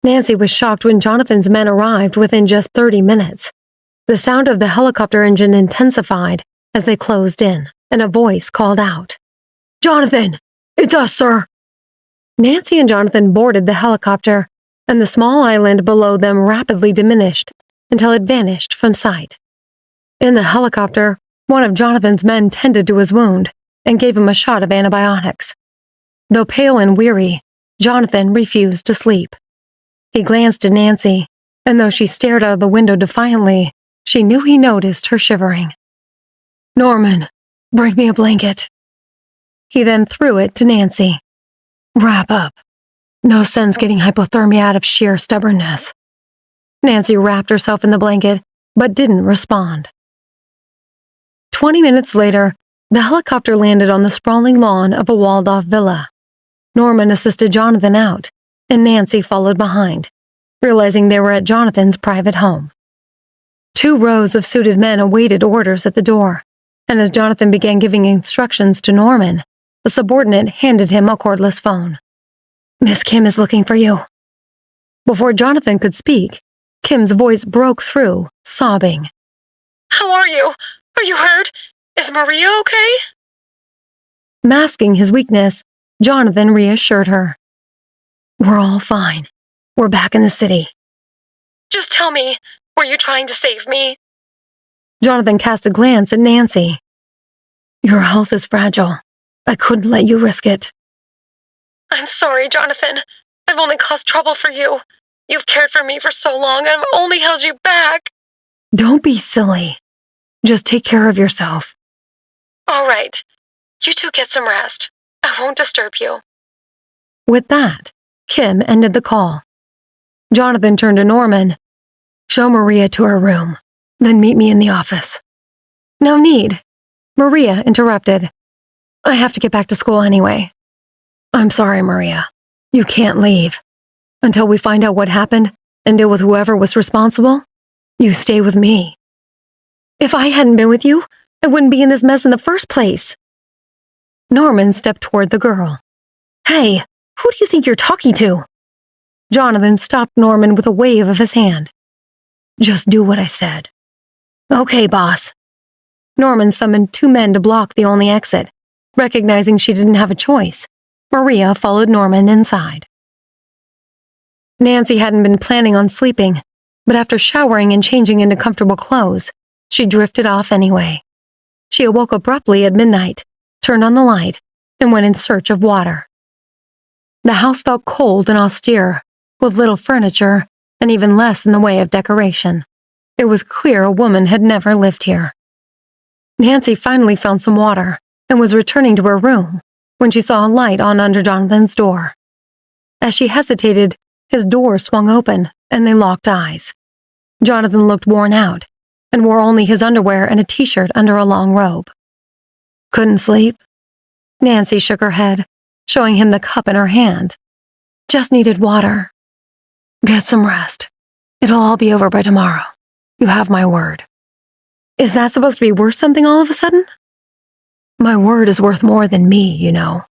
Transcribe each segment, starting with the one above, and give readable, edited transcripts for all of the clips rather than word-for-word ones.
Nancy was shocked when Jonathan's men arrived within just 30 minutes. The sound of the helicopter engine intensified as they closed in, and a voice called out, "Jonathan, it's us, sir!" Nancy and Jonathan boarded the helicopter, and the small island below them rapidly diminished until it vanished from sight. In the helicopter, one of Jonathan's men tended to his wound and gave him a shot of antibiotics. Though pale and weary, Jonathan refused to sleep. He glanced at Nancy, and though she stared out of the window defiantly, she knew he noticed her shivering. "Norman, bring me a blanket." He then threw it to Nancy. "Wrap up. No sense getting hypothermia out of sheer stubbornness." Nancy wrapped herself in the blanket, but didn't respond. 20 minutes later, the helicopter landed on the sprawling lawn of a walled-off villa. Norman assisted Jonathan out, and Nancy followed behind, realizing they were at Jonathan's private home. 2 rows of suited men awaited orders at the door, and as Jonathan began giving instructions to Norman, a subordinate handed him a cordless phone. "Miss Kim is looking for you." Before Jonathan could speak, Kim's voice broke through, sobbing. "How are you? Are you hurt? Is Maria okay?" Masking his weakness, Jonathan reassured her. "We're all fine. We're back in the city." "Just tell me, were you trying to save me?" Jonathan cast a glance at Nancy. "Your health is fragile. I couldn't let you risk it." "I'm sorry, Jonathan. I've only caused trouble for you. You've cared for me for so long, and I've only held you back." "Don't be silly. Just take care of yourself." "All right. You two get some rest. I won't disturb you." With that, Kim ended the call. Jonathan turned to Norman. "Show Maria to her room, then meet me in the office." "No need," Maria interrupted. "I have to get back to school anyway." "I'm sorry, Maria. You can't leave. Until we find out what happened and deal with whoever was responsible, you stay with me." "If I hadn't been with you, I wouldn't be in this mess in the first place." Norman stepped toward the girl. "Hey, who do you think you're talking to?" Jonathan stopped Norman with a wave of his hand. "Just do what I said." "Okay, boss." Norman summoned 2 men to block the only exit. Recognizing she didn't have a choice, Maria followed Norman inside. Nancy hadn't been planning on sleeping, but after showering and changing into comfortable clothes, she drifted off anyway. She awoke abruptly at midnight, turned on the light, and went in search of water. The house felt cold and austere, with little furniture and even less in the way of decoration. It was clear a woman had never lived here. Nancy finally found some water and was returning to her room when she saw a light on under Jonathan's door. As she hesitated, his door swung open and they locked eyes. Jonathan looked worn out and wore only his underwear and a t-shirt under a long robe. "Couldn't sleep?" Nancy shook her head, showing him the cup in her hand. "Just needed water." "Get some rest. It'll all be over by tomorrow. You have my word." "Is that supposed to be worth something all of a sudden?" "My word is worth more than me, you know."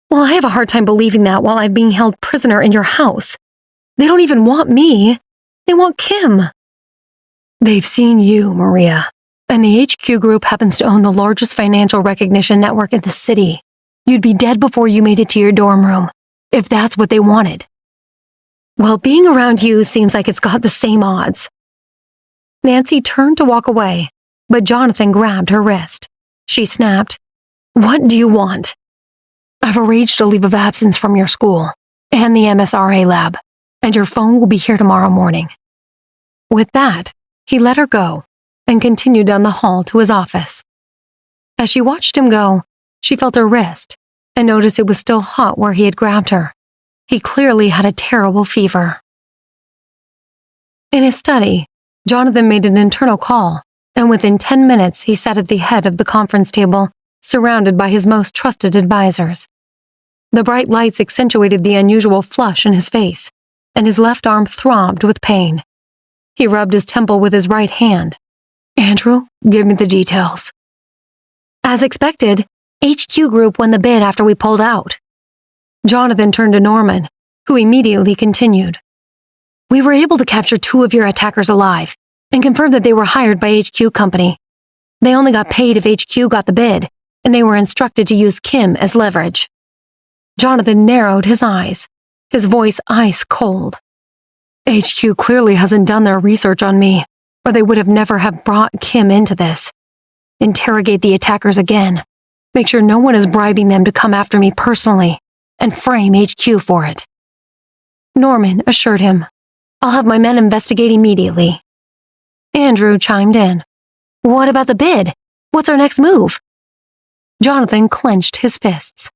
"Well, I have a hard time believing that while I'm being held prisoner in your house. They don't even want me. They want Kim." "They've seen you, Maria, and the HQ Group happens to own the largest financial recognition network in the city. You'd be dead before you made it to your dorm room, if that's what they wanted." "Well, being around you seems like it's got the same odds." Nancy turned to walk away, but Jonathan grabbed her wrist. She snapped, "What do you want?" "I've arranged a leave of absence from your school and the MSRA lab, and your phone will be here tomorrow morning." With that, he let her go and continued down the hall to his office. As she watched him go, she felt her wrist and noticed it was still hot where he had grabbed her. He clearly had a terrible fever. In his study, Jonathan made an internal call, and within 10 minutes he sat at the head of the conference table, surrounded by his most trusted advisors. The bright lights accentuated the unusual flush in his face, and his left arm throbbed with pain. He rubbed his temple with his right hand. "Andrew, give me the details." "As expected, HQ Group won the bid after we pulled out." Jonathan turned to Norman, who immediately continued. We were able to capture 2 of your attackers alive and confirm that they were hired by HQ Company. They only got paid if HQ got the bid, and they were instructed to use Kim as leverage. Jonathan narrowed his eyes, his voice ice cold. HQ clearly hasn't done their research on me, or they would have never have brought Kim into this. Interrogate the attackers again. Make sure no one is bribing them to come after me personally, and frame HQ for it. Norman assured him, I'll have my men investigate immediately. Andrew chimed in. What about the bid? What's our next move? Jonathan clenched his fists.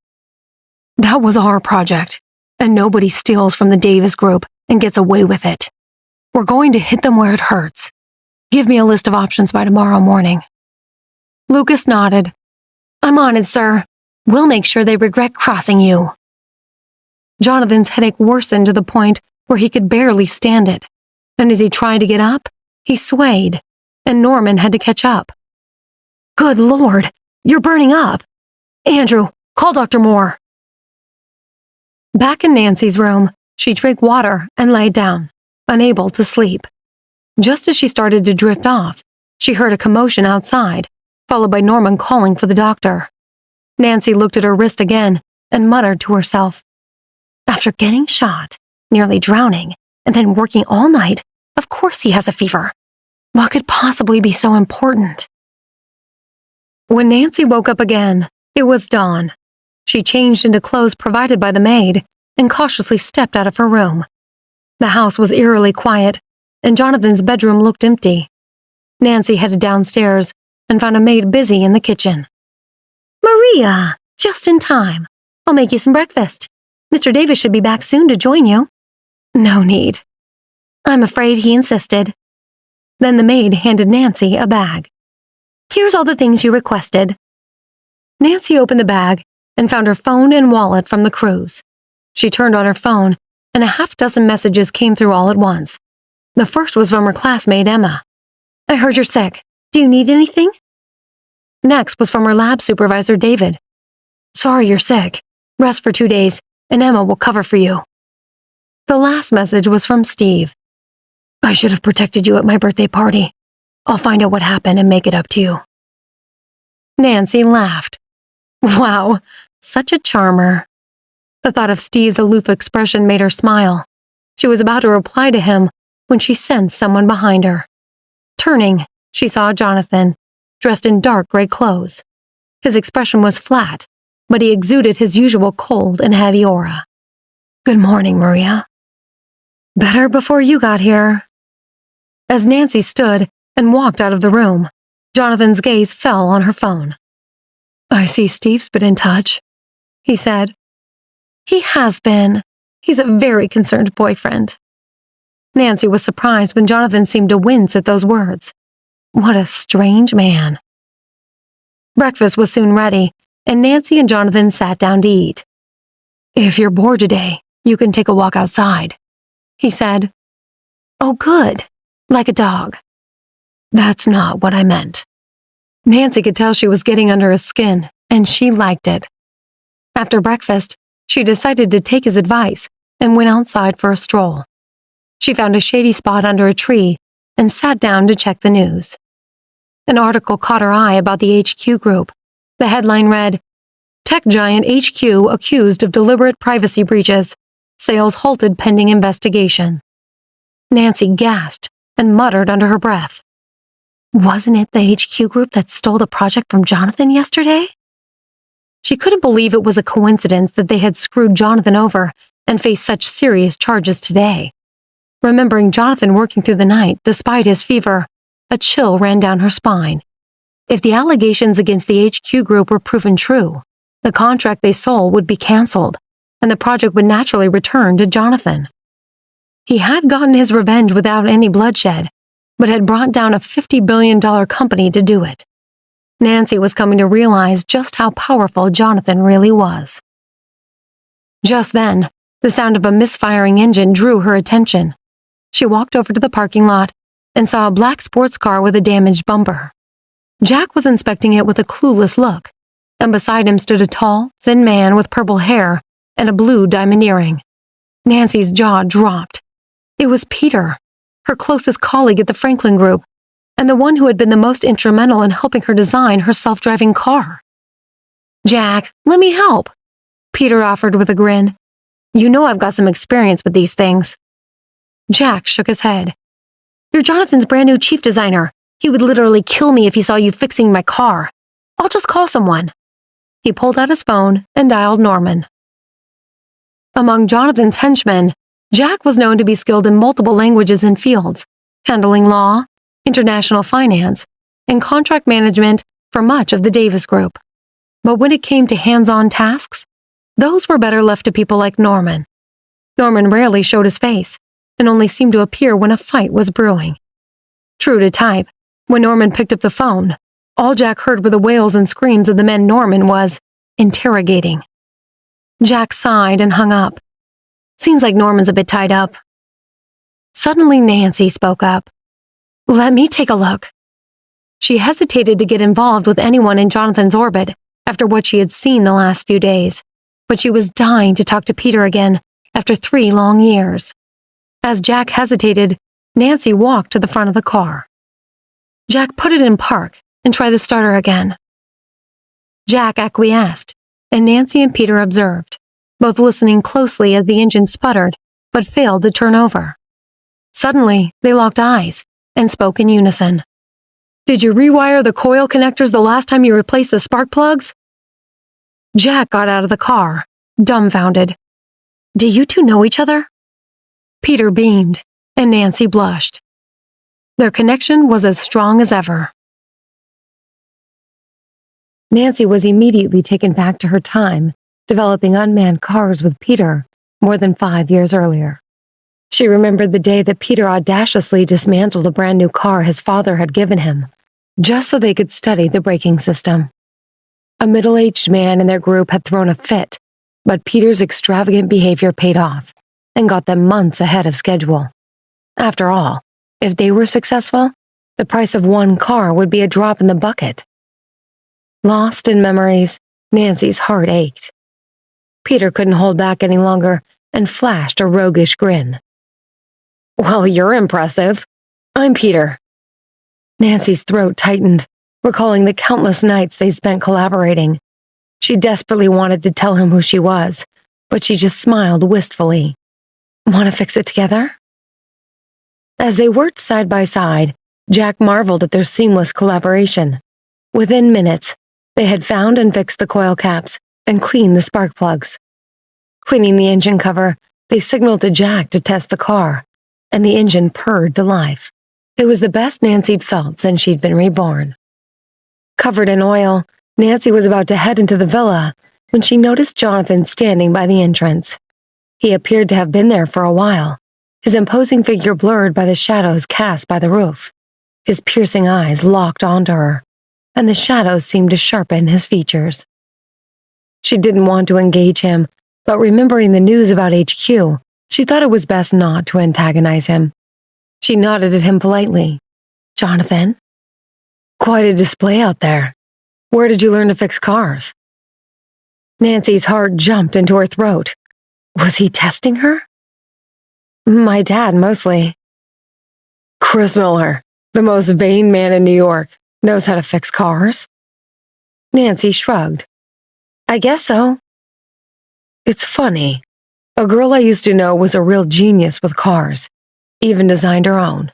That was our project, and nobody steals from the Davis Group and gets away with it. We're going to hit them where it hurts. Give me a list of options by tomorrow morning. Lucas nodded. I'm on it, sir. We'll make sure they regret crossing you. Jonathan's headache worsened to the point where he could barely stand it, and as he tried to get up, he swayed, and Norman had to catch up. Good Lord, you're burning up. Andrew, call Dr. Moore. Back in Nancy's room, she drank water and lay down, unable to sleep. Just as she started to drift off, she heard a commotion outside, followed by Norman calling for the doctor. Nancy looked at her wrist again and muttered to herself, After getting shot, nearly drowning, and then working all night, of course he has a fever. What could possibly be so important? When Nancy woke up again, it was dawn. She changed into clothes provided by the maid and cautiously stepped out of her room. The house was eerily quiet, and Jonathan's bedroom looked empty. Nancy headed downstairs and found a maid busy in the kitchen. Maria, just in time. I'll make you some breakfast. Mr. Davis should be back soon to join you. No need. I'm afraid he insisted. Then the maid handed Nancy a bag. Here's all the things you requested. Nancy opened the bag and found her phone and wallet from the cruise. She turned on her phone, and a half-dozen messages came through all at once. The first was from her classmate, Emma. I heard you're sick. Do you need anything? Next was from her lab supervisor, David. Sorry you're sick. Rest for 2 days, and Emma will cover for you. The last message was from Steve. I should have protected you at my birthday party. I'll find out what happened and make it up to you. Nancy laughed. Wow, such a charmer. The thought of Steve's aloof expression made her smile. She was about to reply to him when she sensed someone behind her. Turning, she saw Jonathan, dressed in dark gray clothes. His expression was flat, but he exuded his usual cold and heavy aura. Good morning, Maria. Better before you got here. As Nancy stood and walked out of the room, Jonathan's gaze fell on her phone. I see Steve's been in touch, he said. He has been. He's a very concerned boyfriend. Nancy was surprised when Jonathan seemed to wince at those words. What a strange man. Breakfast was soon ready, and Nancy and Jonathan sat down to eat. If you're bored today, you can take a walk outside, he said. Oh, good. Like a dog. That's not what I meant. Nancy could tell she was getting under his skin, and she liked it. After breakfast, she decided to take his advice and went outside for a stroll. She found a shady spot under a tree and sat down to check the news. An article caught her eye about the HQ Group. The headline read, Tech giant HQ accused of deliberate privacy breaches. Sales halted pending investigation. Nancy gasped and muttered under her breath. Wasn't it the HQ Group that stole the project from Jonathan yesterday? She couldn't believe it was a coincidence that they had screwed Jonathan over and faced such serious charges today. Remembering Jonathan working through the night despite his fever, a chill ran down her spine. If the allegations against the HQ Group were proven true, the contract they sold would be canceled, and the project would naturally return to Jonathan. He had gotten his revenge without any bloodshed, but had brought down a $50 billion company to do it. Nancy was coming to realize just how powerful Jonathan really was. Just then, the sound of a misfiring engine drew her attention. She walked over to the parking lot and saw a black sports car with a damaged bumper. Jack was inspecting it with a clueless look, and beside him stood a tall, thin man with purple hair and a blue diamond earring. Nancy's jaw dropped. It was Peter, her closest colleague at the Franklin Group, and the one who had been the most instrumental in helping her design her self-driving car. "Jack, let me help," Peter offered with a grin. "You know I've got some experience with these things." Jack shook his head. "You're Jonathan's brand new chief designer. He would literally kill me if he saw you fixing my car. I'll just call someone." He pulled out his phone and dialed Norman. Among Jonathan's henchmen, Jack was known to be skilled in multiple languages and fields, handling law, international finance, and contract management for much of the Davis Group. But when it came to hands-on tasks, those were better left to people like Norman. Norman rarely showed his face, and only seemed to appear when a fight was brewing. True to type, when Norman picked up the phone, all Jack heard were the wails and screams of the men Norman was interrogating. Jack sighed and hung up. "Seems like Norman's a bit tied up." Suddenly Nancy spoke up. "Let me take a look." She hesitated to get involved with anyone in Jonathan's orbit after what she had seen the last few days, but she was dying to talk to Peter again after 3 long years. As Jack hesitated, Nancy walked to the front of the car. Jack put it in park and tried the starter again. Jack acquiesced, and Nancy and Peter observed, both listening closely as the engine sputtered but failed to turn over. Suddenly, they locked eyes and spoke in unison. "Did you rewire the coil connectors the last time you replaced the spark plugs?" Jack got out of the car, dumbfounded. "Do you two know each other?" Peter beamed, and Nancy blushed. Their connection was as strong as ever. Nancy was immediately taken back to her time developing unmanned cars with Peter more than 5 years earlier. She remembered the day that Peter audaciously dismantled a brand new car his father had given him, just so they could study the braking system. A middle-aged man in their group had thrown a fit, but Peter's extravagant behavior paid off and got them months ahead of schedule. After all, if they were successful, the price of one car would be a drop in the bucket. Lost in memories, Nancy's heart ached. Peter couldn't hold back any longer and flashed a roguish grin. "Well, you're impressive. I'm Peter." Nancy's throat tightened, recalling the countless nights they spent collaborating. She desperately wanted to tell him who she was, but she just smiled wistfully. "Want to fix it together?" As they worked side by side, Jack marveled at their seamless collaboration. Within minutes, they had found and fixed the coil caps and cleaned the spark plugs. Cleaning the engine cover, they signaled to Jack to test the car, and the engine purred to life. It was the best Nancy'd felt since she'd been reborn. Covered in oil, Nancy was about to head into the villa when she noticed Jonathan standing by the entrance. He appeared to have been there for a while, his imposing figure blurred by the shadows cast by the roof. His piercing eyes locked onto her, and the shadows seemed to sharpen his features. She didn't want to engage him, but remembering the news about HQ, she thought it was best not to antagonize him. She nodded at him politely. "Jonathan?" "Quite a display out there. Where did you learn to fix cars?" Nancy's heart jumped into her throat. Was he testing her? "My dad, mostly." "Chris Miller, the most vain man in New York, knows how to fix cars?" Nancy shrugged. "I guess so." "It's funny. A girl I used to know was a real genius with cars, even designed her own.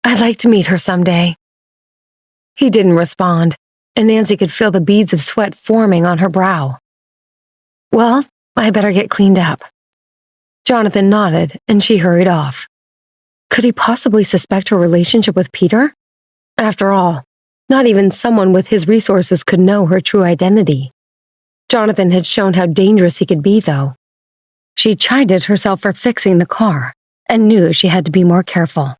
I'd like to meet her someday." He didn't respond, and Nancy could feel the beads of sweat forming on her brow. "Well, I better get cleaned up." Jonathan nodded, and she hurried off. Could he possibly suspect her relationship with Peter? After all, not even someone with his resources could know her true identity. Jonathan had shown how dangerous he could be, though. She chided herself for fixing the car and knew she had to be more careful.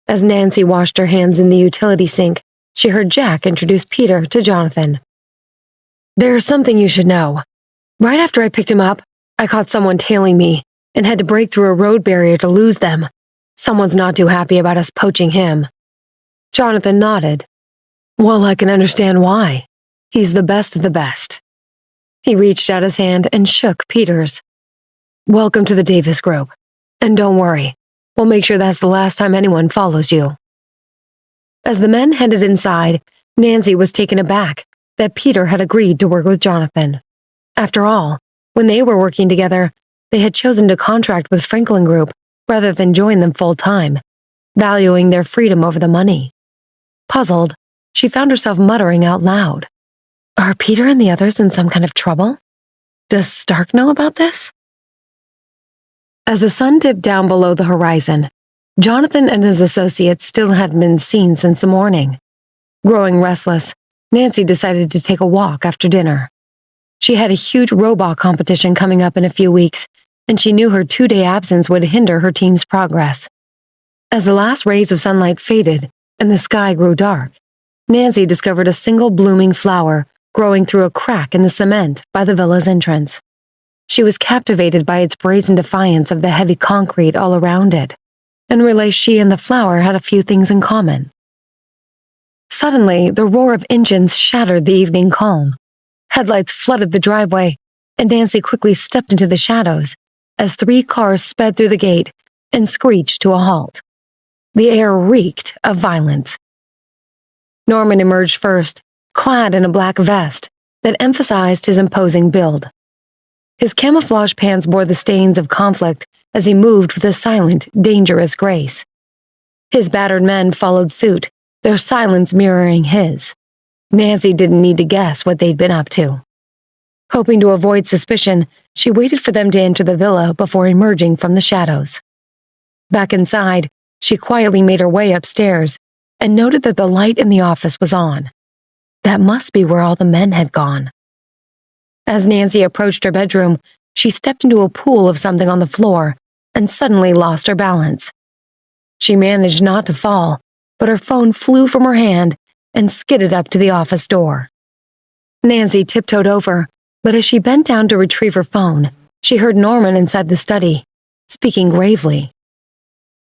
As Nancy washed her hands in the utility sink, she heard Jack introduce Peter to Jonathan. "There's something you should know. Right after I picked him up, I caught someone tailing me and had to break through a road barrier to lose them. Someone's not too happy about us poaching him." Jonathan nodded. "Well, I can understand why. He's the best of the best." He reached out his hand and shook Peter's. "Welcome to the Davis Group. And don't worry, we'll make sure that's the last time anyone follows you." As the men headed inside, Nancy was taken aback that Peter had agreed to work with Jonathan. After all, when they were working together, they had chosen to contract with Franklin Group rather than join them full-time, valuing their freedom over the money. Puzzled, she found herself muttering out loud, "Are Peter and the others in some kind of trouble? Does Stark know about this?" As the sun dipped down below the horizon, Jonathan and his associates still hadn't been seen since the morning. Growing restless, Nancy decided to take a walk after dinner. She had a huge robot competition coming up in a few weeks, and she knew her 2-day absence would hinder her team's progress. As the last rays of sunlight faded and the sky grew dark, Nancy discovered a single blooming flower growing through a crack in the cement by the villa's entrance. She was captivated by its brazen defiance of the heavy concrete all around it, and realized she and the flower had a few things in common. Suddenly, the roar of engines shattered the evening calm. Headlights flooded the driveway, and Nancy quickly stepped into the shadows as 3 cars sped through the gate and screeched to a halt. The air reeked of violence. Norman emerged first, clad in a black vest that emphasized his imposing build. His camouflage pants bore the stains of conflict as he moved with a silent, dangerous grace. His battered men followed suit, their silence mirroring his. Nancy didn't need to guess what they'd been up to. Hoping to avoid suspicion, she waited for them to enter the villa before emerging from the shadows. Back inside, she quietly made her way upstairs and noted that the light in the office was on. That must be where all the men had gone. As Nancy approached her bedroom, she stepped into a pool of something on the floor and suddenly lost her balance. She managed not to fall, but her phone flew from her hand and skidded up to the office door. Nancy tiptoed over, but as she bent down to retrieve her phone, she heard Norman inside the study, speaking gravely.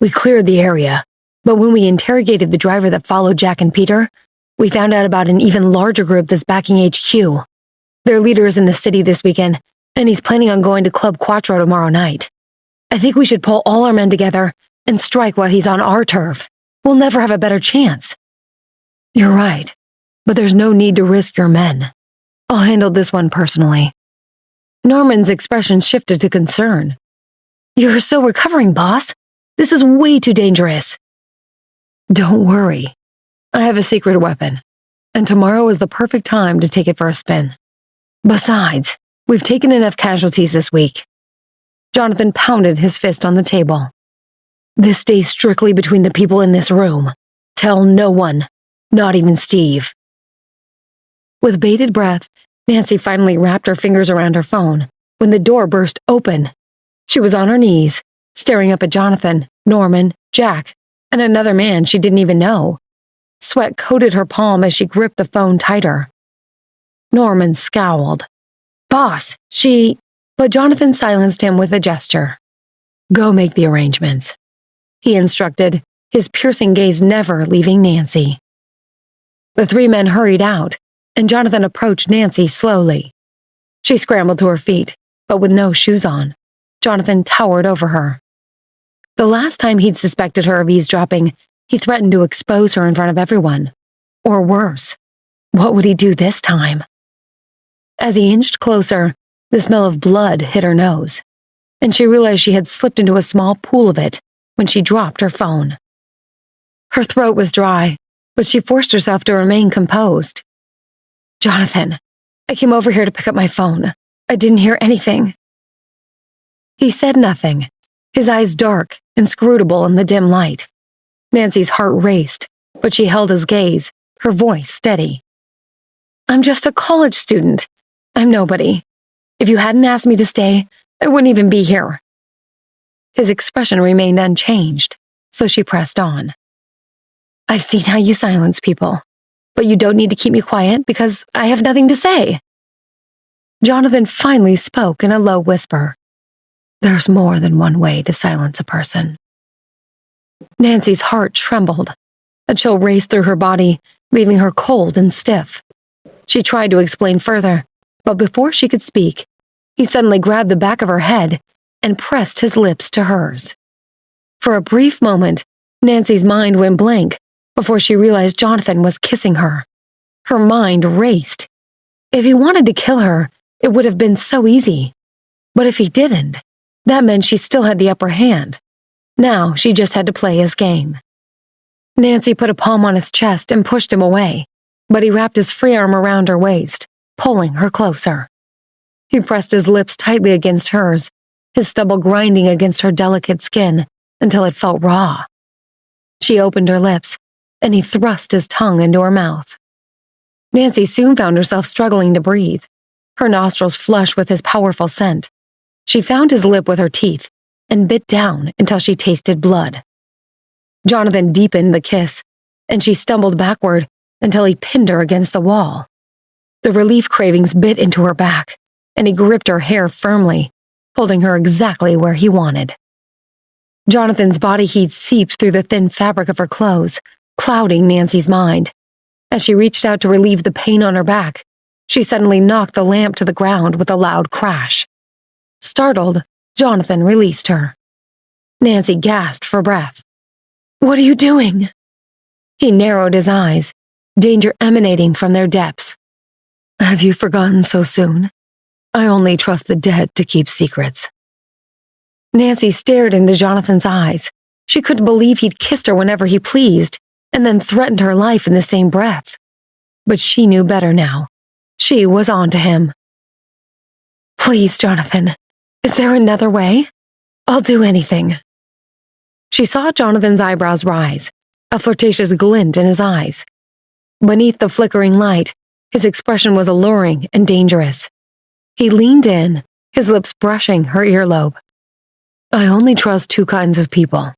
"We cleared the area, but when we interrogated the driver that followed Jack and Peter, we found out about an even larger group that's backing HQ. Their leader is in the city this weekend, and he's planning on going to Club Quattro tomorrow night. I think we should pull all our men together and strike while he's on our turf. We'll never have a better chance." "You're right, but there's no need to risk your men. I'll handle this one personally." Norman's expression shifted to concern. "You're still recovering, boss. This is way too dangerous." "Don't worry. I have a secret weapon, and tomorrow is the perfect time to take it for a spin. Besides, we've taken enough casualties this week." Jonathan pounded his fist on the table. "This stays strictly between the people in this room. Tell no one, not even Steve." With bated breath, Nancy finally wrapped her fingers around her phone when the door burst open. She was on her knees, staring up at Jonathan, Norman, Jack, and another man she didn't even know. Sweat coated her palm as she gripped the phone tighter. Norman scowled. "Boss, she—" But Jonathan silenced him with a gesture. "Go make the arrangements," he instructed, his piercing gaze never leaving Nancy. The 3 men hurried out, and Jonathan approached Nancy slowly. She scrambled to her feet, but with no shoes on. Jonathan towered over her. The last time he'd suspected her of eavesdropping, he threatened to expose her in front of everyone. Or worse, what would he do this time? As he inched closer, the smell of blood hit her nose, and she realized she had slipped into a small pool of it when she dropped her phone. Her throat was dry, but she forced herself to remain composed. "Jonathan, I came over here to pick up my phone. I didn't hear anything." He said nothing, his eyes dark, inscrutable in the dim light. Nancy's heart raced, but she held his gaze, her voice steady. "I'm just a college student. I'm nobody. If you hadn't asked me to stay, I wouldn't even be here." His expression remained unchanged, so she pressed on. "I've seen how you silence people, but you don't need to keep me quiet because I have nothing to say." Jonathan finally spoke in a low whisper. "There's more than one way to silence a person." Nancy's heart trembled. A chill raced through her body, leaving her cold and stiff. She tried to explain further, but before she could speak, he suddenly grabbed the back of her head and pressed his lips to hers. For a brief moment, Nancy's mind went blank before she realized Jonathan was kissing her. Her mind raced. If he wanted to kill her, it would have been so easy. But if he didn't, that meant she still had the upper hand. Now she just had to play his game. Nancy put a palm on his chest and pushed him away, but he wrapped his free arm around her waist, pulling her closer. He pressed his lips tightly against hers, his stubble grinding against her delicate skin until it felt raw. She opened her lips, and he thrust his tongue into her mouth. Nancy soon found herself struggling to breathe, her nostrils flush with his powerful scent. She found his lip with her teeth and bit down until she tasted blood. Jonathan deepened the kiss, and she stumbled backward until he pinned her against the wall. The relief cravings bit into her back, and he gripped her hair firmly, holding her exactly where he wanted. Jonathan's body heat seeped through the thin fabric of her clothes, clouding Nancy's mind. As she reached out to relieve the pain on her back, she suddenly knocked the lamp to the ground with a loud crash. Startled, Jonathan released her. Nancy gasped for breath. "What are you doing?" He narrowed his eyes, danger emanating from their depths. "Have you forgotten so soon? I only trust the dead to keep secrets." Nancy stared into Jonathan's eyes. She couldn't believe he'd kissed her whenever he pleased, and then threatened her life in the same breath. But she knew better now. She was on to him. "Please, Jonathan, is there another way? I'll do anything." She saw Jonathan's eyebrows rise, a flirtatious glint in his eyes. Beneath the flickering light, his expression was alluring and dangerous. He leaned in, his lips brushing her earlobe. "I only trust two kinds of people,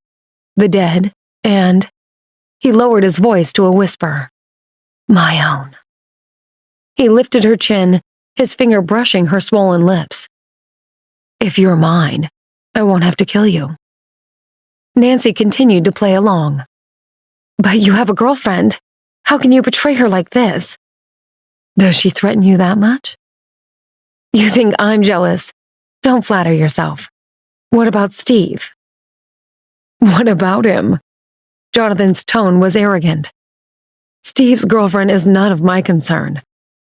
the dead and," he lowered his voice to a whisper, "my own." He lifted her chin, his finger brushing her swollen lips. "If you're mine, I won't have to kill you." Nancy continued to play along. "But you have a girlfriend. How can you betray her like this?" "Does she threaten you that much?" "You think I'm jealous? Don't flatter yourself. What about Steve?" "What about him?" Jonathan's tone was arrogant. "Steve's girlfriend is none of my concern,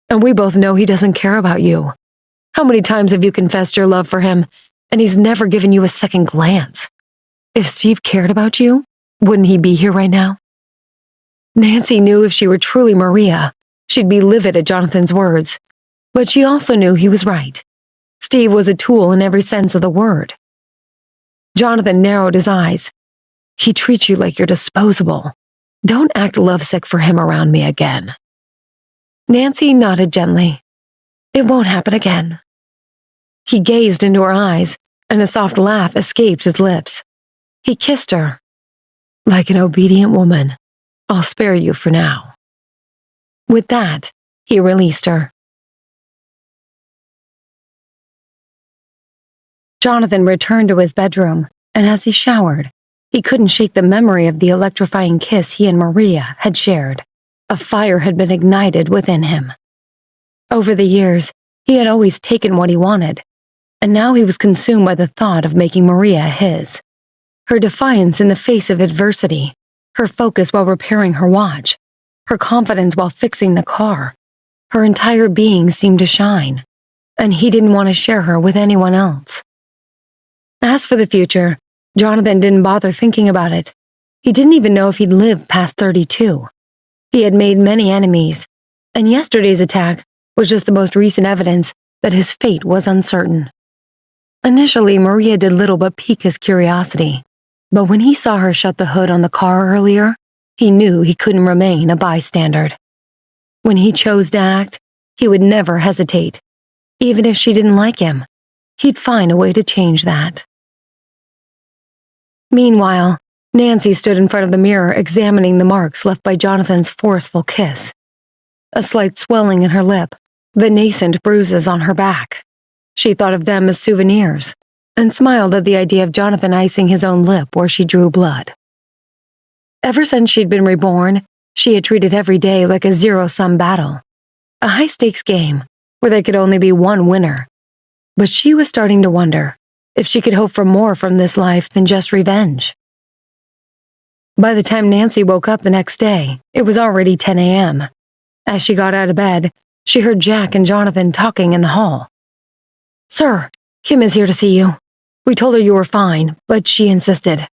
and we both know he doesn't care about you. How many times have you confessed your love for him, and he's never given you a second glance? If Steve cared about you, wouldn't he be here right now?" Nancy knew if she were truly Maria, she'd be livid at Jonathan's words, but she also knew he was right. Steve was a tool in every sense of the word. Jonathan narrowed his eyes. "He treats you like you're disposable. Don't act lovesick for him around me again." Nancy nodded gently. "It won't happen again." He gazed into her eyes, and a soft laugh escaped his lips. He kissed her. "Like an obedient woman, I'll spare you for now." With that, he released her. Jonathan returned to his bedroom, and as he showered, he couldn't shake the memory of the electrifying kiss he and Maria had shared. A fire had been ignited within him. Over the years, he had always taken what he wanted, and now he was consumed by the thought of making Maria his. Her defiance in the face of adversity, her focus while repairing her watch, her confidence while fixing the car, her entire being seemed to shine, and he didn't want to share her with anyone else. As for the future, Jonathan didn't bother thinking about it. He didn't even know if he'd live past 32. He had made many enemies, and yesterday's attack was just the most recent evidence that his fate was uncertain. Initially, Maria did little but pique his curiosity, but when he saw her shut the hood on the car earlier, he knew he couldn't remain a bystander. When he chose to act, he would never hesitate. Even if she didn't like him, he'd find a way to change that. Meanwhile, Nancy stood in front of the mirror examining the marks left by Jonathan's forceful kiss. A slight swelling in her lip, the nascent bruises on her back. She thought of them as souvenirs, and smiled at the idea of Jonathan icing his own lip where she drew blood. Ever since she'd been reborn, she had treated every day like a zero-sum battle, a high-stakes game where there could only be one winner. But she was starting to wonder if she could hope for more from this life than just revenge. By the time Nancy woke up the next day, it was already 10 a.m. As she got out of bed, she heard Jack and Jonathan talking in the hall. "Sir, Kim is here to see you. We told her you were fine, but she insisted."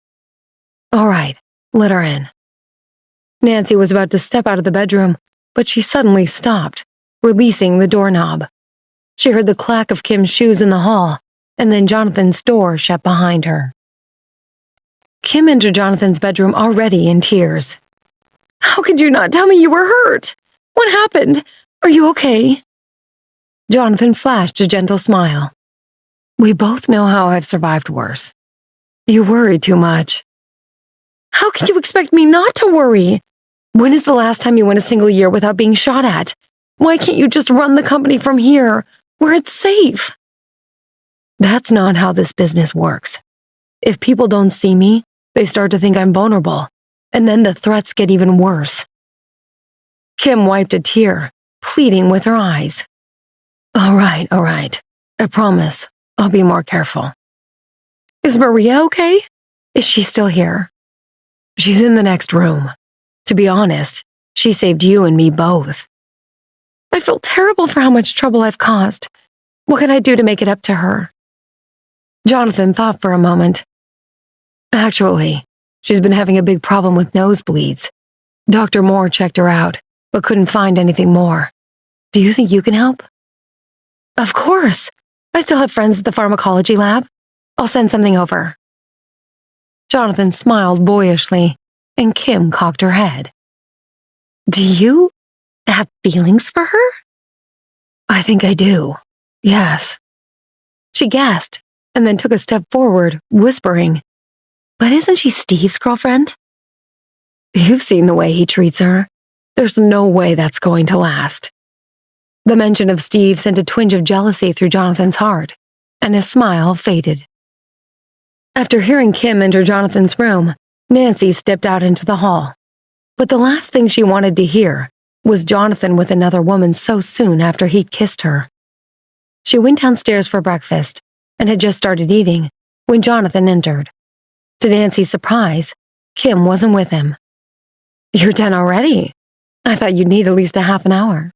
"All right, let her in." Nancy was about to step out of the bedroom, but she suddenly stopped, releasing the doorknob. She heard the clack of Kim's shoes in the hall, and then Jonathan's door shut behind her. Kim entered Jonathan's bedroom already in tears. "How could you not tell me you were hurt? What happened? Are you okay?" Jonathan flashed a gentle smile. "We both know how I've survived worse. You worry too much." "How could you expect me not to worry? When is the last time you went a single year without being shot at? Why can't you just run the company from here, where it's safe?" "That's not how this business works. If people don't see me, they start to think I'm vulnerable, and then the threats get even worse." Kim wiped a tear, pleading with her eyes. All right. I promise I'll be more careful." "Is Maria okay? Is she still here?" "She's in the next room. To be honest, she saved you and me both." "I feel terrible for how much trouble I've caused. What can I do to make it up to her?" Jonathan thought for a moment. "Actually, she's been having a big problem with nosebleeds. Dr. Moore checked her out, but couldn't find anything more. Do you think you can help?" "Of course. I still have friends at the pharmacology lab. I'll send something over." Jonathan smiled boyishly, and Kim cocked her head. "Do you have feelings for her?" "I think I do. Yes." She gasped, and then took a step forward, whispering, "But isn't she Steve's girlfriend?" "You've seen the way he treats her. There's no way that's going to last." The mention of Steve sent a twinge of jealousy through Jonathan's heart, and his smile faded. After hearing Kim enter Jonathan's room, Nancy stepped out into the hall. But the last thing she wanted to hear was Jonathan with another woman so soon after he'd kissed her. She went downstairs for breakfast and had just started eating when Jonathan entered. To Nancy's surprise, Kim wasn't with him. "You're done already? I thought you'd need at least a half an hour."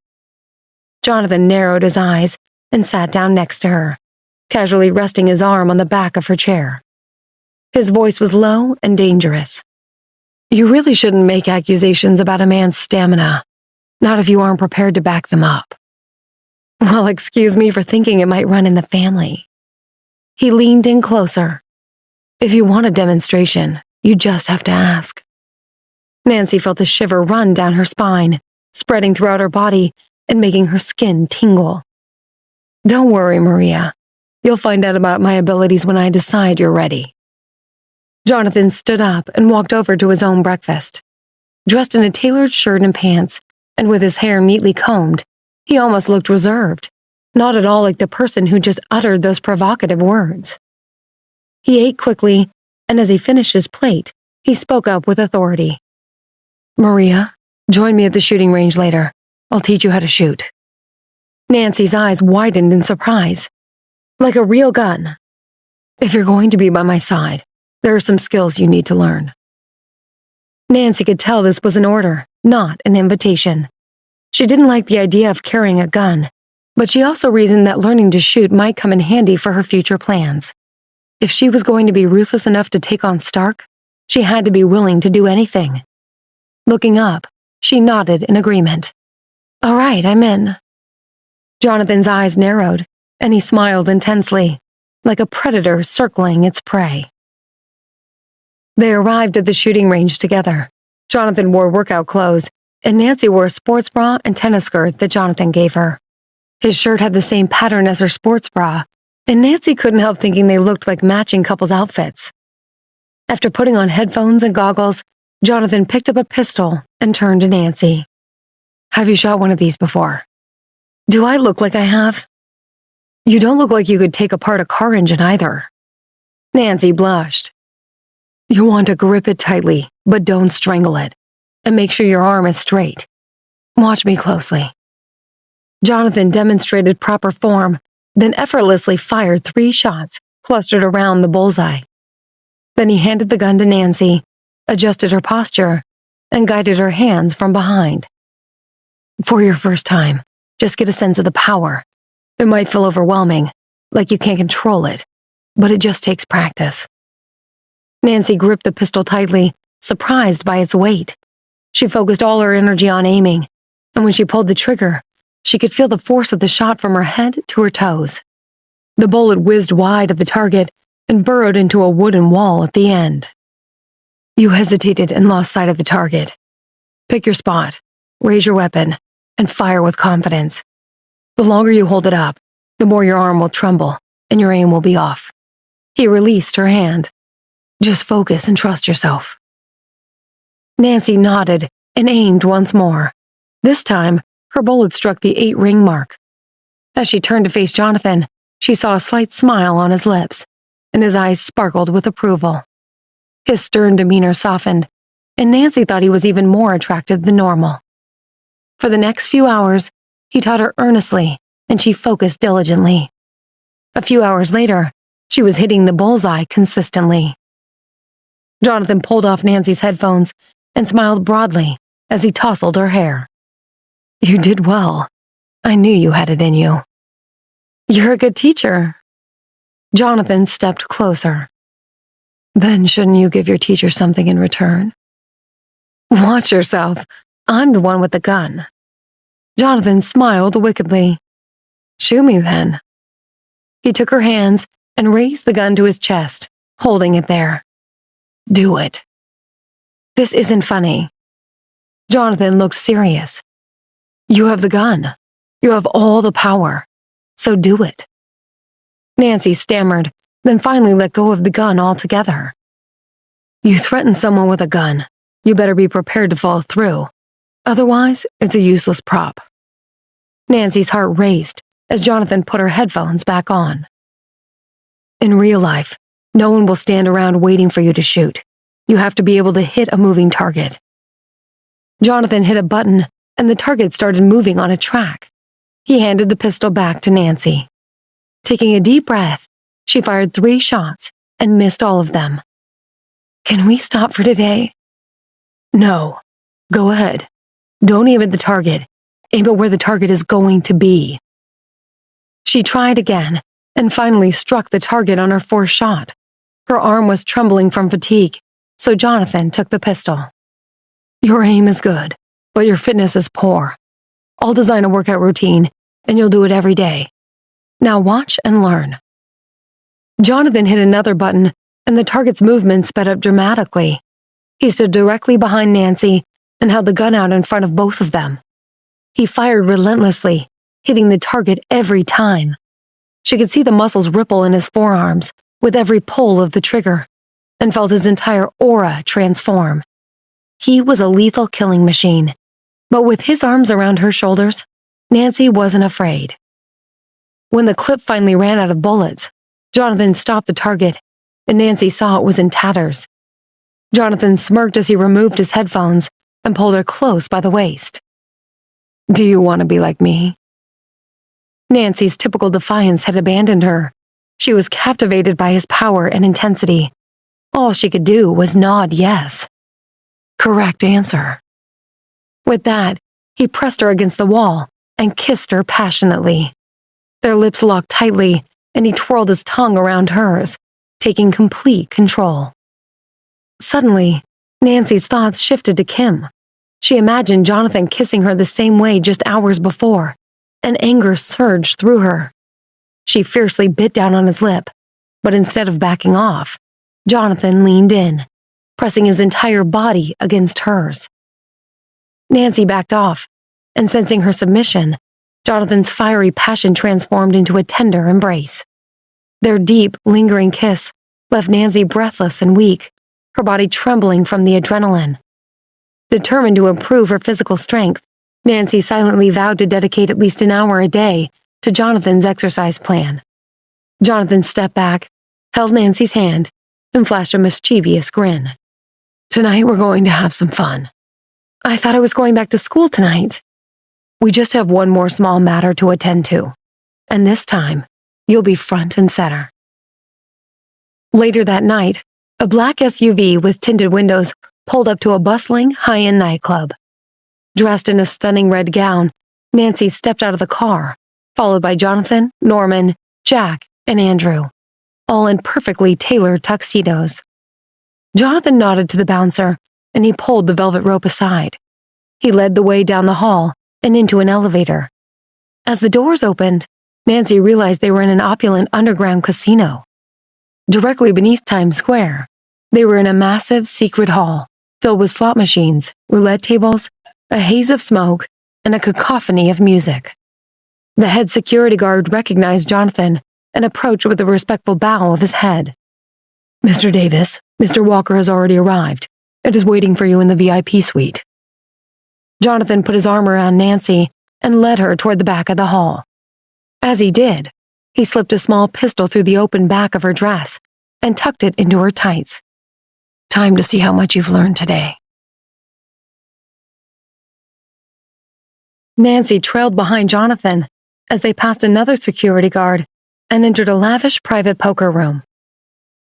Jonathan narrowed his eyes and sat down next to her, casually resting his arm on the back of her chair. His voice was low and dangerous. "You really shouldn't make accusations about a man's stamina, not if you aren't prepared to back them up." "Well, excuse me for thinking it might run in the family." He leaned in closer. "If you want a demonstration, you just have to ask." Nancy felt a shiver run down her spine, spreading throughout her body and making her skin tingle. "Don't worry, Maria. You'll find out about my abilities when I decide you're ready." Jonathan stood up and walked over to his own breakfast. Dressed in a tailored shirt and pants, and with his hair neatly combed, he almost looked reserved, not at all like the person who just uttered those provocative words. He ate quickly, and as he finished his plate, he spoke up with authority. "Maria, join me at the shooting range later. I'll teach you how to shoot." Nancy's eyes widened in surprise. "Like a real gun?" "If you're going to be by my side, there are some skills you need to learn." Nancy could tell this was an order, not an invitation. She didn't like the idea of carrying a gun, but she also reasoned that learning to shoot might come in handy for her future plans. If she was going to be ruthless enough to take on Stark, she had to be willing to do anything. Looking up, she nodded in agreement. "All right, I'm in." Jonathan's eyes narrowed, and he smiled intensely, like a predator circling its prey. They arrived at the shooting range together. Jonathan wore workout clothes, and Nancy wore a sports bra and tennis skirt that Jonathan gave her. His shirt had the same pattern as her sports bra, and Nancy couldn't help thinking they looked like matching couples' outfits. After putting on headphones and goggles, Jonathan picked up a pistol and turned to Nancy. "Have you shot one of these before?" "Do I look like I have?" "You don't look like you could take apart a car engine either." Nancy blushed. "You want to grip it tightly, but don't strangle it, and make sure your arm is straight. Watch me closely." Jonathan demonstrated proper form, then effortlessly fired 3 shots clustered around the bullseye. Then he handed the gun to Nancy, adjusted her posture, and guided her hands from behind. For your first time, just get a sense of the power. It might feel overwhelming, like you can't control it, but it just takes practice. Nancy gripped the pistol tightly, surprised by its weight. She focused all her energy on aiming, and when she pulled the trigger, she could feel the force of the shot from her head to her toes. The bullet whizzed wide of the target and burrowed into a wooden wall at the end. You hesitated and lost sight of the target. Pick your spot, raise your weapon, and fire with confidence. The longer you hold it up, the more your arm will tremble and your aim will be off. He released her hand. Just focus and trust yourself. Nancy nodded and aimed once more. This time, her bullet struck the 8-ring mark. As she turned to face Jonathan, she saw a slight smile on his lips, and his eyes sparkled with approval. His stern demeanor softened, and Nancy thought he was even more attractive than normal. For the next few hours, he taught her earnestly, and she focused diligently. A few hours later, she was hitting the bullseye consistently. Jonathan pulled off Nancy's headphones and smiled broadly as he tousled her hair. You did well. I knew you had it in you. You're a good teacher. Jonathan stepped closer. Then shouldn't you give your teacher something in return? Watch yourself. I'm the one with the gun. Jonathan smiled wickedly. Shoot me then. He took her hands and raised the gun to his chest, holding it there. Do it. This isn't funny. Jonathan looked serious. You have the gun. You have all the power. So do it. Nancy stammered, then finally let go of the gun altogether. You threaten someone with a gun. You better be prepared to follow through. Otherwise, it's a useless prop. Nancy's heart raced as Jonathan put her headphones back on. In real life, no one will stand around waiting for you to shoot. You have to be able to hit a moving target. Jonathan hit a button, and the target started moving on a track. He handed the pistol back to Nancy. Taking a deep breath, she fired 3 shots and missed all of them. Can we stop for today? No. Go ahead. Don't aim at the target. Aim at where the target is going to be. She tried again and finally struck the target on her 4th shot. Her arm was trembling from fatigue, so Jonathan took the pistol. Your aim is good, but your fitness is poor. I'll design a workout routine, and you'll do it every day. Now watch and learn. Jonathan hit another button, and the target's movement sped up dramatically. He stood directly behind Nancy and held the gun out in front of both of them. He fired relentlessly, hitting the target every time. She could see the muscles ripple in his forearms with every pull of the trigger, and felt his entire aura transform. He was a lethal killing machine, but with his arms around her shoulders, Nancy wasn't afraid. When the clip finally ran out of bullets, Jonathan stopped the target, and Nancy saw it was in tatters. Jonathan smirked as he removed his headphones and pulled her close by the waist. Do you want to be like me? Nancy's typical defiance had abandoned her. She was captivated by his power and intensity. All she could do was nod yes. Correct answer. With that, he pressed her against the wall and kissed her passionately. Their lips locked tightly, and he twirled his tongue around hers, taking complete control. Suddenly, Nancy's thoughts shifted to Kim. She imagined Jonathan kissing her the same way just hours before, and anger surged through her. She fiercely bit down on his lip, but instead of backing off, Jonathan leaned in, pressing his entire body against hers. Nancy backed off, and sensing her submission, Jonathan's fiery passion transformed into a tender embrace. Their deep, lingering kiss left Nancy breathless and weak, her body trembling from the adrenaline. Determined to improve her physical strength, Nancy silently vowed to dedicate at least an hour a day to Jonathan's exercise plan. Jonathan stepped back, held Nancy's hand, and flashed a mischievous grin. Tonight we're going to have some fun. I thought I was going back to school tonight. We just have one more small matter to attend to, and this time, you'll be front and center. Later that night, a black SUV with tinted windows pulled up to a bustling, high-end nightclub. Dressed in a stunning red gown, Nancy stepped out of the car, followed by Jonathan, Norman, Jack, and Andrew, all in perfectly tailored tuxedos. Jonathan nodded to the bouncer, and he pulled the velvet rope aside. He led the way down the hall and into an elevator. As the doors opened, Nancy realized they were in an opulent underground casino. Directly beneath Times Square, they were in a massive secret hall filled with slot machines, roulette tables, a haze of smoke, and a cacophony of music. The head security guard recognized Jonathan and approached with a respectful bow of his head. "Mr. Davis, Mr. Walker has already arrived and is waiting for you in the VIP suite." Jonathan put his arm around Nancy and led her toward the back of the hall. As he did, he slipped a small pistol through the open back of her dress and tucked it into her tights. "Time to see how much you've learned today." Nancy trailed behind Jonathan as they passed another security guard and entered a lavish private poker room.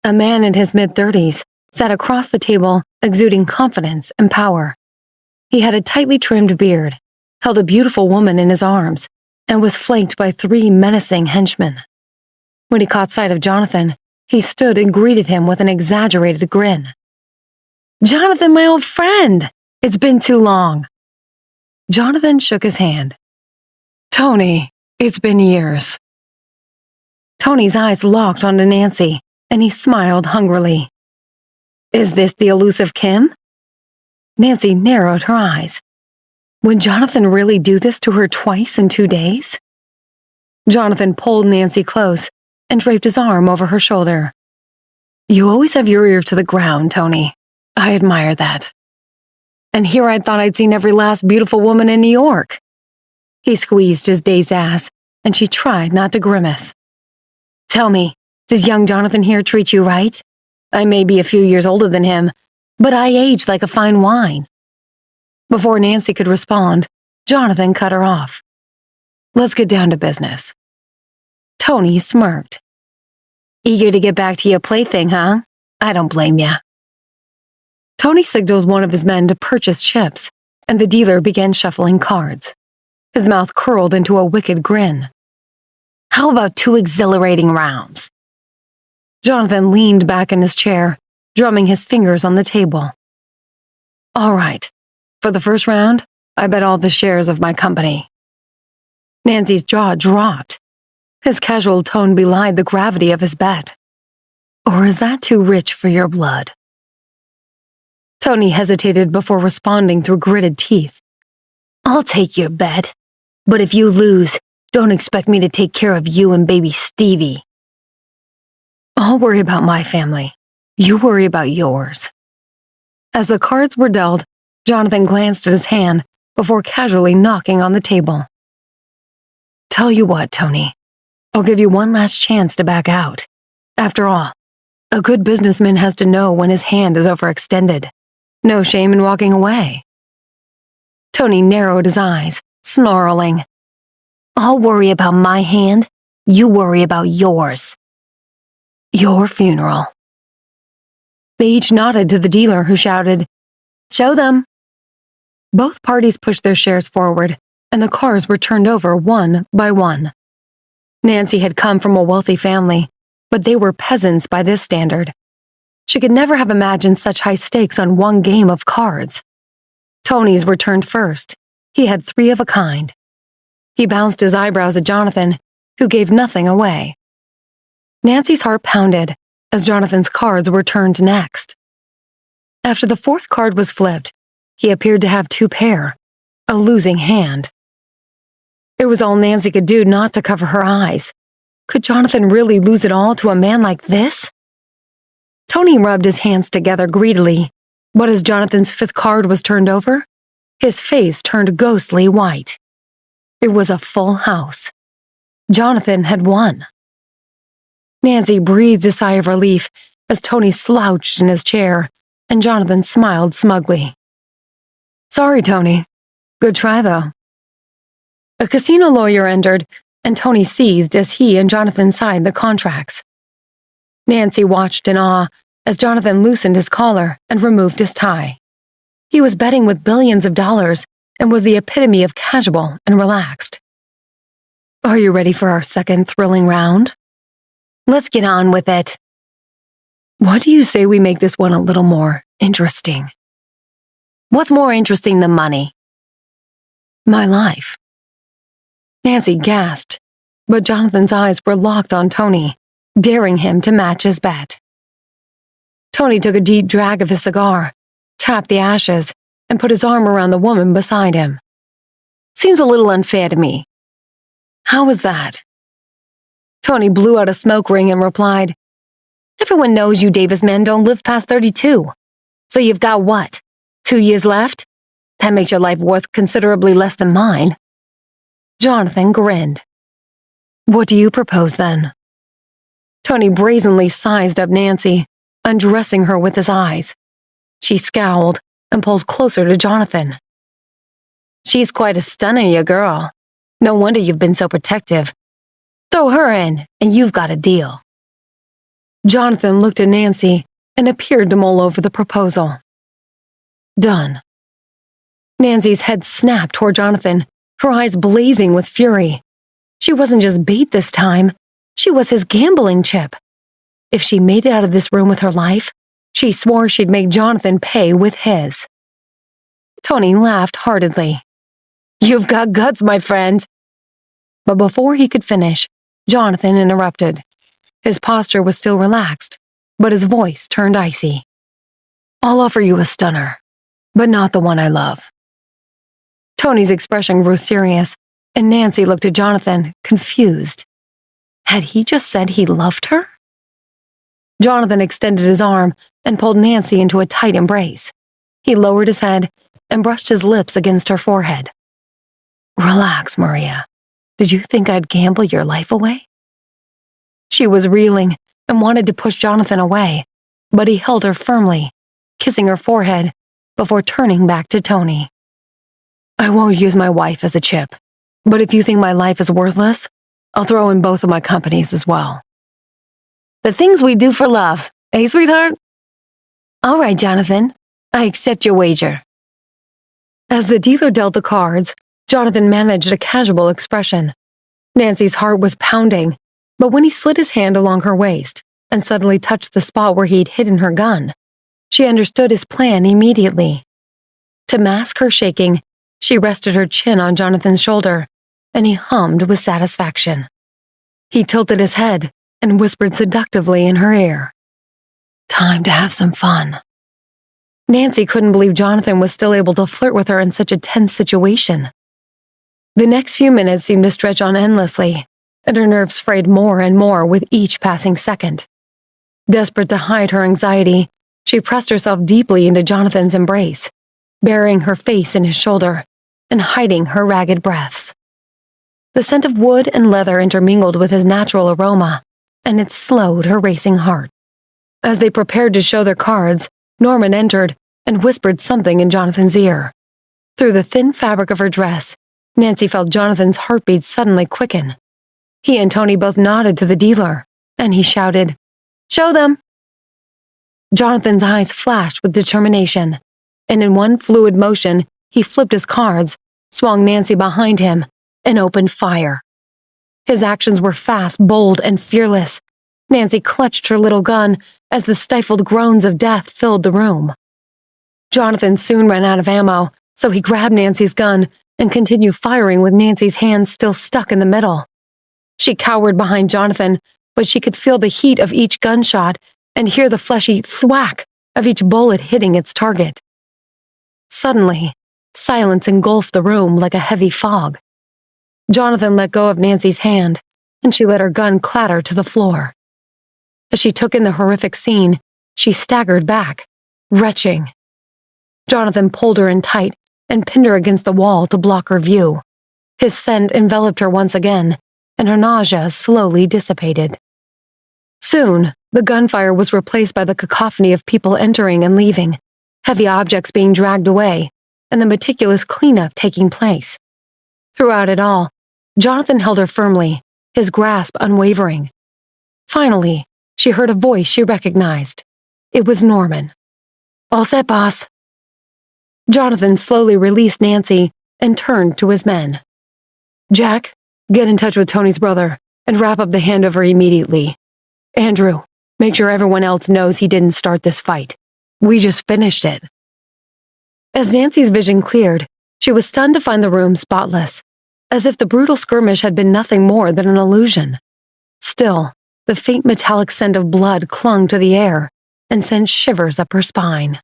A man in his mid-30s sat across the table, exuding confidence and power. He had a tightly trimmed beard, held a beautiful woman in his arms, and was flanked by 3 menacing henchmen. When he caught sight of Jonathan, he stood and greeted him with an exaggerated grin. "Jonathan, my old friend! It's been too long." Jonathan shook his hand. "Tony, it's been years." Tony's eyes locked onto Nancy, and he smiled hungrily. "Is this the elusive Kim?" Nancy narrowed her eyes. Would Jonathan really do this to her twice in 2 days? Jonathan pulled Nancy close and draped his arm over her shoulder. "You always have your ear to the ground, Tony. I admire that. And here I thought I'd seen every last beautiful woman in New York." He squeezed his dazed ass, and she tried not to grimace. "Tell me, does young Jonathan here treat you right? I may be a few years older than him, but I age like a fine wine." Before Nancy could respond, Jonathan cut her off. "Let's get down to business." Tony smirked. "Eager to get back to your plaything, huh? I don't blame ya." Tony signaled one of his men to purchase chips, and the dealer began shuffling cards. His mouth curled into a wicked grin. "How about 2 exhilarating rounds?" Jonathan leaned back in his chair, drumming his fingers on the table. "All right. For the first round, I bet all the shares of my company." Nancy's jaw dropped. His casual tone belied the gravity of his bet. "Or is that too rich for your blood?" Tony hesitated before responding through gritted teeth. "I'll take your bet, but if you lose, don't expect me to take care of you and baby Stevie." "I'll worry about my family. You worry about yours." As the cards were dealt, Jonathan glanced at his hand before casually knocking on the table. "Tell you what, Tony, I'll give you one last chance to back out. After all, a good businessman has to know when his hand is overextended. No shame in walking away." Tony narrowed his eyes, snarling. "I'll worry about my hand. You worry about yours." "Your funeral." They each nodded to the dealer, who shouted, "Show them." Both parties pushed their shares forward, and the cards were turned over one by one. Nancy had come from a wealthy family, but they were peasants by this standard. She could never have imagined such high stakes on one game of cards. Tony's were turned first. He had 3 of a kind. He bounced his eyebrows at Jonathan, who gave nothing away. Nancy's heart pounded as Jonathan's cards were turned next. After the 4th card was flipped, he appeared to have 2 pair, a losing hand. It was all Nancy could do not to cover her eyes. Could Jonathan really lose it all to a man like this? Tony rubbed his hands together greedily, but as Jonathan's 5th card was turned over, his face turned ghostly white. It was a full house. Jonathan had won. Nancy breathed a sigh of relief as Tony slouched in his chair, and Jonathan smiled smugly. "Sorry, Tony. Good try, though." A casino lawyer entered, and Tony seethed as he and Jonathan signed the contracts. Nancy watched in awe as Jonathan loosened his collar and removed his tie. He was betting with billions of dollars and was the epitome of casual and relaxed. Are you ready for our second thrilling round? Let's get on with it. What do you say we make this one a little more interesting? What's more interesting than money? My life. Nancy gasped, but Jonathan's eyes were locked on Tony, daring him to match his bet. Tony took a deep drag of his cigar, tapped the ashes, and put his arm around the woman beside him. Seems a little unfair to me. How was that? Tony blew out a smoke ring and replied, Everyone knows you Davis men don't live past 32. So you've got what? 2 years left? That makes your life worth considerably less than mine. Jonathan grinned. What do you propose then? Tony brazenly sized up Nancy, undressing her with his eyes. She scowled and pulled closer to Jonathan. She's quite a stunner, your girl. No wonder you've been so protective. Throw her in, and you've got a deal. Jonathan looked at Nancy and appeared to mull over the proposal. Done. Nancy's head snapped toward Jonathan, her eyes blazing with fury. She wasn't just bait this time. She was his gambling chip. If she made it out of this room with her life, she swore she'd make Jonathan pay with his. Tony laughed heartedly. You've got guts, my friend. But before he could finish, Jonathan interrupted. His posture was still relaxed, but his voice turned icy. I'll offer you a stunner, but not the one I love. Tony's expression grew serious, and Nancy looked at Jonathan, confused. Had he just said he loved her? Jonathan extended his arm and pulled Nancy into a tight embrace. He lowered his head and brushed his lips against her forehead. Relax, Maria. Did you think I'd gamble your life away? She was reeling and wanted to push Jonathan away, but he held her firmly, kissing her forehead before turning back to Tony. I won't use my wife as a chip, but if you think my life is worthless, I'll throw in both of my companies as well. The things we do for love, eh, sweetheart? All right, Jonathan, I accept your wager. As the dealer dealt the cards, Jonathan managed a casual expression. Nancy's heart was pounding, but when he slid his hand along her waist and suddenly touched the spot where he'd hidden her gun, she understood his plan immediately. To mask her shaking, she rested her chin on Jonathan's shoulder, and he hummed with satisfaction. He tilted his head and whispered seductively in her ear. Time to have some fun. Nancy couldn't believe Jonathan was still able to flirt with her in such a tense situation. The next few minutes seemed to stretch on endlessly, and her nerves frayed more and more with each passing second. Desperate to hide her anxiety, she pressed herself deeply into Jonathan's embrace, burying her face in his shoulder and hiding her ragged breaths. The scent of wood and leather intermingled with his natural aroma, and it slowed her racing heart. As they prepared to show their cards, Norman entered and whispered something in Jonathan's ear. Through the thin fabric of her dress, Nancy felt Jonathan's heartbeat suddenly quicken. He and Tony both nodded to the dealer, and he shouted, Show them! Jonathan's eyes flashed with determination, and in one fluid motion, he flipped his cards, swung Nancy behind him, and opened fire. His actions were fast, bold, and fearless. Nancy clutched her little gun as the stifled groans of death filled the room. Jonathan soon ran out of ammo, so he grabbed Nancy's gun and continued firing with Nancy's hands still stuck in the middle. She cowered behind Jonathan, but she could feel the heat of each gunshot and hear the fleshy thwack of each bullet hitting its target. Suddenly, silence engulfed the room like a heavy fog. Jonathan let go of Nancy's hand, and she let her gun clatter to the floor. As she took in the horrific scene, she staggered back, retching. Jonathan pulled her in tight and pinned her against the wall to block her view. His scent enveloped her once again, and her nausea slowly dissipated. Soon, the gunfire was replaced by the cacophony of people entering and leaving, heavy objects being dragged away, and the meticulous cleanup taking place. Throughout it all, Jonathan held her firmly, his grasp unwavering. Finally, she heard a voice she recognized. It was Norman. All set, boss. Jonathan slowly released Nancy and turned to his men. Jack, get in touch with Tony's brother and wrap up the handover immediately. Andrew, make sure everyone else knows he didn't start this fight. We just finished it. As Nancy's vision cleared, she was stunned to find the room spotless, as if the brutal skirmish had been nothing more than an illusion. Still, the faint metallic scent of blood clung to the air and sent shivers up her spine.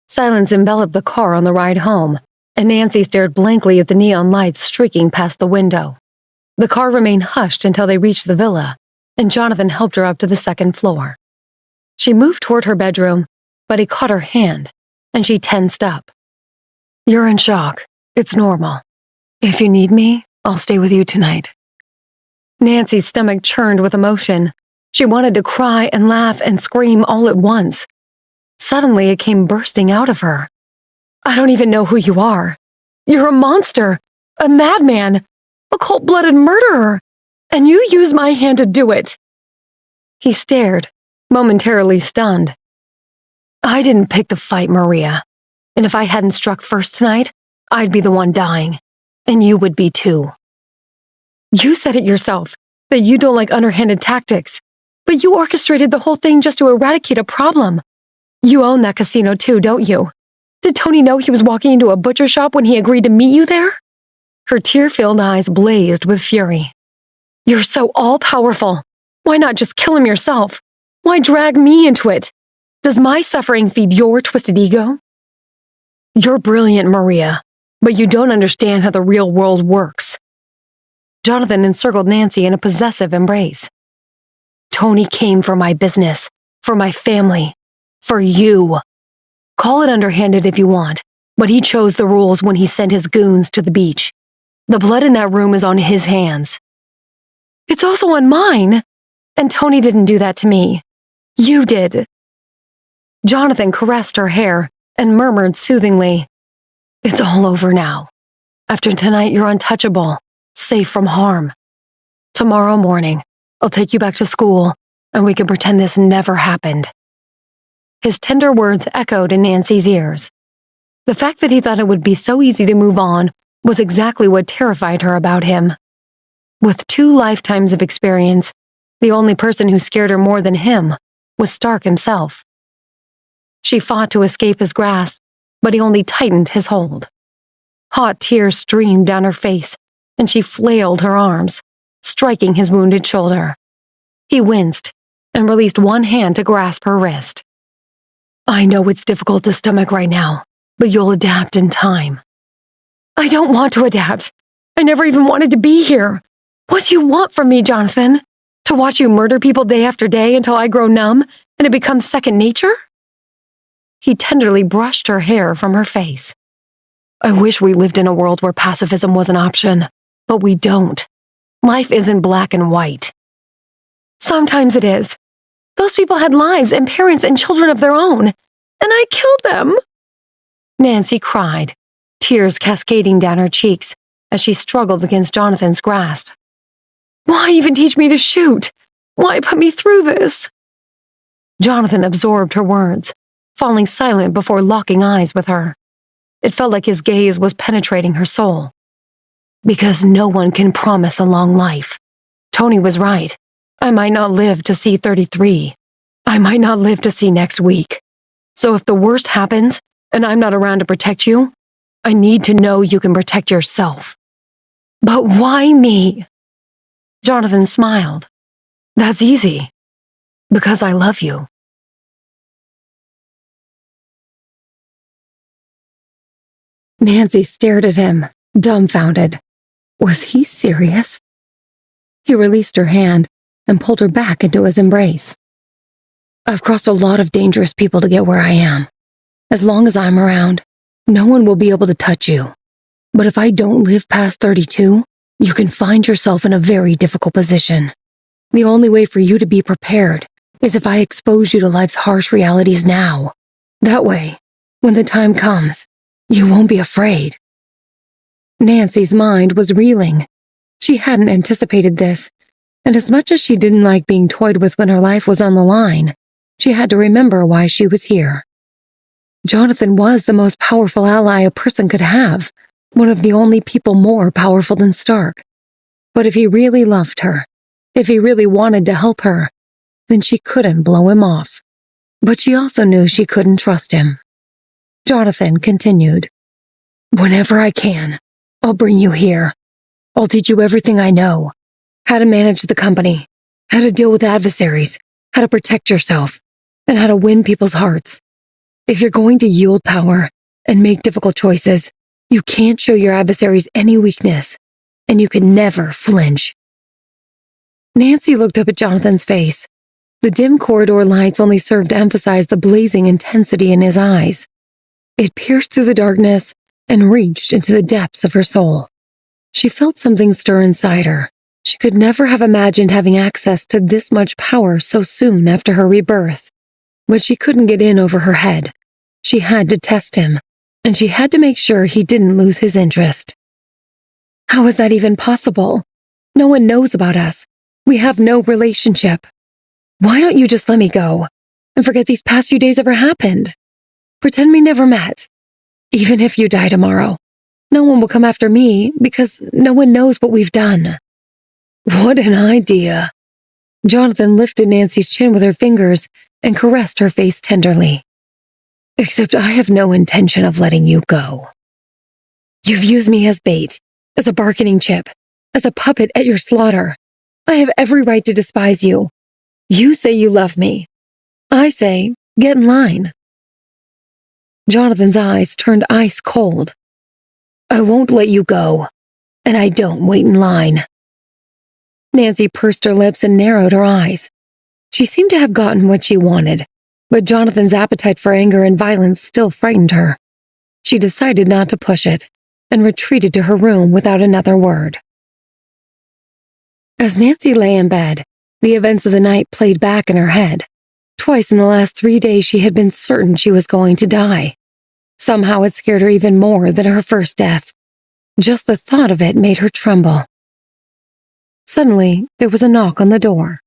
Silence enveloped the car on the ride home, and Nancy stared blankly at the neon lights streaking past the window. The car remained hushed until they reached the villa, and Jonathan helped her up to the second floor. She moved toward her bedroom, but he caught her hand, and she tensed up. You're in shock. It's normal. If you need me, I'll stay with you tonight. Nancy's stomach churned with emotion. She wanted to cry and laugh and scream all at once. Suddenly, it came bursting out of her. I don't even know who you are. You're a monster, a madman, a cold-blooded murderer, and you used my hand to do it. He stared, momentarily stunned. I didn't pick the fight, Maria, and if I hadn't struck first tonight, I'd be the one dying, and you would be too. You said it yourself, that you don't like underhanded tactics, but you orchestrated the whole thing just to eradicate a problem. You own that casino too, don't you? Did Tony know he was walking into a butcher shop when he agreed to meet you there? Her tear-filled eyes blazed with fury. You're so all-powerful. Why not just kill him yourself? Why drag me into it? Does my suffering feed your twisted ego? You're brilliant, Maria, but you don't understand how the real world works. Jonathan encircled Nancy in a possessive embrace. Tony came for my business, for my family, for you. Call it underhanded if you want, but he chose the rules when he sent his goons to the beach. The blood in that room is on his hands. It's also on mine. And Tony didn't do that to me. You did. Jonathan caressed her hair and murmured soothingly, It's all over now. After tonight, you're untouchable, safe from harm. Tomorrow morning, I'll take you back to school, and we can pretend this never happened. His tender words echoed in Nancy's ears. The fact that he thought it would be so easy to move on was exactly what terrified her about him. With 2 lifetimes of experience, the only person who scared her more than him was Stark himself. She fought to escape his grasp, but he only tightened his hold. Hot tears streamed down her face, and she flailed her arms, striking his wounded shoulder. He winced and released one hand to grasp her wrist. I know it's difficult to stomach right now, but you'll adapt in time. I don't want to adapt. I never even wanted to be here. What do you want from me, Jonathan? To watch you murder people day after day until I grow numb and it becomes second nature? He tenderly brushed her hair from her face. I wish we lived in a world where pacifism was an option, but we don't. Life isn't black and white. Sometimes it is. Those people had lives and parents and children of their own, and I killed them. Nancy cried, tears cascading down her cheeks as she struggled against Jonathan's grasp. Why even teach me to shoot? Why put me through this? Jonathan absorbed her words, falling silent before locking eyes with her. It felt like his gaze was penetrating her soul. Because no one can promise a long life. Tony was right. I might not live to see 33. I might not live to see next week. So if the worst happens, and I'm not around to protect you, I need to know you can protect yourself. But why me? Jonathan smiled. That's easy. Because I love you. Nancy stared at him, dumbfounded. Was he serious? He released her hand and pulled her back into his embrace. I've crossed a lot of dangerous people to get where I am. As long as I'm around, no one will be able to touch you. But if I don't live past 32, you can find yourself in a very difficult position. The only way for you to be prepared is if I expose you to life's harsh realities now. That way, when the time comes, you won't be afraid. Nancy's mind was reeling. She hadn't anticipated this, and as much as she didn't like being toyed with when her life was on the line, she had to remember why she was here. Jonathan was the most powerful ally a person could have, one of the only people more powerful than Stark. But if he really loved her, if he really wanted to help her, then she couldn't blow him off. But she also knew she couldn't trust him. Jonathan continued, "Whenever I can, I'll bring you here. I'll teach you everything I know. How to manage the company, how to deal with adversaries, how to protect yourself, and how to win people's hearts. If you're going to yield power and make difficult choices, you can't show your adversaries any weakness, and you can never flinch." Nancy looked up at Jonathan's face. The dim corridor lights only served to emphasize the blazing intensity in his eyes. It pierced through the darkness and reached into the depths of her soul. She felt something stir inside her. She could never have imagined having access to this much power so soon after her rebirth. But she couldn't get in over her head. She had to test him, and she had to make sure he didn't lose his interest. "How is that even possible? No one knows about us. We have no relationship. Why don't you just let me go and forget these past few days ever happened? Pretend we never met. Even if you die tomorrow, no one will come after me because no one knows what we've done." What an idea. Jonathan lifted Nancy's chin with her fingers and caressed her face tenderly. "Except I have no intention of letting you go. You've used me as bait, as a bargaining chip, as a puppet at your slaughter. I have every right to despise you. You say you love me. I say, get in line." Jonathan's eyes turned ice cold. "I won't let you go, and I don't wait in line." Nancy pursed her lips and narrowed her eyes. She seemed to have gotten what she wanted, but Jonathan's appetite for anger and violence still frightened her. She decided not to push it and retreated to her room without another word. As Nancy lay in bed, the events of the night played back in her head. Twice in the last 3 days she had been certain she was going to die. Somehow it scared her even more than her first death. Just the thought of it made her tremble. Suddenly, there was a knock on the door.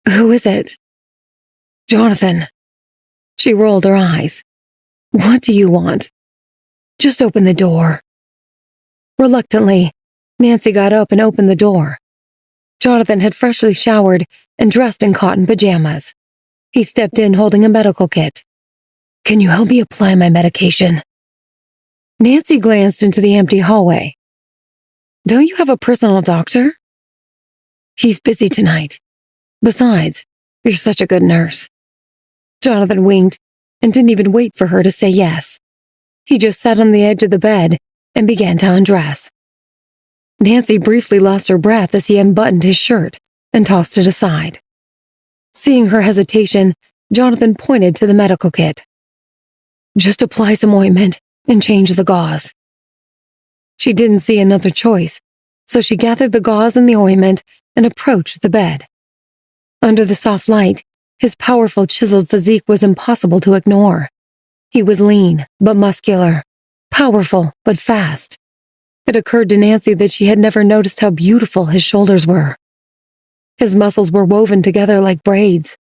"Who is it?" "Jonathan." She rolled her eyes. "What do you want?" "Just open the door." Reluctantly, Nancy got up and opened the door. Jonathan had freshly showered and dressed in cotton pajamas. He stepped in holding a medical kit. "Can you help me apply my medication?" Nancy glanced into the empty hallway. "Don't you have a personal doctor?" "He's busy tonight. Besides, you're such a good nurse." Jonathan winked and didn't even wait for her to say yes. He just sat on the edge of the bed and began to undress. Nancy briefly lost her breath as he unbuttoned his shirt and tossed it aside. Seeing her hesitation, Jonathan pointed to the medical kit. "Just apply some ointment and change the gauze." She didn't see another choice, so she gathered the gauze and the ointment and approached the bed. Under the soft light, his powerful chiseled physique was impossible to ignore. He was lean but muscular, powerful but fast. It occurred to Nancy that she had never noticed how beautiful his shoulders were. His muscles were woven together like braids,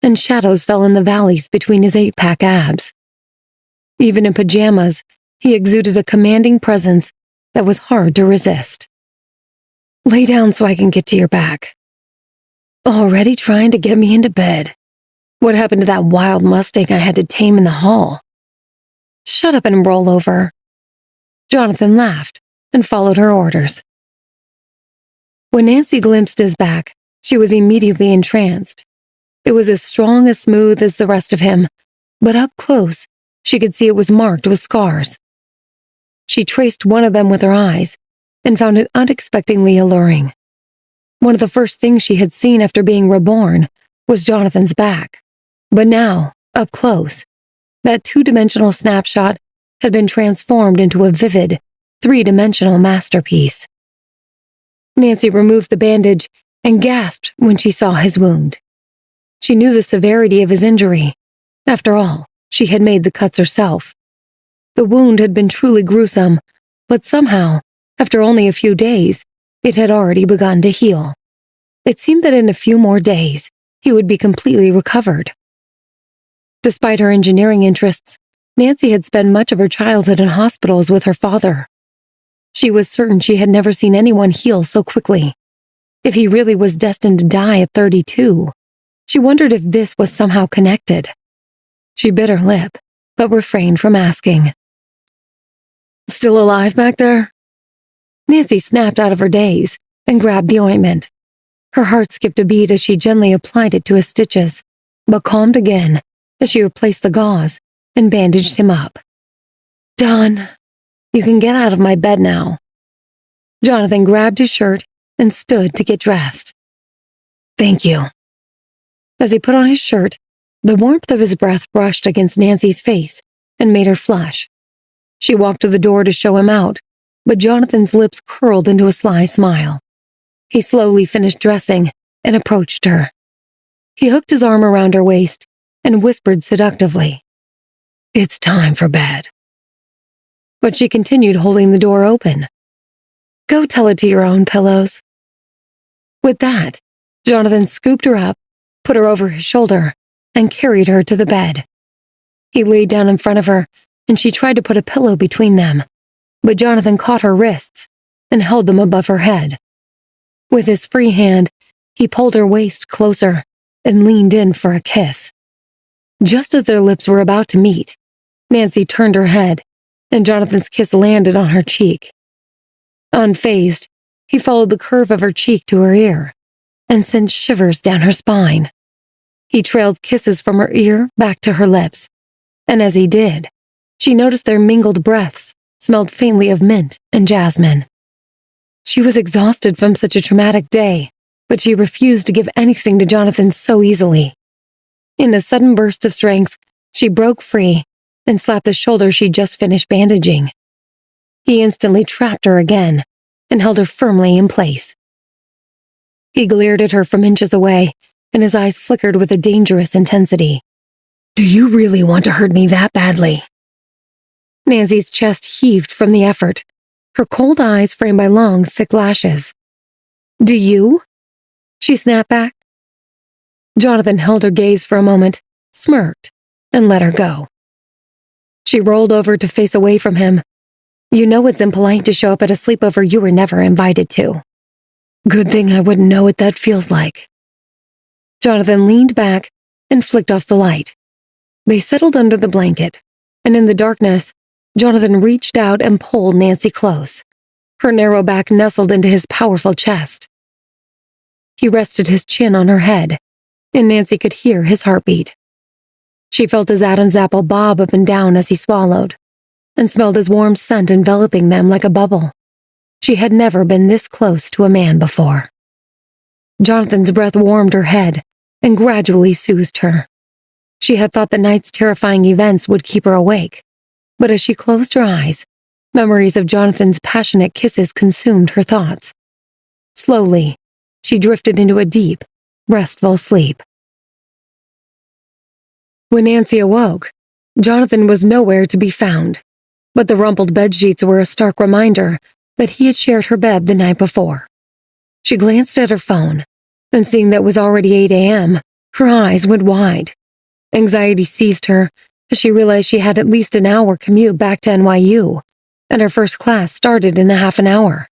and shadows fell in the valleys between his 8-pack abs. Even in pajamas, he exuded a commanding presence that was hard to resist. "Lay down so I can get to your back." "Already trying to get me into bed. What happened to that wild Mustang I had to tame in the hall?" "Shut up and roll over." Jonathan laughed and followed her orders. When Nancy glimpsed his back, she was immediately entranced. It was as strong as smooth as the rest of him, but up close, she could see it was marked with scars. She traced one of them with her eyes and found it unexpectedly alluring. One of the first things she had seen after being reborn was Jonathan's back. But now, up close, that 2-dimensional snapshot had been transformed into a vivid, 3-dimensional masterpiece. Nancy removed the bandage and gasped when she saw his wound. She knew the severity of his injury. After all, she had made the cuts herself. The wound had been truly gruesome, but somehow, after only a few days, it had already begun to heal. It seemed that in a few more days, he would be completely recovered. Despite her engineering interests, Nancy had spent much of her childhood in hospitals with her father. She was certain she had never seen anyone heal so quickly. If he really was destined to die at 32, she wondered if this was somehow connected. She bit her lip, but refrained from asking. "Still alive back there?" Nancy snapped out of her daze and grabbed the ointment. Her heart skipped a beat as she gently applied it to his stitches, but calmed again as she replaced the gauze and bandaged him up. "Done. You can get out of my bed now." Jonathan grabbed his shirt and stood to get dressed. "Thank you." As he put on his shirt, the warmth of his breath brushed against Nancy's face and made her flush. She walked to the door to show him out, but Jonathan's lips curled into a sly smile. He slowly finished dressing and approached her. He hooked his arm around her waist and whispered seductively, "It's time for bed." But she continued holding the door open. "Go tell it to your own pillows." With that, Jonathan scooped her up, put her over his shoulder, and carried her to the bed. He laid down in front of her, and she tried to put a pillow between them, but Jonathan caught her wrists and held them above her head. With his free hand, he pulled her waist closer and leaned in for a kiss. Just as their lips were about to meet, Nancy turned her head, and Jonathan's kiss landed on her cheek. Unfazed, he followed the curve of her cheek to her ear and sent shivers down her spine. He trailed kisses from her ear back to her lips, and as he did, she noticed their mingled breaths smelled faintly of mint and jasmine. She was exhausted from such a traumatic day, but she refused to give anything to Jonathan so easily. In a sudden burst of strength, she broke free and slapped the shoulder she'd just finished bandaging. He instantly trapped her again and held her firmly in place. He glared at her from inches away, and his eyes flickered with a dangerous intensity. "Do you really want to hurt me that badly?" Nancy's chest heaved from the effort, her cold eyes framed by long, thick lashes. "Do you?" she snapped back. Jonathan held her gaze for a moment, smirked, and let her go. She rolled over to face away from him. "You know it's impolite to show up at a sleepover you were never invited to. Good thing I wouldn't know what that feels like." Jonathan leaned back and flicked off the light. They settled under the blanket, and in the darkness, Jonathan reached out and pulled Nancy close. Her narrow back nestled into his powerful chest. He rested his chin on her head, and Nancy could hear his heartbeat. She felt his Adam's apple bob up and down as he swallowed, and smelled his warm scent enveloping them like a bubble. She had never been this close to a man before. Jonathan's breath warmed her head and gradually soothed her. She had thought the night's terrifying events would keep her awake, but as she closed her eyes, memories of Jonathan's passionate kisses consumed her thoughts. Slowly, she drifted into a deep, restful sleep. When Nancy awoke, Jonathan was nowhere to be found, but the rumpled bedsheets were a stark reminder that he had shared her bed the night before. She glanced at her phone, and seeing that it was already 8 a.m., her eyes went wide. Anxiety seized her as she realized she had at least an hour commute back to NYU, and her first class started in a half an hour.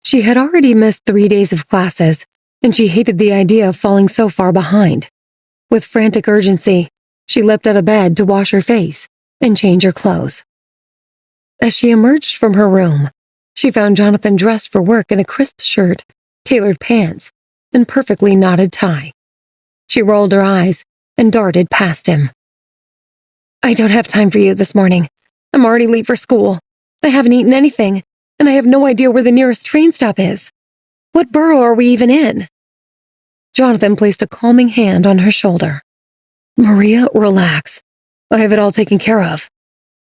She had already missed 3 days of classes, and she hated the idea of falling so far behind. With frantic urgency, she leapt out of bed to wash her face and change her clothes. As she emerged from her room, she found Jonathan dressed for work in a crisp shirt, tailored pants, and perfectly knotted tie. She rolled her eyes and darted past him. "I don't have time for you this morning. I'm already late for school. I haven't eaten anything, and I have no idea where the nearest train stop is. What borough are we even in?" Jonathan placed a calming hand on her shoulder. "Maria, relax. I have it all taken care of.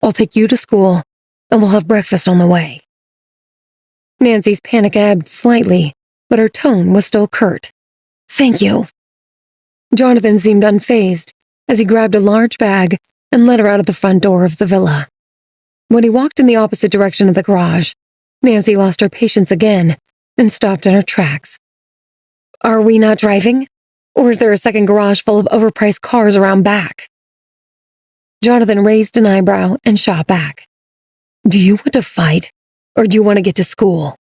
I'll take you to school, and we'll have breakfast on the way." Nancy's panic ebbed slightly, but her tone was still curt. "Thank you." Jonathan seemed unfazed as he grabbed a large bag and led her out of the front door of the villa. When he walked in the opposite direction of the garage, Nancy lost her patience again and stopped in her tracks. "Are we not driving? Or is there a second garage full of overpriced cars around back?" Jonathan raised an eyebrow and shot back. Do you want to fight, or do you want to get to school?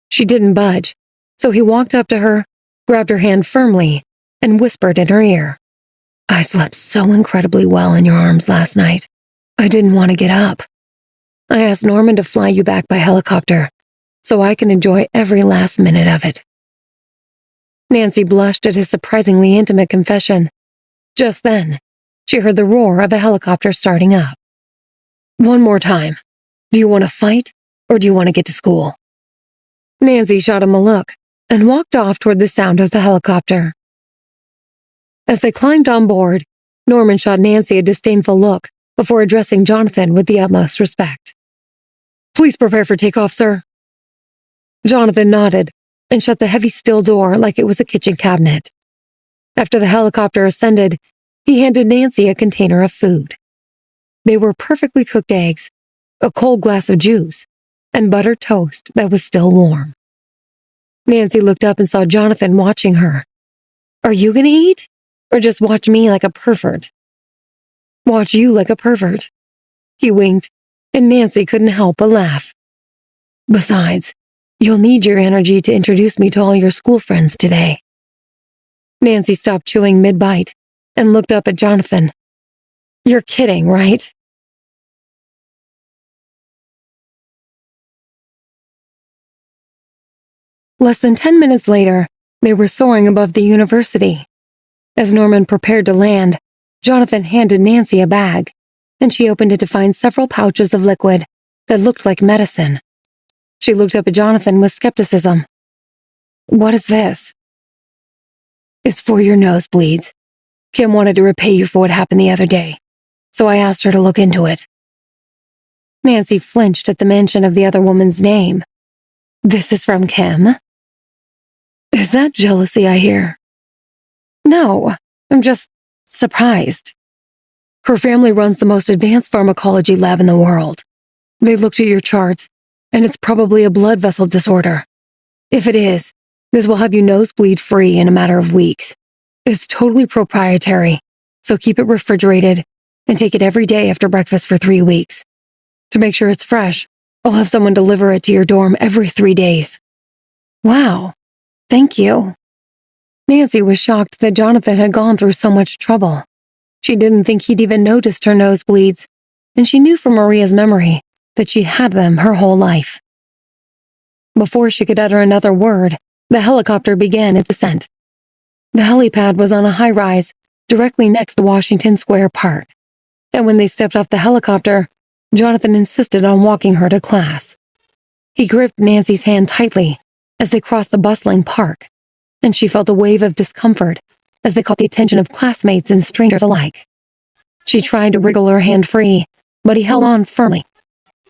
She didn't budge, so he walked up to her, grabbed her hand firmly, and whispered in her ear. I slept so incredibly well in your arms last night. I didn't want to get up. I asked Norman to fly you back by helicopter, so I can enjoy every last minute of it. Nancy blushed at his surprisingly intimate confession. Just then, she heard the roar of a helicopter starting up. One more time. Do you want to fight, or do you want to get to school? Nancy shot him a look and walked off toward the sound of the helicopter. As they climbed on board, Norman shot Nancy a disdainful look before addressing Jonathan with the utmost respect. Please prepare for takeoff, sir. Jonathan nodded and shut the heavy steel door like it was a kitchen cabinet. After the helicopter ascended, he handed Nancy a container of food. They were perfectly cooked eggs, a cold glass of juice, and buttered toast that was still warm. Nancy looked up and saw Jonathan watching her. Are you going to eat? Or just watch me like a pervert? Watch you like a pervert. He winked, and Nancy couldn't help but laugh. Besides, you'll need your energy to introduce me to all your school friends today. Nancy stopped chewing mid-bite and looked up at Jonathan. You're kidding, right? Less than 10 minutes later, they were soaring above the university. As Norman prepared to land, Jonathan handed Nancy a bag, and she opened it to find several pouches of liquid that looked like medicine. She looked up at Jonathan with skepticism. What is this? It's for your nosebleeds. Kim wanted to repay you for what happened the other day, so I asked her to look into it. Nancy flinched at the mention of the other woman's name. This is from Kim? Is that jealousy I hear? No, I'm just surprised. Her family runs the most advanced pharmacology lab in the world. They looked at your charts, and it's probably a blood vessel disorder. If it is, this will have you nosebleed free in a matter of weeks. It's totally proprietary, so keep it refrigerated and take it every day after breakfast for 3 weeks. To make sure it's fresh, I'll have someone deliver it to your dorm every 3 days. Wow, thank you. Nancy was shocked that Jonathan had gone through so much trouble. She didn't think he'd even noticed her nosebleeds, and she knew from Maria's memory that she had them her whole life. Before she could utter another word, the helicopter began its descent. The helipad was on a high-rise directly next to Washington Square Park, and when they stepped off the helicopter, Jonathan insisted on walking her to class. He gripped Nancy's hand tightly as they crossed the bustling park, and she felt a wave of discomfort as they caught the attention of classmates and strangers alike. She tried to wriggle her hand free, but he held on firmly.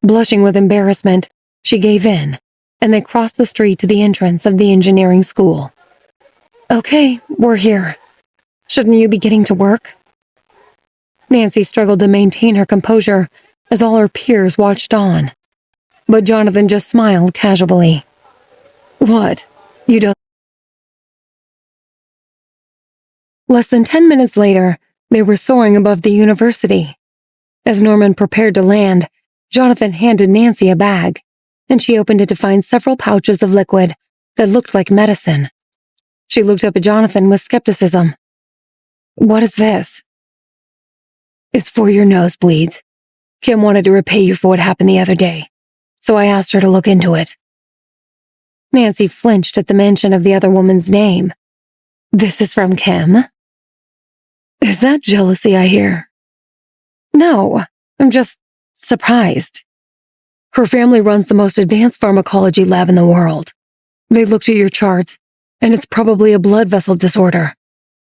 Blushing with embarrassment, she gave in, and they crossed the street to the entrance of the engineering school. Okay, we're here. Shouldn't you be getting to work? Nancy struggled to maintain her composure as all her peers watched on. But Jonathan just smiled casually. What? You don't... Less than 10 minutes later, they were soaring above the university. As Norman prepared to land, Jonathan handed Nancy a bag, and she opened it to find several pouches of liquid that looked like medicine. She looked up at Jonathan with skepticism. What is this? It's for your nosebleeds. Kim wanted to repay you for what happened the other day, so I asked her to look into it. Nancy flinched at the mention of the other woman's name. This is from Kim? Is that jealousy I hear? No, I'm just surprised. Her family runs the most advanced pharmacology lab in the world. They looked at your charts, and it's probably a blood vessel disorder.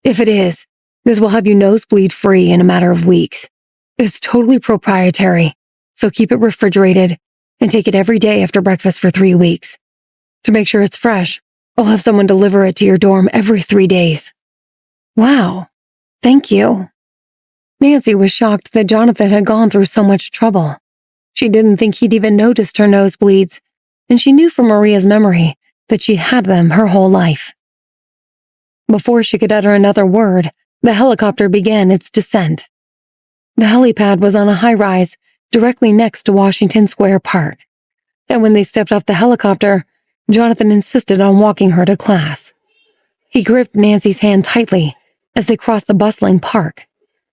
If it is, this will have you nosebleed free in a matter of weeks. It's totally proprietary, so keep it refrigerated and take it every day after breakfast for 3 weeks. To make sure it's fresh, I'll have someone deliver it to your dorm every 3 days. Wow, thank you. Nancy was shocked that Jonathan had gone through so much trouble. She didn't think he'd even noticed her nosebleeds, and she knew from Maria's memory that she had them her whole life. Before she could utter another word, the helicopter began its descent. The helipad was on a high-rise directly next to Washington Square Park, and when they stepped off the helicopter, Jonathan insisted on walking her to class. He gripped Nancy's hand tightly as they crossed the bustling park,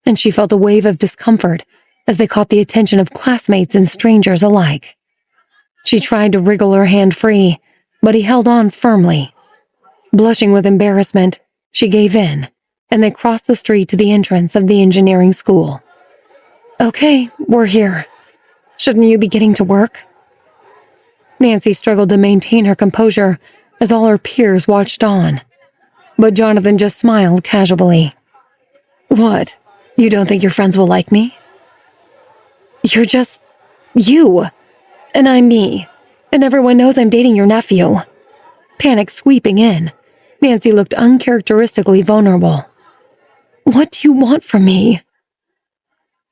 and she felt a wave of discomfort as they caught the attention of classmates and strangers alike. She tried to wriggle her hand free, but he held on firmly. Blushing with embarrassment, she gave in, and they crossed the street to the entrance of the engineering school. "Okay, we're here. Shouldn't you be getting to work?" Nancy struggled to maintain her composure as all her peers watched on, but Jonathan just smiled casually. "What? You don't think your friends will like me?" "You're just you, and I'm me, and everyone knows I'm dating your nephew." Panic sweeping in, Nancy looked uncharacteristically vulnerable. "What do you want from me?"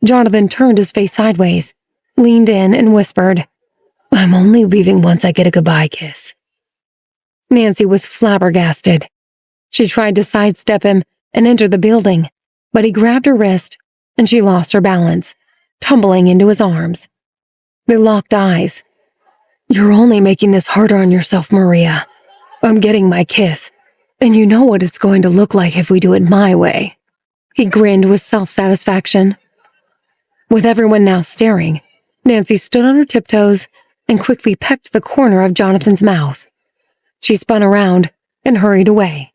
Jonathan turned his face sideways, leaned in, and whispered, "I'm only leaving once I get a goodbye kiss." Nancy was flabbergasted. She tried to sidestep him and enter the building, but he grabbed her wrist, and she lost her balance, tumbling into his arms. They locked eyes. "You're only making this harder on yourself, Maria. I'm getting my kiss, and you know what it's going to look like if we do it my way." He grinned with self-satisfaction. With everyone now staring, Nancy stood on her tiptoes and quickly pecked the corner of Jonathan's mouth. She spun around and hurried away,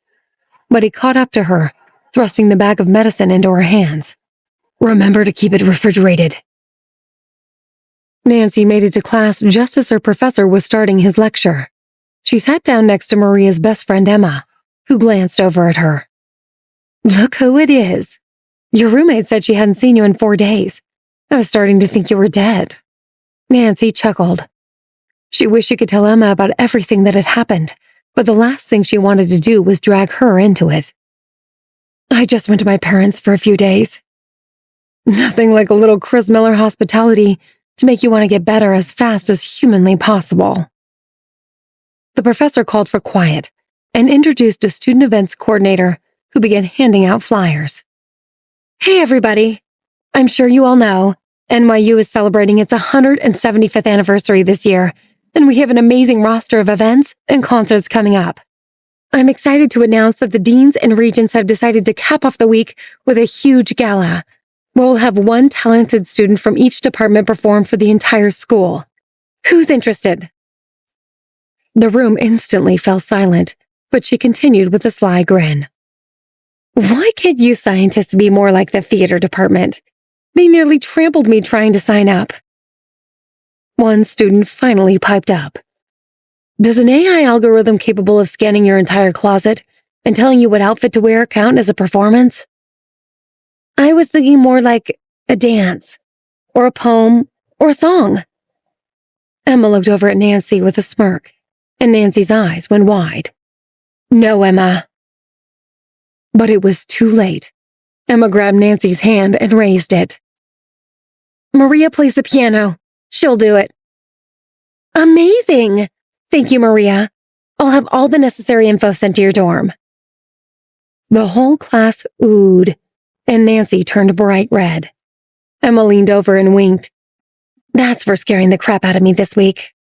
but he caught up to her, thrusting the bag of medicine into her hands. "Remember to keep it refrigerated." Nancy made it to class just as her professor was starting his lecture. She sat down next to Maria's best friend Emma, who glanced over at her. "Look who it is. Your roommate said she hadn't seen you in 4 days. I was starting to think you were dead." Nancy chuckled. She wished she could tell Emma about everything that had happened, but the last thing she wanted to do was drag her into it. "I just went to my parents for a few days." Nothing like a little Chris Miller hospitality to make you want to get better as fast as humanly possible. The professor called for quiet and introduced a student events coordinator who began handing out flyers. "Hey everybody, I'm sure you all know, NYU is celebrating its 175th anniversary this year, and we have an amazing roster of events and concerts coming up. I'm excited to announce that the deans and regents have decided to cap off the week with a huge gala, where we'll have one talented student from each department perform for the entire school. Who's interested?" The room instantly fell silent, but she continued with a sly grin. "Why can't you scientists be more like the theater department? They nearly trampled me trying to sign up." One student finally piped up. "Does an AI algorithm capable of scanning your entire closet and telling you what outfit to wear count as a performance?" "I was thinking more like a dance, or a poem, or a song." Emma looked over at Nancy with a smirk, and Nancy's eyes went wide. "No, Emma." But it was too late. Emma grabbed Nancy's hand and raised it. "Maria plays the piano. She'll do it." "Amazing! Thank you, Maria. I'll have all the necessary info sent to your dorm." The whole class oohed, and Nancy turned bright red. Emma leaned over and winked. "That's for scaring the crap out of me this week."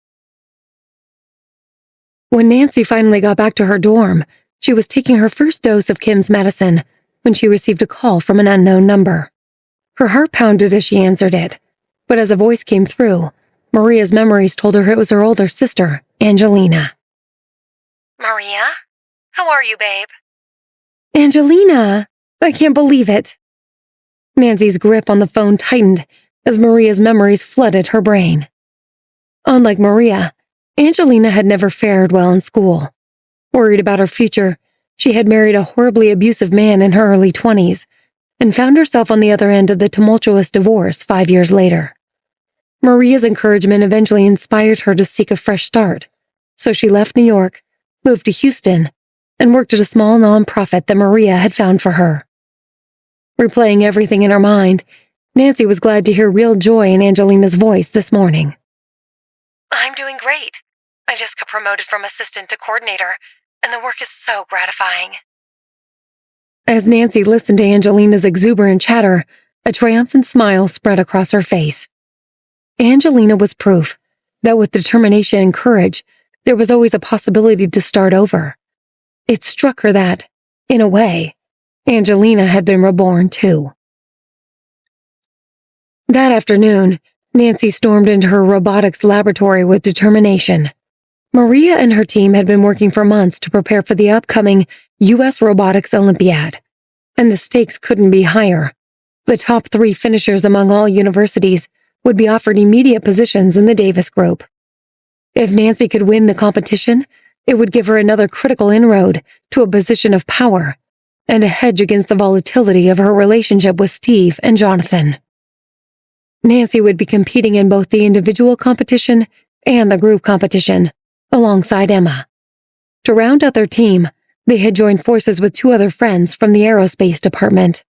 When Nancy finally got back to her dorm, she was taking her first dose of Kim's medicine when she received a call from an unknown number. Her heart pounded as she answered it, but as a voice came through, Maria's memories told her it was her older sister, Angelina. "Maria? How are you, babe?" "Angelina! I can't believe it." Nancy's grip on the phone tightened as Maria's memories flooded her brain. Unlike Maria, Angelina had never fared well in school. Worried about her future, she had married a horribly abusive man in her early 20s and found herself on the other end of the tumultuous divorce 5 years later. Maria's encouragement eventually inspired her to seek a fresh start, so she left New York, moved to Houston, and worked at a small nonprofit that Maria had found for her. Replaying everything in her mind, Nancy was glad to hear real joy in Angelina's voice this morning. "I'm doing great. I just got promoted from assistant to coordinator, and the work is so gratifying." As Nancy listened to Angelina's exuberant chatter, A triumphant smile spread across her face. Angelina was proof that with determination and courage, there was always a possibility to start over. It struck her that, in a way, Angelina had been reborn too. That afternoon, Nancy stormed into her robotics laboratory with determination. Maria and her team had been working for months to prepare for the upcoming U.S. Robotics Olympiad, and the stakes couldn't be higher. The top 3 finishers among all universities would be offered immediate positions in the Davis Group. If Nancy could win the competition, it would give her another critical inroad to a position of power and a hedge against the volatility of her relationship with Steve and Jonathan. Nancy would be competing in both the individual competition and the group competition, alongside Emma. To round out their team, they had joined forces with 2 other friends from the aerospace department.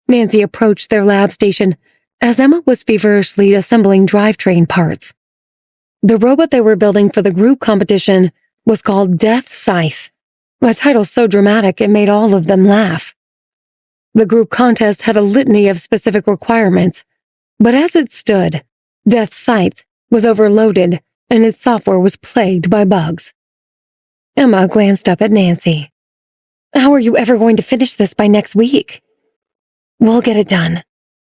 Nancy approached their lab station as Emma was feverishly assembling drivetrain parts. The robot they were building for the group competition was called Death Scythe, a title so dramatic it made all of them laugh. The group contest had a litany of specific requirements, but as it stood, Death Scythe was overloaded and its software was plagued by bugs. Emma glanced up at Nancy. "How are you ever going to finish this by next week?" "We'll get it done.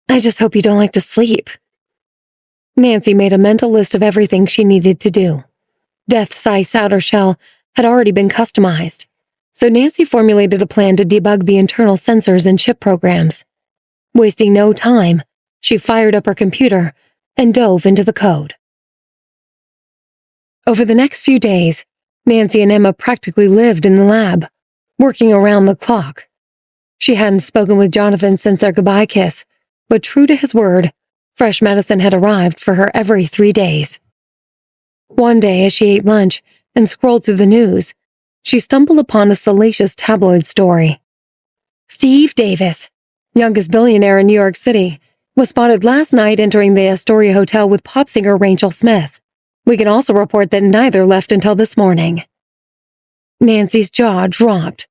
I just hope you don't like to sleep." Nancy made a mental list of everything she needed to do. Death Scythe's outer shell had already been customized, so Nancy formulated a plan to debug the internal sensors and chip programs. Wasting no time, she fired up her computer and dove into the code. Over the next few days, Nancy and Emma practically lived in the lab, working around the clock. She hadn't spoken with Jonathan since their goodbye kiss, but true to his word, fresh medicine had arrived for her every 3 days. One day, as she ate lunch and scrolled through the news, she stumbled upon a salacious tabloid story. Steve Davis, youngest billionaire in New York City, was spotted last night entering the Astoria Hotel with pop singer Rachel Smith. We can also report that neither left until this morning. Nancy's jaw dropped.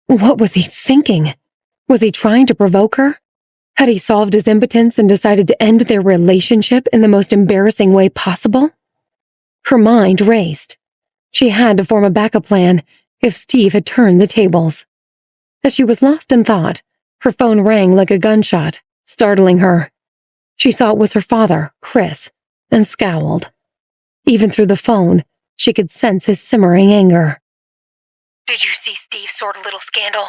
What was he thinking? Was he trying to provoke her? Had he solved his impotence and decided to end their relationship in the most embarrassing way possible? Her mind raced. She had to form a backup plan if Steve had turned the tables. As she was lost in thought, her phone rang like a gunshot, startling her. She saw it was her father, Chris, and scowled. Even through the phone, she could sense his simmering anger. "Did you see Steve's sort of little scandal?"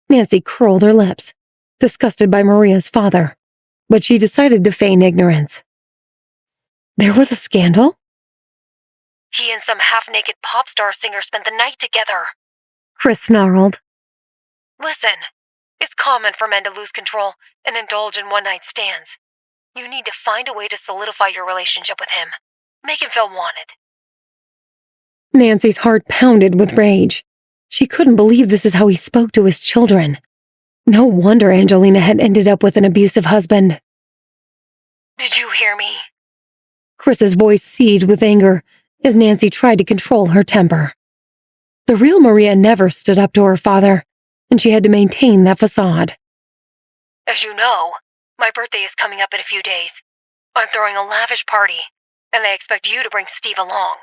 Nancy curled her lips, disgusted by Maria's father, but she decided to feign ignorance. There was a scandal? "He and some half-naked pop star singer spent the night together." Chris snarled. "Listen, it's common for men to lose control and indulge in one-night stands. You need to find a way to solidify your relationship with him. Make him feel wanted." Nancy's heart pounded with rage. She couldn't believe this is how he spoke to his children. No wonder Angelina had ended up with an abusive husband. "Did you hear me?" Chris's voice seethed with anger as Nancy tried to control her temper. The real Maria never stood up to her father, and she had to maintain that facade. "As you know, my birthday is coming up in a few days. I'm throwing a lavish party, and I expect you to bring Steve along."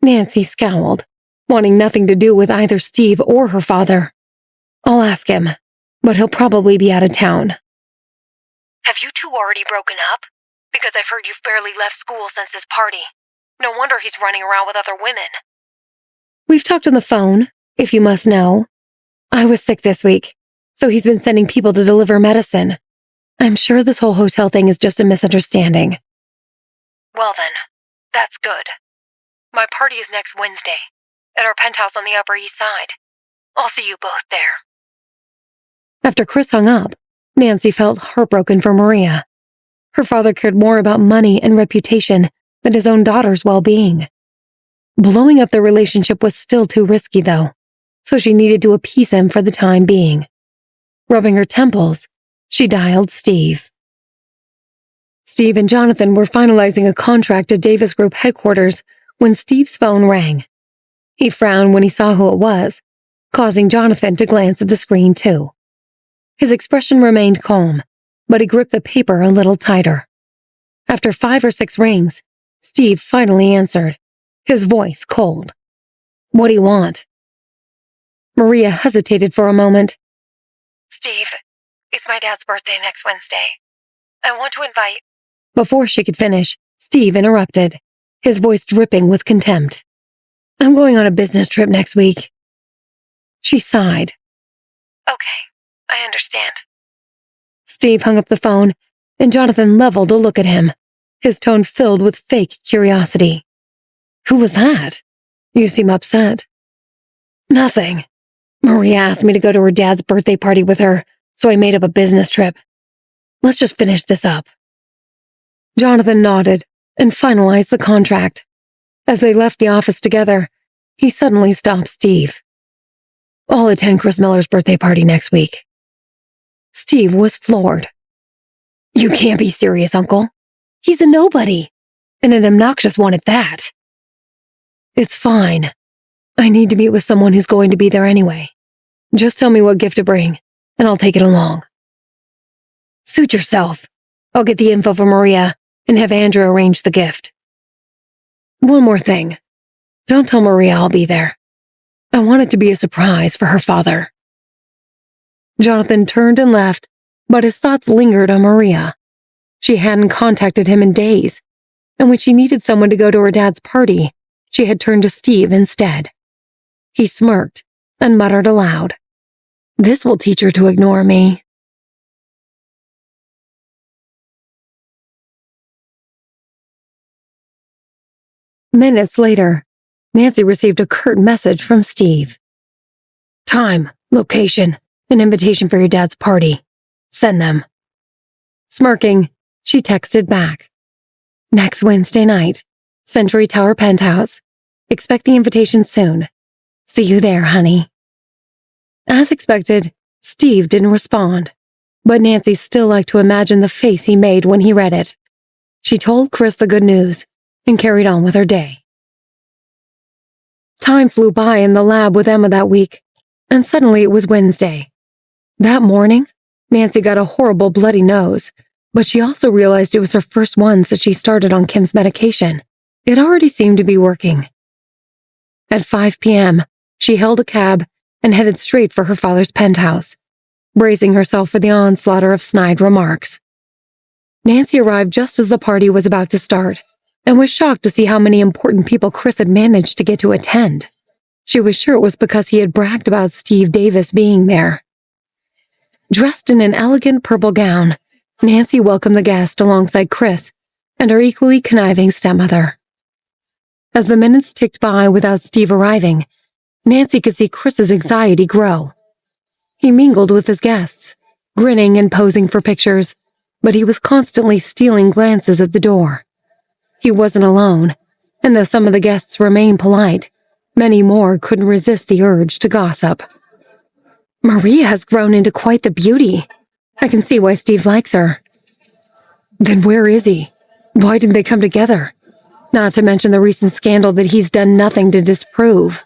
Nancy scowled, wanting nothing to do with either Steve or her father. I'll ask him, but he'll probably be out of town. "Have you two already broken up? Because I've heard you've barely left school since this party. No wonder he's running around with other women." We've talked on the phone, if you must know. I was sick this week, so he's been sending people to deliver medicine. I'm sure this whole hotel thing is just a misunderstanding. "Well then, that's good. My party is next Wednesday, at our penthouse on the Upper East Side. I'll see you both there." After Chris hung up, Nancy felt heartbroken for Maria. Her father cared more about money and reputation than his own daughter's well-being. Blowing up their relationship was still too risky, though, so she needed to appease him for the time being. Rubbing her temples, she dialed Steve. Steve and Jonathan were finalizing a contract at Davis Group headquarters when Steve's phone rang. He frowned when he saw who it was, causing Jonathan to glance at the screen too. His expression remained calm, but he gripped the paper a little tighter. After 5 or 6 rings, Steve finally answered, his voice cold. "What do you want?" Maria hesitated for a moment. Steve, it's my dad's birthday next Wednesday. I want to invite... Before she could finish, Steve interrupted, his voice dripping with contempt. "I'm going on a business trip next week." She sighed. Okay, I understand. Steve hung up the phone, and Jonathan leveled a look at him, his tone filled with fake curiosity. "Who was that? You seem upset." "Nothing. Maria asked me to go to her dad's birthday party with her, so I made up a business trip. Let's just finish this up." Jonathan nodded and finalized the contract. As they left the office together, he suddenly stopped Steve. "I'll attend Chris Miller's birthday party next week." Steve was floored. "You can't be serious, Uncle. He's a nobody, and an obnoxious one at that." "It's fine. I need to meet with someone who's going to be there anyway. Just tell me what gift to bring, and I'll take it along." "Suit yourself. I'll get the info from Maria and have Andrew arrange the gift." "One more thing. Don't tell Maria I'll be there. I want it to be a surprise for her father." Jonathan turned and left, but his thoughts lingered on Maria. She hadn't contacted him in days, and when she needed someone to go to her dad's party, she had turned to Steve instead. He smirked and muttered aloud, "This will teach her to ignore me." Minutes later, Nancy received a curt message from Steve. "Time, location, an invitation for your dad's party. Send them." Smirking, she texted back, "Next Wednesday night, Century Tower Penthouse. Expect the invitation soon. See you there, honey." As expected, Steve didn't respond, but Nancy still liked to imagine the face he made when he read it. She told Chris the good news and carried on with her day. Time flew by in the lab with Emma that week, and suddenly it was Wednesday. That morning, Nancy got a horrible bloody nose, but she also realized it was her first one since she started on Kim's medication. It already seemed to be working. At 5 p.m., she hailed a cab and headed straight for her father's penthouse, bracing herself for the onslaught of snide remarks. Nancy arrived just as the party was about to start, and was shocked to see how many important people Chris had managed to get to attend. She was sure it was because he had bragged about Steve Davis being there. Dressed in an elegant purple gown, Nancy welcomed the guest alongside Chris and her equally conniving stepmother. As the minutes ticked by without Steve arriving, Nancy could see Chris's anxiety grow. He mingled with his guests, grinning and posing for pictures, but he was constantly stealing glances at the door. He wasn't alone, and though some of the guests remained polite, many more couldn't resist the urge to gossip. "Maria has grown into quite the beauty. I can see why Steve likes her." "Then where is he? Why didn't they come together? Not to mention the recent scandal that he's done nothing to disprove."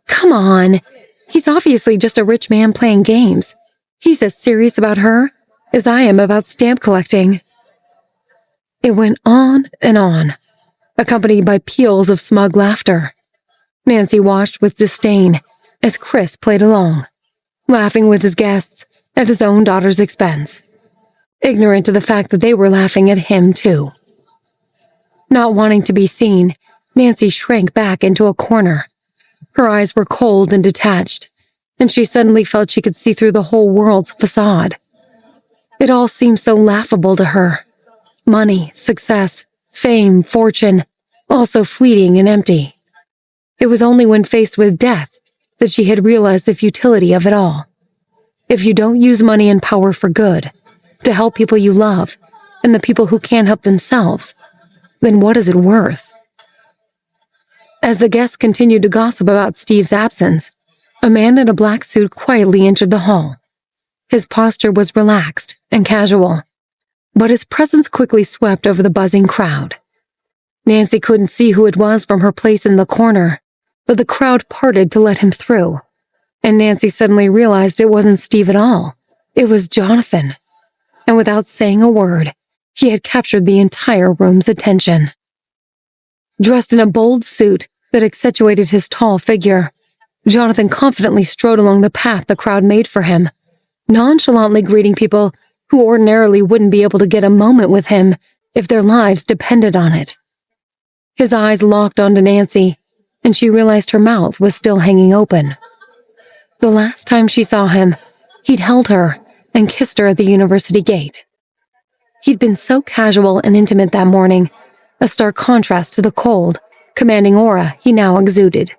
"Come on. He's obviously just a rich man playing games. He's as serious about her as I am about stamp collecting." It went on, accompanied by peals of smug laughter. Nancy watched with disdain as Chris played along, laughing with his guests at his own daughter's expense, ignorant of the fact that they were laughing at him too. Not wanting to be seen, Nancy shrank back into a corner. Her eyes were cold and detached, and she suddenly felt she could see through the whole world's facade. It all seemed so laughable to her. Money, success, fame, fortune, all so fleeting and empty. It was only when faced with death that she had realized the futility of it all. If you don't use money and power for good, to help people you love, and the people who can't help themselves, then what is it worth? As the guests continued to gossip about Steve's absence, a man in a black suit quietly entered the hall. His posture was relaxed and casual, but his presence quickly swept over the buzzing crowd. Nancy couldn't see who it was from her place in the corner, but the crowd parted to let him through, and Nancy suddenly realized it wasn't Steve at all, It was Jonathan, and without saying a word, he had captured the entire room's attention. Dressed in a bold suit that accentuated his tall figure, Jonathan confidently strode along the path the crowd made for him, nonchalantly greeting people who ordinarily wouldn't be able to get a moment with him if their lives depended on it. His eyes locked onto Nancy, and she realized her mouth was still hanging open. The last time she saw him, he'd held her and kissed her at the university gate. He'd been so casual and intimate that morning, a stark contrast to the cold, commanding aura he now exuded.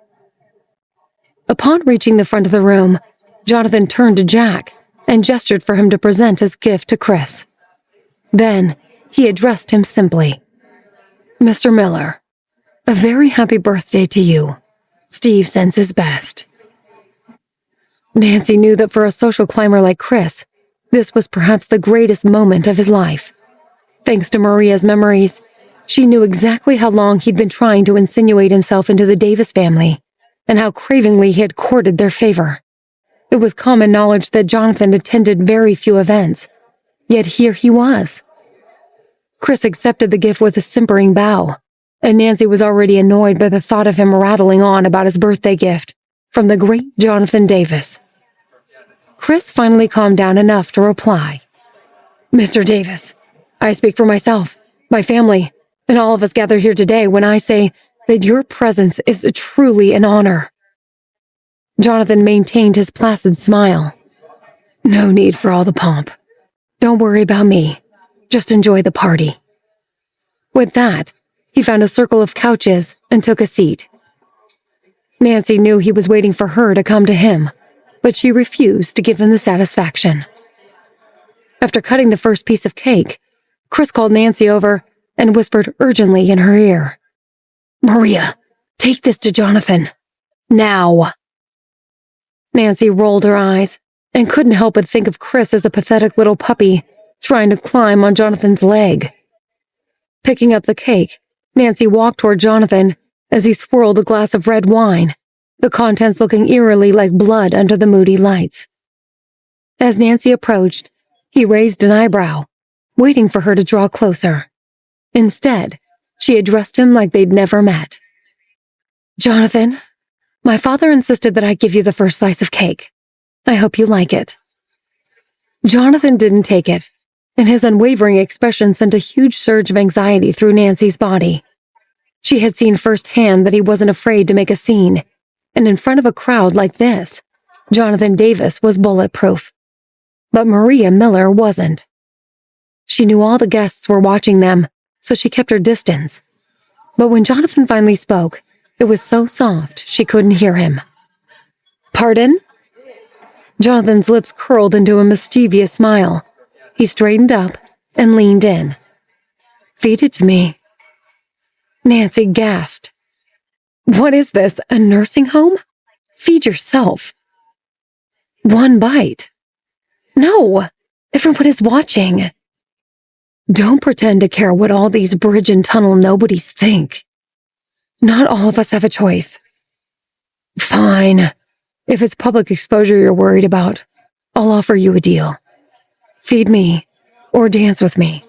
Upon reaching the front of the room, Jonathan turned to Jack and gestured for him to present his gift to Chris. Then, he addressed him simply. "Mr. Miller, a very happy birthday to you. Steve sends his best." Nancy knew that for a social climber like Chris, this was perhaps the greatest moment of his life. Thanks to Maria's memories, she knew exactly how long he'd been trying to insinuate himself into the Davis family, and how cravingly he had courted their favor. It was common knowledge that Jonathan attended very few events, yet here he was. Chris accepted the gift with a simpering bow, and Nancy was already annoyed by the thought of him rattling on about his birthday gift from the great Jonathan Davis. Chris finally calmed down enough to reply. "Mr. Davis, I speak for myself, my family, and all of us gathered here today when I say that your presence is truly an honor." Jonathan maintained his placid smile. "No need for all the pomp. Don't worry about me. Just enjoy the party." With that, he found a circle of couches and took a seat. Nancy knew he was waiting for her to come to him, but she refused to give him the satisfaction. After cutting the first piece of cake, Chris called Nancy over and whispered urgently in her ear. "Maria, take this to Jonathan. Now." Nancy rolled her eyes and couldn't help but think of Chris as a pathetic little puppy trying to climb on Jonathan's leg. Picking up the cake, Nancy walked toward Jonathan as he swirled a glass of red wine, the contents looking eerily like blood under the moody lights. As Nancy approached, he raised an eyebrow, waiting for her to draw closer. Instead, she addressed him like they'd never met. "Jonathan, my father insisted that I give you the first slice of cake. I hope you like it." Jonathan didn't take it, and his unwavering expression sent a huge surge of anxiety through Nancy's body. She had seen firsthand that he wasn't afraid to make a scene, and in front of a crowd like this, Jonathan Davis was bulletproof. But Maria Miller wasn't. She knew all the guests were watching them, so she kept her distance. But when Jonathan finally spoke, it was so soft she couldn't hear him. "Pardon?" Jonathan's lips curled into a mischievous smile. He straightened up and leaned in. "Feed it to me." Nancy gasped. "What is this, a nursing home? Feed yourself." "One bite." "No, everyone is watching." "Don't pretend to care what all these bridge and tunnel nobodies think. Not all of us have a choice." "Fine. If it's public exposure you're worried about, I'll offer you a deal. Feed me, or dance with me,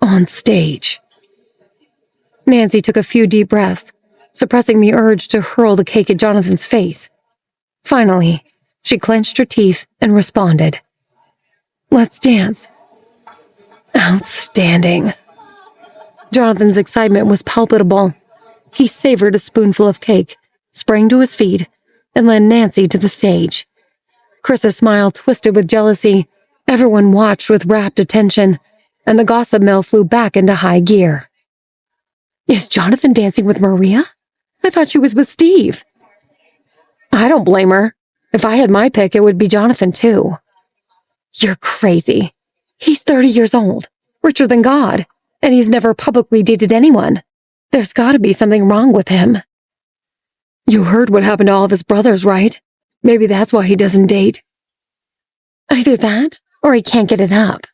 on stage." Nancy took a few deep breaths, suppressing the urge to hurl the cake at Jonathan's face. Finally, she clenched her teeth and responded. "Let's dance." "Outstanding." Jonathan's excitement was palpable. He savored a spoonful of cake, sprang to his feet, and led Nancy to the stage. Chris's smile twisted with jealousy. Everyone watched with rapt attention, and the gossip mill flew back into high gear. "Is Jonathan dancing with Maria? I thought she was with Steve." "I don't blame her. If I had my pick, it would be Jonathan too." "You're crazy. He's 30 years old, richer than God, and he's never publicly dated anyone. There's got to be something wrong with him." "You heard what happened to all of his brothers, right? Maybe that's why he doesn't date." "Either that, or he can't get it up."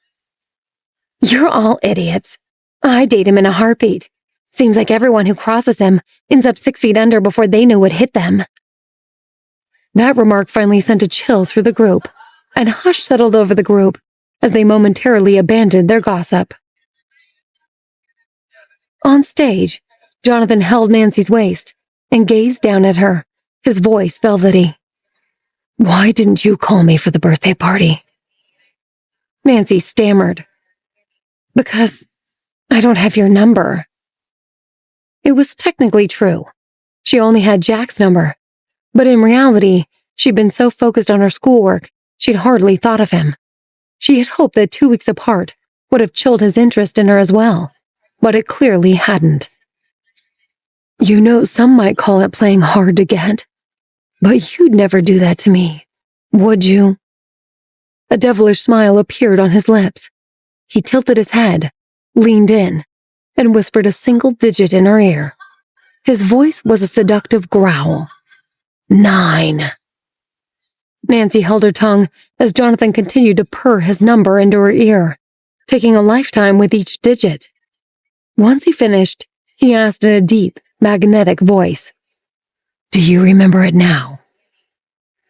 "You're all idiots. I date him in a heartbeat. Seems like everyone who crosses him ends up 6 feet under before they know what hit them." That remark finally sent a chill through the group, and hush settled over the group as they momentarily abandoned their gossip. On stage, Jonathan held Nancy's waist and gazed down at her, his voice velvety. "Why didn't you call me for the birthday party?" Nancy stammered. "Because I don't have your number." It was technically true. She only had Jack's number, but in reality, she'd been so focused on her schoolwork, she'd hardly thought of him. She had hoped that 2 weeks apart would have chilled his interest in her as well, but it clearly hadn't. "You know, some might call it playing hard to get, but you'd never do that to me, would you?" A devilish smile appeared on his lips. He tilted his head, leaned in, and whispered a single digit in her ear. His voice was a seductive growl. 9. Nancy held her tongue as Jonathan continued to purr his number into her ear, taking a lifetime with each digit. Once he finished, he asked in a deep, magnetic voice, "Do you remember it now?"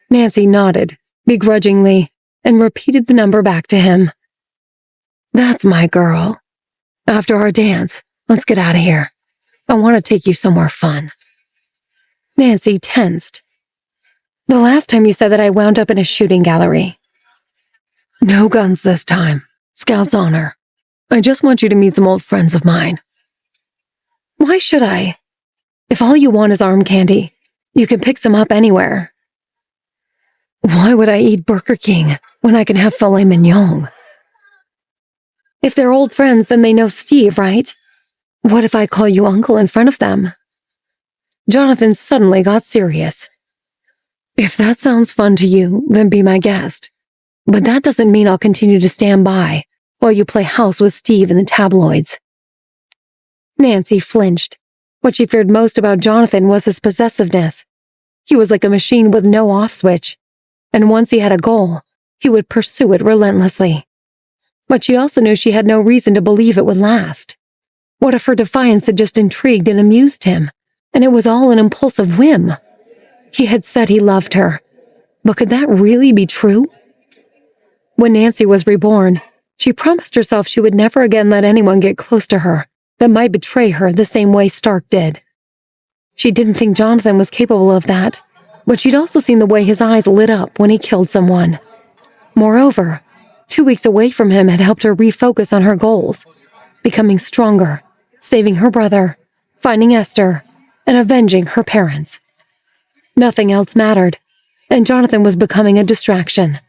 Nancy nodded, begrudgingly, and repeated the number back to him. "That's my girl. After our dance, let's get out of here. I want to take you somewhere fun." Nancy tensed. "The last time you said that I wound up in a shooting gallery." "No guns this time. Scout's honor. I just want you to meet some old friends of mine." "Why should I? If all you want is arm candy, you can pick some up anywhere." "Why would I eat Burger King when I can have filet mignon?" "If they're old friends, then they know Steve, right? What if I call you uncle in front of them?" Jonathan suddenly got serious. "If that sounds fun to you, then be my guest. But that doesn't mean I'll continue to stand by while you play house with Steve in the tabloids." Nancy flinched. What she feared most about Jonathan was his possessiveness. He was like a machine with no off switch, and once he had a goal, he would pursue it relentlessly. But she also knew she had no reason to believe it would last. What if her defiance had just intrigued and amused him, and it was all an impulsive whim? He had said he loved her, but could that really be true? When Nancy was reborn, she promised herself she would never again let anyone get close to her that might betray her the same way Stark did. She didn't think Jonathan was capable of that, but she'd also seen the way his eyes lit up when he killed someone. Moreover, 2 weeks away from him had helped her refocus on her goals, becoming stronger, saving her brother, finding Esther, and avenging her parents. Nothing else mattered, and Jonathan was becoming a distraction.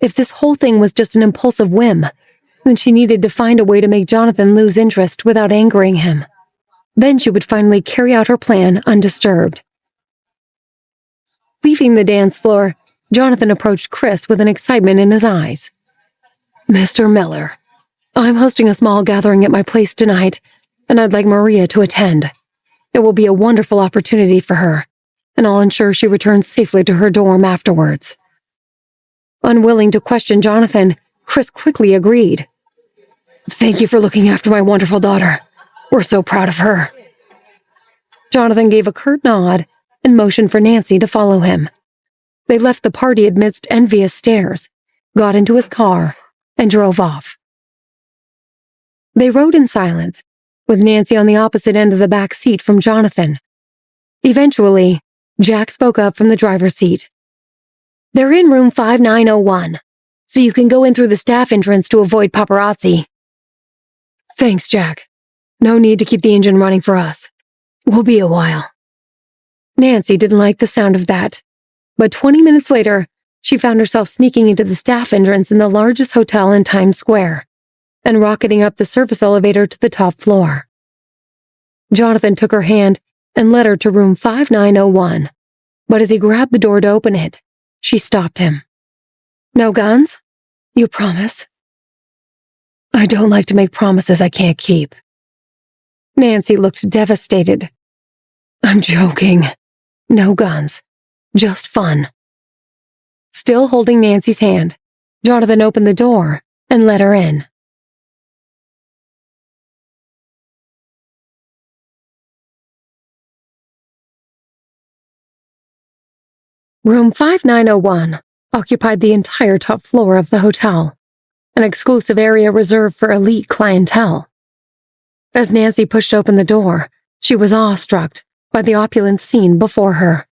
If this whole thing was just an impulsive whim, then she needed to find a way to make Jonathan lose interest without angering him. Then she would finally carry out her plan undisturbed. Leaving the dance floor, Jonathan approached Chris with an excitement in his eyes. "Mr. Miller, I'm hosting a small gathering at my place tonight, and I'd like Maria to attend. It will be a wonderful opportunity for her, and I'll ensure she returns safely to her dorm afterwards." Unwilling to question Jonathan, Chris quickly agreed. "Thank you for looking after my wonderful daughter. We're so proud of her." Jonathan gave a curt nod and motioned for Nancy to follow him. They left the party amidst envious stares, got into his car, and drove off. They rode in silence, with Nancy on the opposite end of the back seat from Jonathan. Eventually, Jack spoke up from the driver's seat. "They're in room 5901, so you can go in through the staff entrance to avoid paparazzi." "Thanks, Jack. No need to keep the engine running for us. We'll be a while." Nancy didn't like the sound of that, but 20 minutes later, she found herself sneaking into the staff entrance in the largest hotel in Times Square and rocketing up the service elevator to the top floor. Jonathan took her hand and led her to room 5901, but as he grabbed the door to open it, she stopped him. "No guns? You promise?" "I don't like to make promises I can't keep." Nancy looked devastated. "I'm joking. No guns. Just fun." Still holding Nancy's hand, Jonathan opened the door and let her in. Room 5901, occupied the entire top floor of the hotel, an exclusive area reserved for elite clientele. As Nancy pushed open the door, she was awestruck by the opulent scene before her.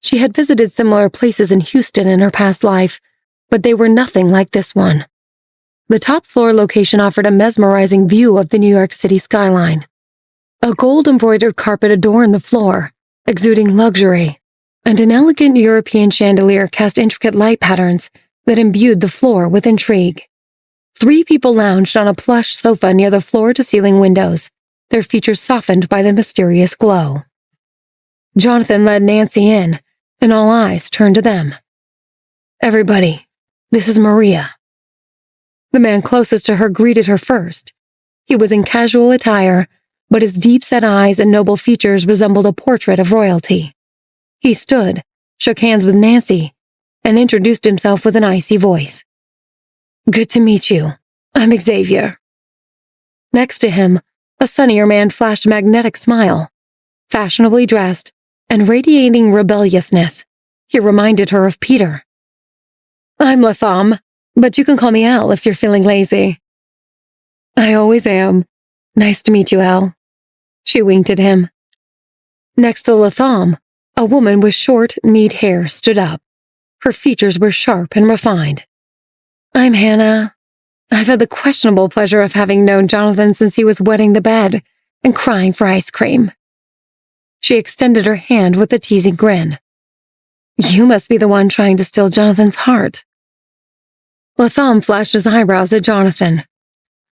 She had visited similar places in Houston in her past life, but they were nothing like this one. The top floor location offered a mesmerizing view of the New York City skyline. A gold-embroidered carpet adorned the floor, exuding luxury, and an elegant European chandelier cast intricate light patterns that imbued the floor with intrigue. 3 people lounged on a plush sofa near the floor-to-ceiling windows, their features softened by the mysterious glow. Jonathan led Nancy in, and all eyes turned to them. "Everybody, this is Maria." The man closest to her greeted her first. He was in casual attire, but his deep-set eyes and noble features resembled a portrait of royalty. He stood, shook hands with Nancy, and introduced himself with an icy voice. "Good to meet you. I'm Xavier." Next to him, a sunnier man flashed a magnetic smile. Fashionably dressed and radiating rebelliousness, he reminded her of Peter. "I'm Latham, but you can call me Al if you're feeling lazy." "I always am. Nice to meet you, Al." She winked at him. Next to Latham, a woman with short, neat hair stood up. Her features were sharp and refined. "I'm Hannah. I've had the questionable pleasure of having known Jonathan since he was wetting the bed and crying for ice cream." She extended her hand with a teasing grin. "You must be the one trying to steal Jonathan's heart." Latham flashed his eyebrows at Jonathan.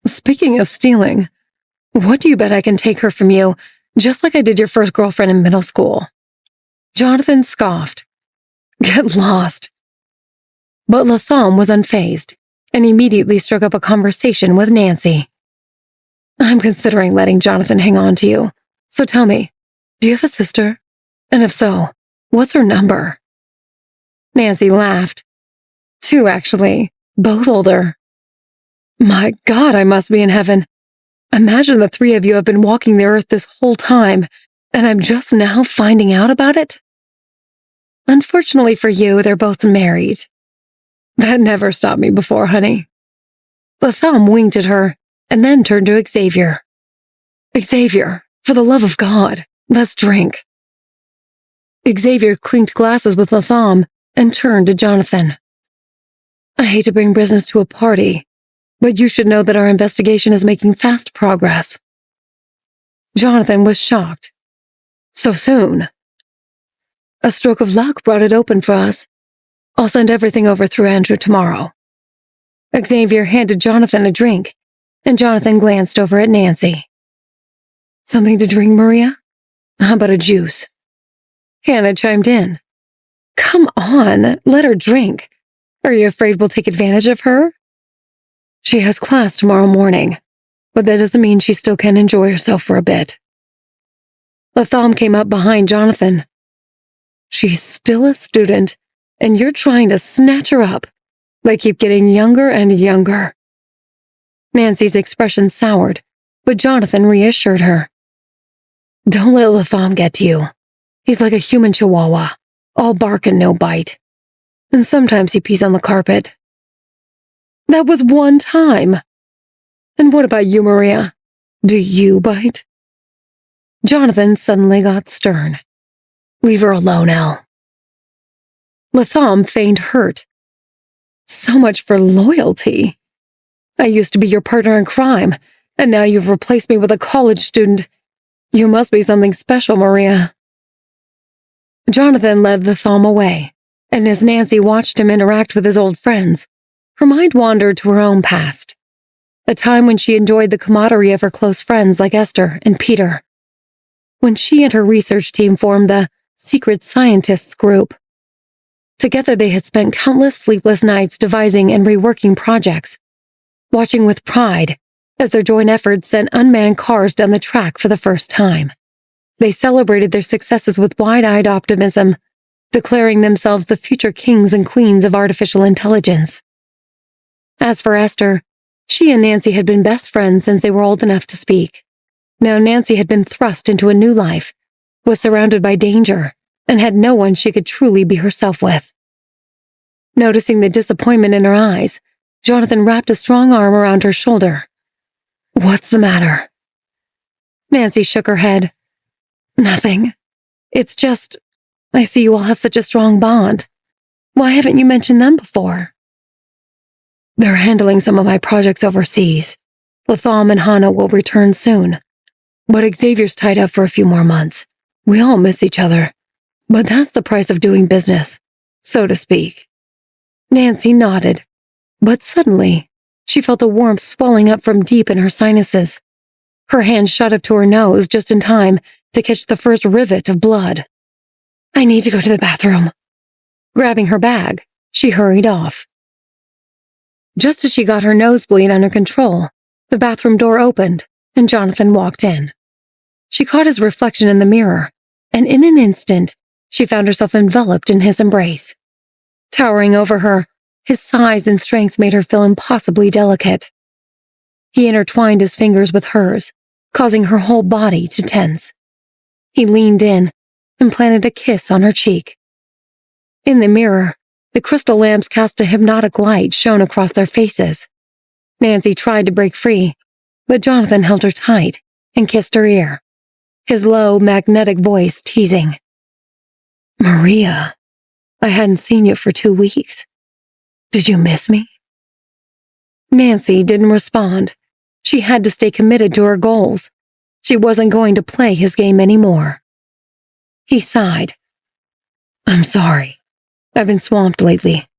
"Speaking of stealing, what do you bet I can take her from you, just like I did your first girlfriend in middle school?" Jonathan scoffed. "Get lost." But Latham was unfazed and immediately struck up a conversation with Nancy. "I'm considering letting Jonathan hang on to you, so tell me, do you have a sister? And if so, what's her number?" Nancy laughed. "2, actually, both older." "My God, I must be in heaven. Imagine the 3 of you have been walking the earth this whole time, and I'm just now finding out about it?" "Unfortunately for you, they're both married." "That never stopped me before, honey." Latham winked at her and then turned to Xavier. "Xavier, for the love of God, let's drink." Xavier clinked glasses with Latham and turned to Jonathan. "I hate to bring business to a party, but you should know that our investigation is making fast progress." Jonathan was shocked. "So soon?" "A stroke of luck brought it open for us. I'll send everything over through Andrew tomorrow." Xavier handed Jonathan a drink, and Jonathan glanced over at Nancy. "Something to drink, Maria? How about a juice?" Hannah chimed in. "Come on, let her drink. Are you afraid we'll take advantage of her?" "She has class tomorrow morning, but that doesn't mean she still can enjoy herself for a bit." Latham came up behind Jonathan. "She's still a student, and you're trying to snatch her up. They keep getting younger and younger." Nancy's expression soured, but Jonathan reassured her. "Don't let Latham get to you. He's like a human chihuahua, all bark and no bite. And sometimes he pees on the carpet." "That was one time." "And what about you, Maria? Do you bite?" Jonathan suddenly got stern. "Leave her alone, Al." Latham feigned hurt. "So much for loyalty. I used to be your partner in crime, and now you've replaced me with a college student. You must be something special, Maria." Jonathan led Latham away, and as Nancy watched him interact with his old friends, her mind wandered to her own past, a time when she enjoyed the camaraderie of her close friends like Esther and Peter. When she and her research team formed the Secret Scientists group. Together they had spent countless sleepless nights devising and reworking projects, watching with pride as their joint efforts sent unmanned cars down the track for the first time. They celebrated their successes with wide-eyed optimism, declaring themselves the future kings and queens of artificial intelligence. As for Esther, she and Nancy had been best friends since they were old enough to speak. Now Nancy had been thrust into a new life, was surrounded by danger, and had no one she could truly be herself with. Noticing the disappointment in her eyes, Jonathan wrapped a strong arm around her shoulder. "What's the matter?" Nancy shook her head. "Nothing. It's just, I see you all have such a strong bond. Why haven't you mentioned them before?" "They're handling some of my projects overseas. Latham and Hannah will return soon. But Xavier's tied up for a few more months. We all miss each other. But that's the price of doing business, so to speak." Nancy nodded, but suddenly, she felt a warmth swelling up from deep in her sinuses. Her hand shot up to her nose just in time to catch the first rivet of blood. "I need to go to the bathroom." Grabbing her bag, she hurried off. Just as she got her nosebleed under control, the bathroom door opened and Jonathan walked in. She caught his reflection in the mirror, and in an instant, she found herself enveloped in his embrace. Towering over her, his size and strength made her feel impossibly delicate. He intertwined his fingers with hers, causing her whole body to tense. He leaned in and planted a kiss on her cheek. In the mirror, the crystal lamps cast a hypnotic light shone across their faces. Nancy tried to break free, but Jonathan held her tight and kissed her ear, his low, magnetic voice teasing. "Maria, I hadn't seen you for 2 weeks. Did you miss me?" Nancy didn't respond. She had to stay committed to her goals. She wasn't going to play his game anymore. He sighed. "I'm sorry. I've been swamped lately.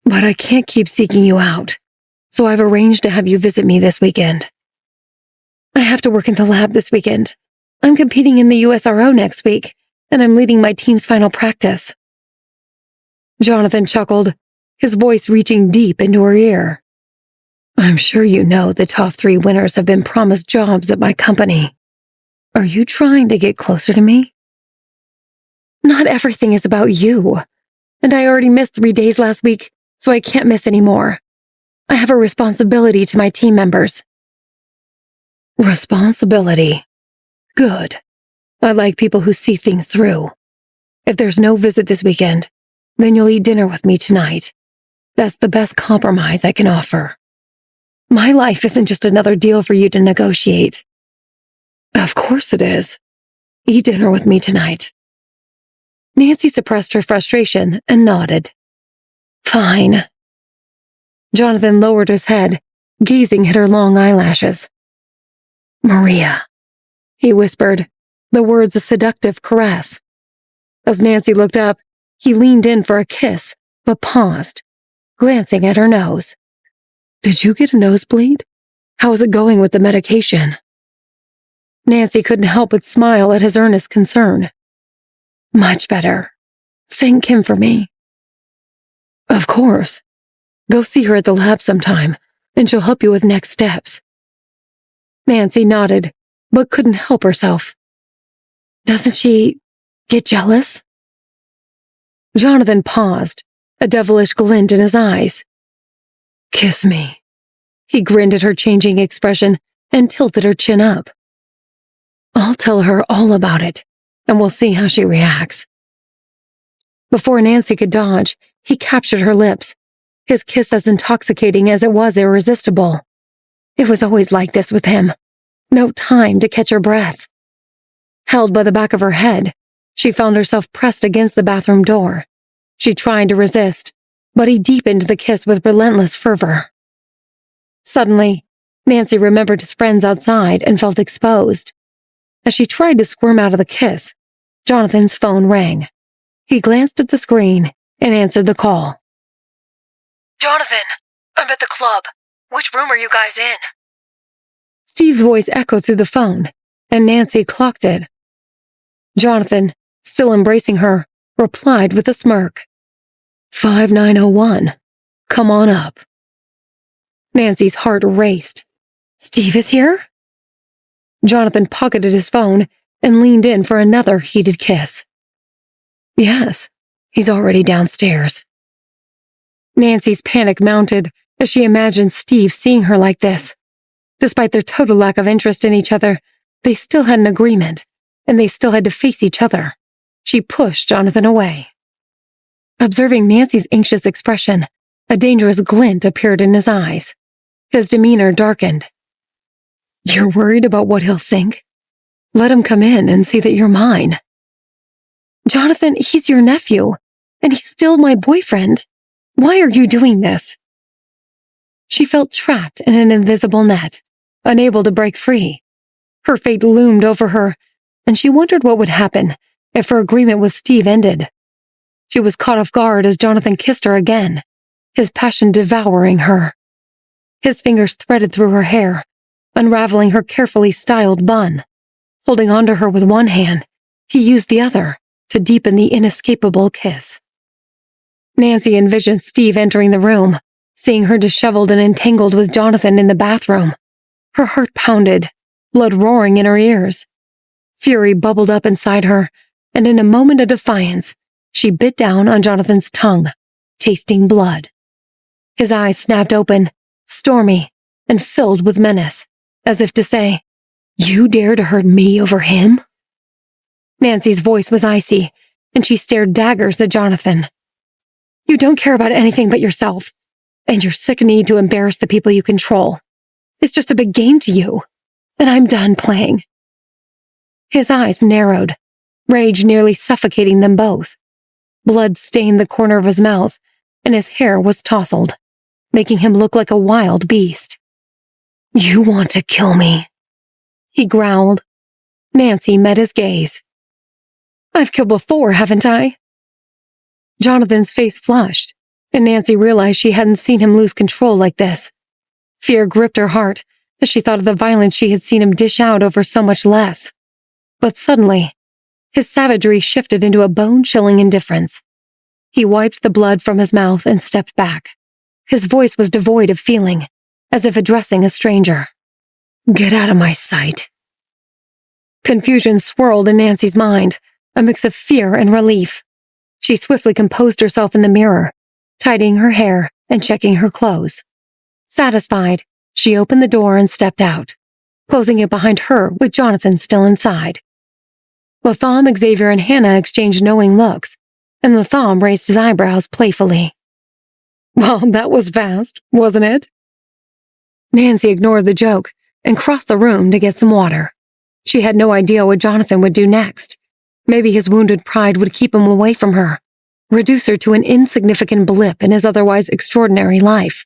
But I can't keep seeking you out, so I've arranged to have you visit me this weekend." "I have to work in the lab this weekend. I'm competing in the USRO next week, and I'm leading my team's final practice." Jonathan chuckled, his voice reaching deep into her ear. "I'm sure you know the top 3 winners have been promised jobs at my company. Are you trying to get closer to me?" "Not everything is about you. And I already missed 3 days last week, so I can't miss any more. I have a responsibility to my team members." "Responsibility? Good. I like people who see things through. If there's no visit this weekend, then you'll eat dinner with me tonight. That's the best compromise I can offer. My life isn't just another deal for you to negotiate." "Of course it is. Eat dinner with me tonight." Nancy suppressed her frustration and nodded. "Fine." Jonathan lowered his head, gazing at her long eyelashes. "Maria," he whispered, the words a seductive caress. As Nancy looked up, he leaned in for a kiss, but paused, glancing at her nose. "Did you get a nosebleed? How is it going with the medication?" Nancy couldn't help but smile at his earnest concern. "Much better. Thank him for me." "Of course. Go see her at the lab sometime, and she'll help you with next steps." Nancy nodded, but couldn't help herself. "Doesn't she get jealous?" Jonathan paused, a devilish glint in his eyes. "Kiss me." He grinned at her changing expression and tilted her chin up. "I'll tell her all about it, and we'll see how she reacts." Before Nancy could dodge, he captured her lips, his kiss as intoxicating as it was irresistible. It was always like this with him. No time to catch her breath. Held by the back of her head, she found herself pressed against the bathroom door. She tried to resist, but he deepened the kiss with relentless fervor. Suddenly, Nancy remembered his friends outside and felt exposed. As she tried to squirm out of the kiss, Jonathan's phone rang. He glanced at the screen and answered the call. "Jonathan, I'm at the club. Which room are you guys in?" Steve's voice echoed through the phone, and Nancy clocked it. Jonathan, still embracing her, replied with a smirk. 5901. Come on up." Nancy's heart raced. "Steve is here?" Jonathan pocketed his phone and leaned in for another heated kiss. "Yes, he's already downstairs." Nancy's panic mounted as she imagined Steve seeing her like this. Despite their total lack of interest in each other, they still had an agreement, and they still had to face each other. She pushed Jonathan away. Observing Nancy's anxious expression, a dangerous glint appeared in his eyes. His demeanor darkened. "You're worried about what he'll think? Let him come in and see that you're mine." "Jonathan, he's your nephew, and he's still my boyfriend. Why are you doing this?" She felt trapped in an invisible net, unable to break free. Her fate loomed over her, and she wondered what would happen if her agreement with Steve ended. She was caught off guard as Jonathan kissed her again, his passion devouring her. His fingers threaded through her hair, unraveling her carefully styled bun. Holding onto her with one hand, he used the other to deepen the inescapable kiss. Nancy envisioned Steve entering the room, seeing her disheveled and entangled with Jonathan in the bathroom. Her heart pounded, blood roaring in her ears. Fury bubbled up inside her, and in a moment of defiance, she bit down on Jonathan's tongue, tasting blood. His eyes snapped open, stormy, and filled with menace, as if to say, "You dare to hurt me over him?" Nancy's voice was icy, and she stared daggers at Jonathan. "You don't care about anything but yourself, and your sick need to embarrass the people you control. It's just a big game to you, and I'm done playing." His eyes narrowed, rage nearly suffocating them both. Blood stained the corner of his mouth, and his hair was tousled, making him look like a wild beast. "You want to kill me?" he growled. Nancy met his gaze. "I've killed before, haven't I?" Jonathan's face flushed, and Nancy realized she hadn't seen him lose control like this. Fear gripped her heart as she thought of the violence she had seen him dish out over so much less. But suddenly, his savagery shifted into a bone-chilling indifference. He wiped the blood from his mouth and stepped back. His voice was devoid of feeling, as if addressing a stranger. "Get out of my sight." Confusion swirled in Nancy's mind, a mix of fear and relief. She swiftly composed herself in the mirror, tidying her hair and checking her clothes. Satisfied, she opened the door and stepped out, closing it behind her with Jonathan still inside. Latham, Xavier, and Hannah exchanged knowing looks, and Latham raised his eyebrows playfully. "Well, that was fast, wasn't it?" Nancy ignored the joke and crossed the room to get some water. She had no idea what Jonathan would do next. Maybe his wounded pride would keep him away from her, reduce her to an insignificant blip in his otherwise extraordinary life.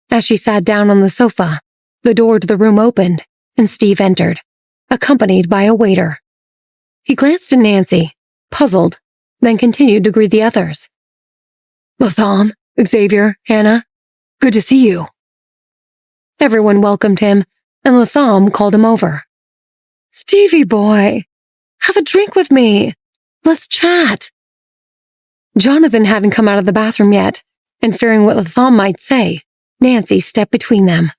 As she sat down on the sofa, the door to the room opened, and Steve entered, accompanied by a waiter. He glanced at Nancy, puzzled, then continued to greet the others. "Latham, Xavier, Hannah, good to see you." Everyone welcomed him, and Latham called him over. "Stevie boy, have a drink with me. Let's chat." Jonathan hadn't come out of the bathroom yet, and fearing what Latham might say, Nancy stepped between them.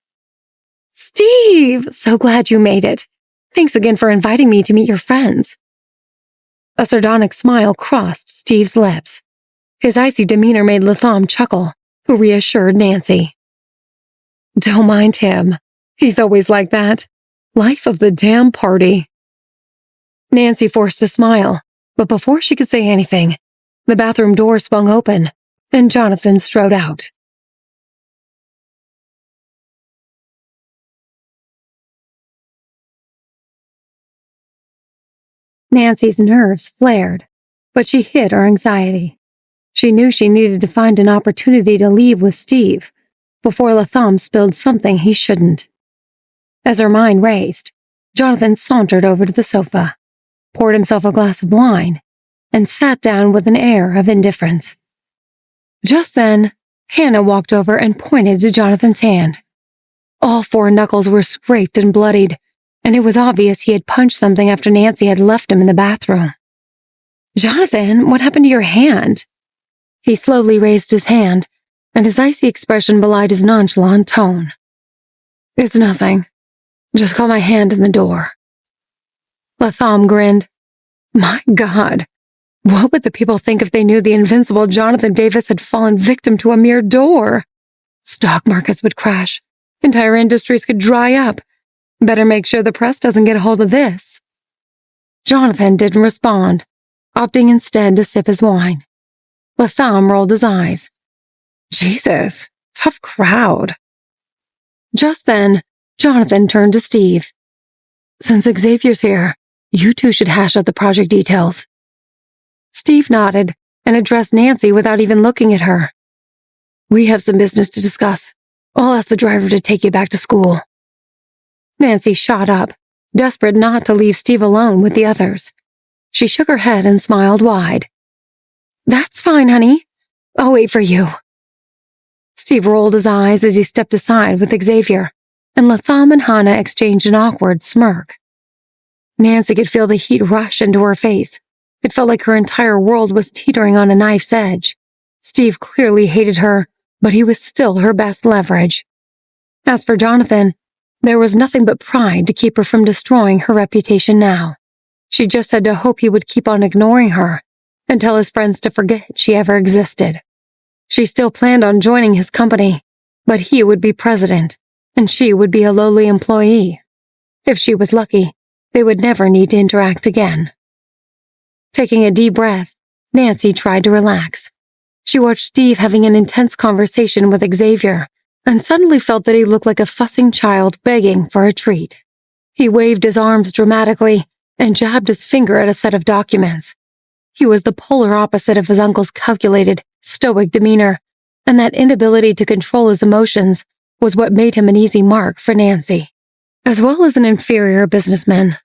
"Steve, so glad you made it. Thanks again for inviting me to meet your friends." A sardonic smile crossed Steve's lips. His icy demeanor made Latham chuckle, who reassured Nancy. "Don't mind him. He's always like that. Life of the damn party." Nancy forced a smile, but before she could say anything, the bathroom door swung open, and Jonathan strode out. Nancy's nerves flared, but she hid her anxiety. She knew she needed to find an opportunity to leave with Steve before Latham spilled something he shouldn't. As her mind raced, Jonathan sauntered over to the sofa, poured himself a glass of wine, and sat down with an air of indifference. Just then, Hannah walked over and pointed to Jonathan's hand. All four knuckles were scraped and bloodied, and it was obvious he had punched something after Nancy had left him in the bathroom. "Jonathan, what happened to your hand?" He slowly raised his hand, and his icy expression belied his nonchalant tone. "It's nothing. Just caught my hand in the door." Latham grinned. My God, what would the people think if they knew the invincible Jonathan Davis had fallen victim to a mere door? Stock markets would crash. Entire industries could dry up. Better make sure the press doesn't get a hold of this. Jonathan didn't respond, opting instead to sip his wine. Latham rolled his eyes. Jesus, tough crowd. Just then, Jonathan turned to Steve. Since Xavier's here, you two should hash out the project details. Steve nodded and addressed Nancy without even looking at her. We have some business to discuss. I'll ask the driver to take you back to school. Nancy shot up, desperate not to leave Steve alone with the others. She shook her head and smiled wide. That's fine, honey. I'll wait for you. Steve rolled his eyes as he stepped aside with Xavier, and Latham and Hannah exchanged an awkward smirk. Nancy could feel the heat rush into her face. It felt like her entire world was teetering on a knife's edge. Steve clearly hated her, but he was still her best leverage. As for Jonathan, there was nothing but pride to keep her from destroying her reputation now. She just had to hope he would keep on ignoring her and tell his friends to forget she ever existed. She still planned on joining his company, but he would be president, and she would be a lowly employee. If she was lucky, they would never need to interact again. Taking a deep breath, Nancy tried to relax. She watched Steve having an intense conversation with Xavier and suddenly felt that he looked like a fussing child begging for a treat. He waved his arms dramatically and jabbed his finger at a set of documents. He was the polar opposite of his uncle's calculated, stoic demeanor, and that inability to control his emotions was what made him an easy mark for Nancy, as well as an inferior businessman.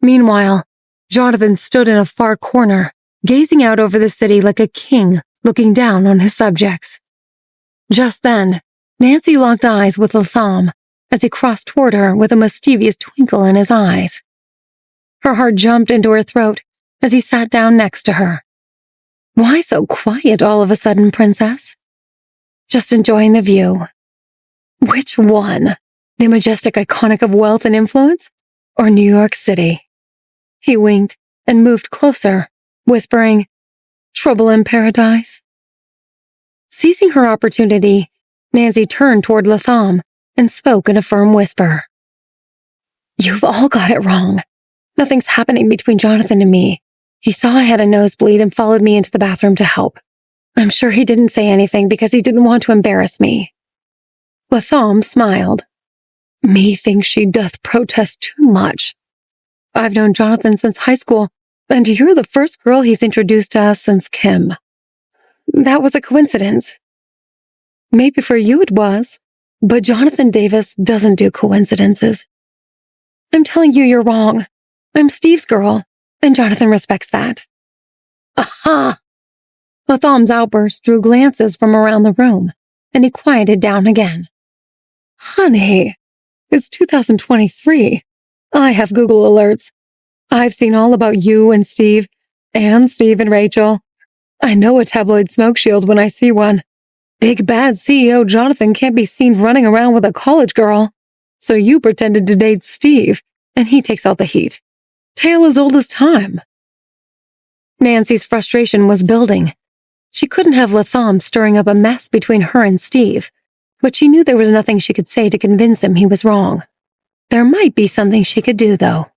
Meanwhile, Jonathan stood in a far corner, gazing out over the city like a king looking down on his subjects. Just then, Nancy locked eyes with Latham as he crossed toward her with a mischievous twinkle in his eyes. Her heart jumped into her throat as he sat down next to her. Why so quiet all of a sudden, princess? Just enjoying the view. Which one? The majestic iconic of wealth and influence? Or New York City? He winked and moved closer, whispering, Trouble in paradise? Seizing her opportunity, Nancy turned toward Latham and spoke in a firm whisper. You've all got it wrong. Nothing's happening between Jonathan and me. He saw I had a nosebleed and followed me into the bathroom to help. I'm sure he didn't say anything because he didn't want to embarrass me. Latham smiled. Methinks she doth protest too much. I've known Jonathan since high school, and you're the first girl he's introduced to us since Kim. That was a coincidence. Maybe for you it was, but Jonathan Davis doesn't do coincidences. I'm telling you you're wrong. I'm Steve's girl, and Jonathan respects that. Aha! Latham's outburst drew glances from around the room, and he quieted down again. Honey, it's 2023. I have Google alerts. I've seen all about you and Steve and Rachel. I know a tabloid smoke shield when I see one. Big bad CEO Jonathan can't be seen running around with a college girl. So you pretended to date Steve, and he takes all the heat. Tale as old as time. Nancy's frustration was building. She couldn't have Latham stirring up a mess between her and Steve, but she knew there was nothing she could say to convince him he was wrong. There might be something she could do, though.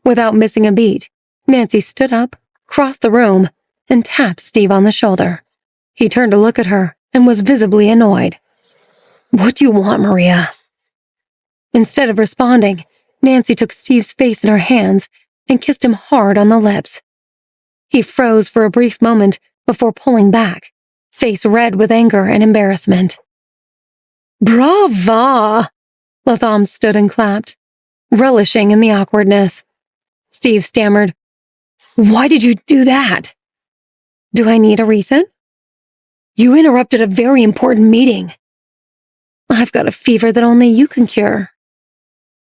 Without missing a beat, Nancy stood up, crossed the room, and tapped Steve on the shoulder. He turned to look at her and was visibly annoyed. What do you want, Maria? Instead of responding, Nancy took Steve's face in her hands and kissed him hard on the lips. He froze for a brief moment before pulling back, face red with anger and embarrassment. Brava! Latham stood and clapped, relishing in the awkwardness. Steve stammered, Why did you do that? Do I need a reason? You interrupted a very important meeting. I've got a fever that only you can cure.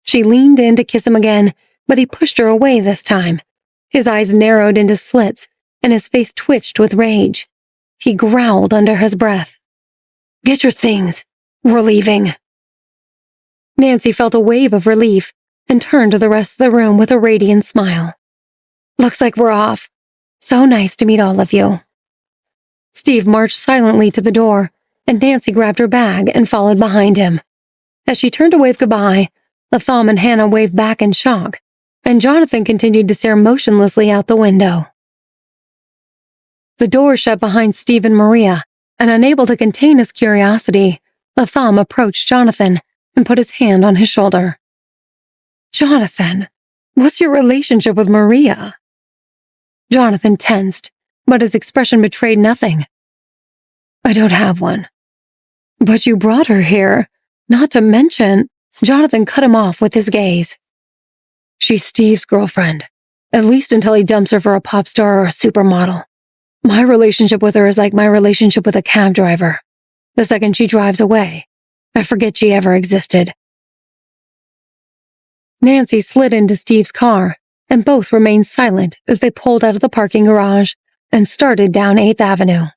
She leaned in to kiss him again, but he pushed her away this time. His eyes narrowed into slits, and his face twitched with rage. He growled under his breath. Get your things. We're leaving. Nancy felt a wave of relief and turned to the rest of the room with a radiant smile. Looks like we're off. So nice to meet all of you. Steve marched silently to the door, and Nancy grabbed her bag and followed behind him. As she turned to wave goodbye, Latham and Hannah waved back in shock, and Jonathan continued to stare motionlessly out the window. The door shut behind Steve and Maria, and unable to contain his curiosity, Latham approached Jonathan and put his hand on his shoulder. "Jonathan, what's your relationship with Maria?" Jonathan tensed, but his expression betrayed nothing. "I don't have one." "But you brought her here, not to mention—" Jonathan cut him off with his gaze. "She's Steve's girlfriend, at least until he dumps her for a pop star or a supermodel. My relationship with her is like my relationship with a cab driver. The second she drives away, I forget she ever existed." Nancy slid into Steve's car, and both remained silent as they pulled out of the parking garage and started down 8th Avenue.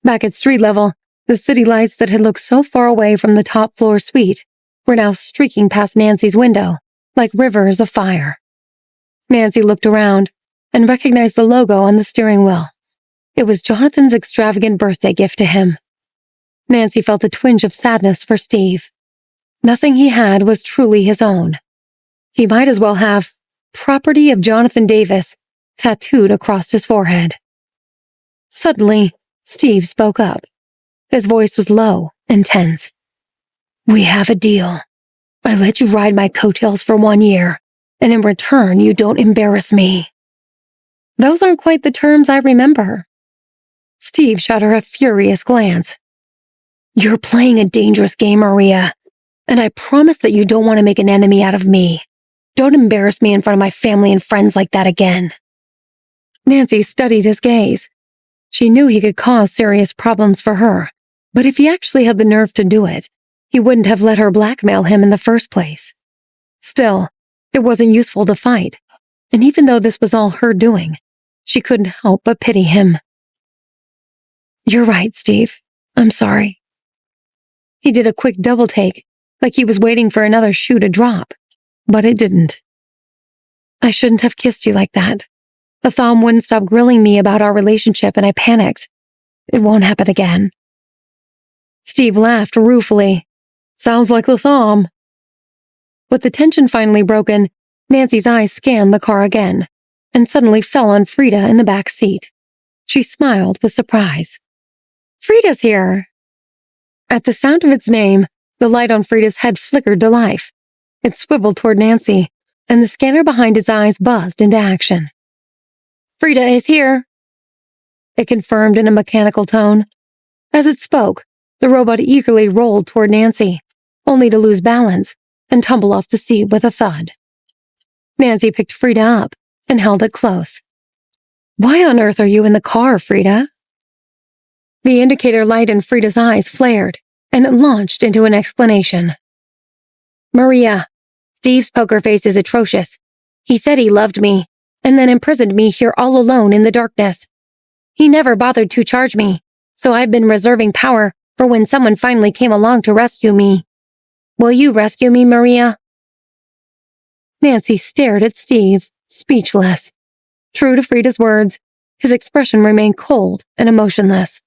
Back at street level, the city lights that had looked so far away from the top floor suite were now streaking past Nancy's window like rivers of fire. Nancy looked around and recognized the logo on the steering wheel. It was Jonathan's extravagant birthday gift to him. Nancy felt a twinge of sadness for Steve. Nothing he had was truly his own. He might as well have "Property of Jonathan Davis" tattooed across his forehead. Suddenly, Steve spoke up. His voice was low and tense. "We have a deal. I let you ride my coattails for 1 year, and in return you don't embarrass me." "Those aren't quite the terms I remember." Steve shot her a furious glance. "You're playing a dangerous game, Maria, and I promise that you don't want to make an enemy out of me. Don't embarrass me in front of my family and friends like that again." Nancy studied his gaze. She knew he could cause serious problems for her, but if he actually had the nerve to do it, he wouldn't have let her blackmail him in the first place. Still, it wasn't useful to fight, and even though this was all her doing, she couldn't help but pity him. "You're right, Steve. I'm sorry." He did a quick double take, like he was waiting for another shoe to drop, but it didn't. "I shouldn't have kissed you like that. Latham wouldn't stop grilling me about our relationship and I panicked. It won't happen again." Steve laughed ruefully. "Sounds like Latham." With the tension finally broken, Nancy's eyes scanned the car again, and suddenly fell on Frida in the back seat. She smiled with surprise. "Frida's here!" At the sound of its name, the light on Frida's head flickered to life. It swiveled toward Nancy, and the scanner behind his eyes buzzed into action. "Frida is here," it confirmed in a mechanical tone. As it spoke, the robot eagerly rolled toward Nancy, only to lose balance and tumble off the seat with a thud. Nancy picked Frida up and held it close. "Why on earth are you in the car, Frida?" The indicator light in Frida's eyes flared, and it launched into an explanation. "Maria, Steve's poker face is atrocious. He said he loved me, and then imprisoned me here all alone in the darkness. He never bothered to charge me, so I've been reserving power for when someone finally came along to rescue me. Will you rescue me, Maria?" Nancy stared at Steve, speechless. True to Frida's words, his expression remained cold and emotionless.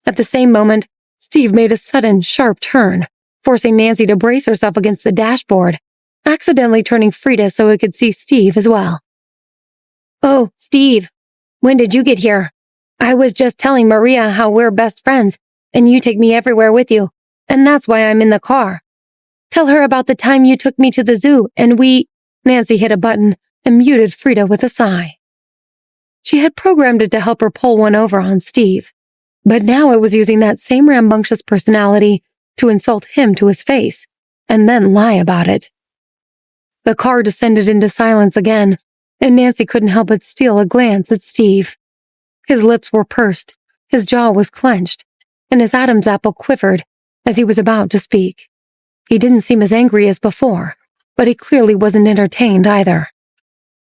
At the same moment, Steve made a sudden, sharp turn, forcing Nancy to brace herself against the dashboard, accidentally turning Frida so it could see Steve as well. "Oh, Steve, when did you get here? I was just telling Maria how we're best friends, and you take me everywhere with you, and that's why I'm in the car. Tell her about the time you took me to the zoo and we—" Nancy hit a button and muted Frida with a sigh. She had programmed it to help her pull one over on Steve, but now it was using that same rambunctious personality to insult him to his face, and then lie about it. The car descended into silence again, and Nancy couldn't help but steal a glance at Steve. His lips were pursed, his jaw was clenched, and his Adam's apple quivered as he was about to speak. He didn't seem as angry as before, but he clearly wasn't entertained either.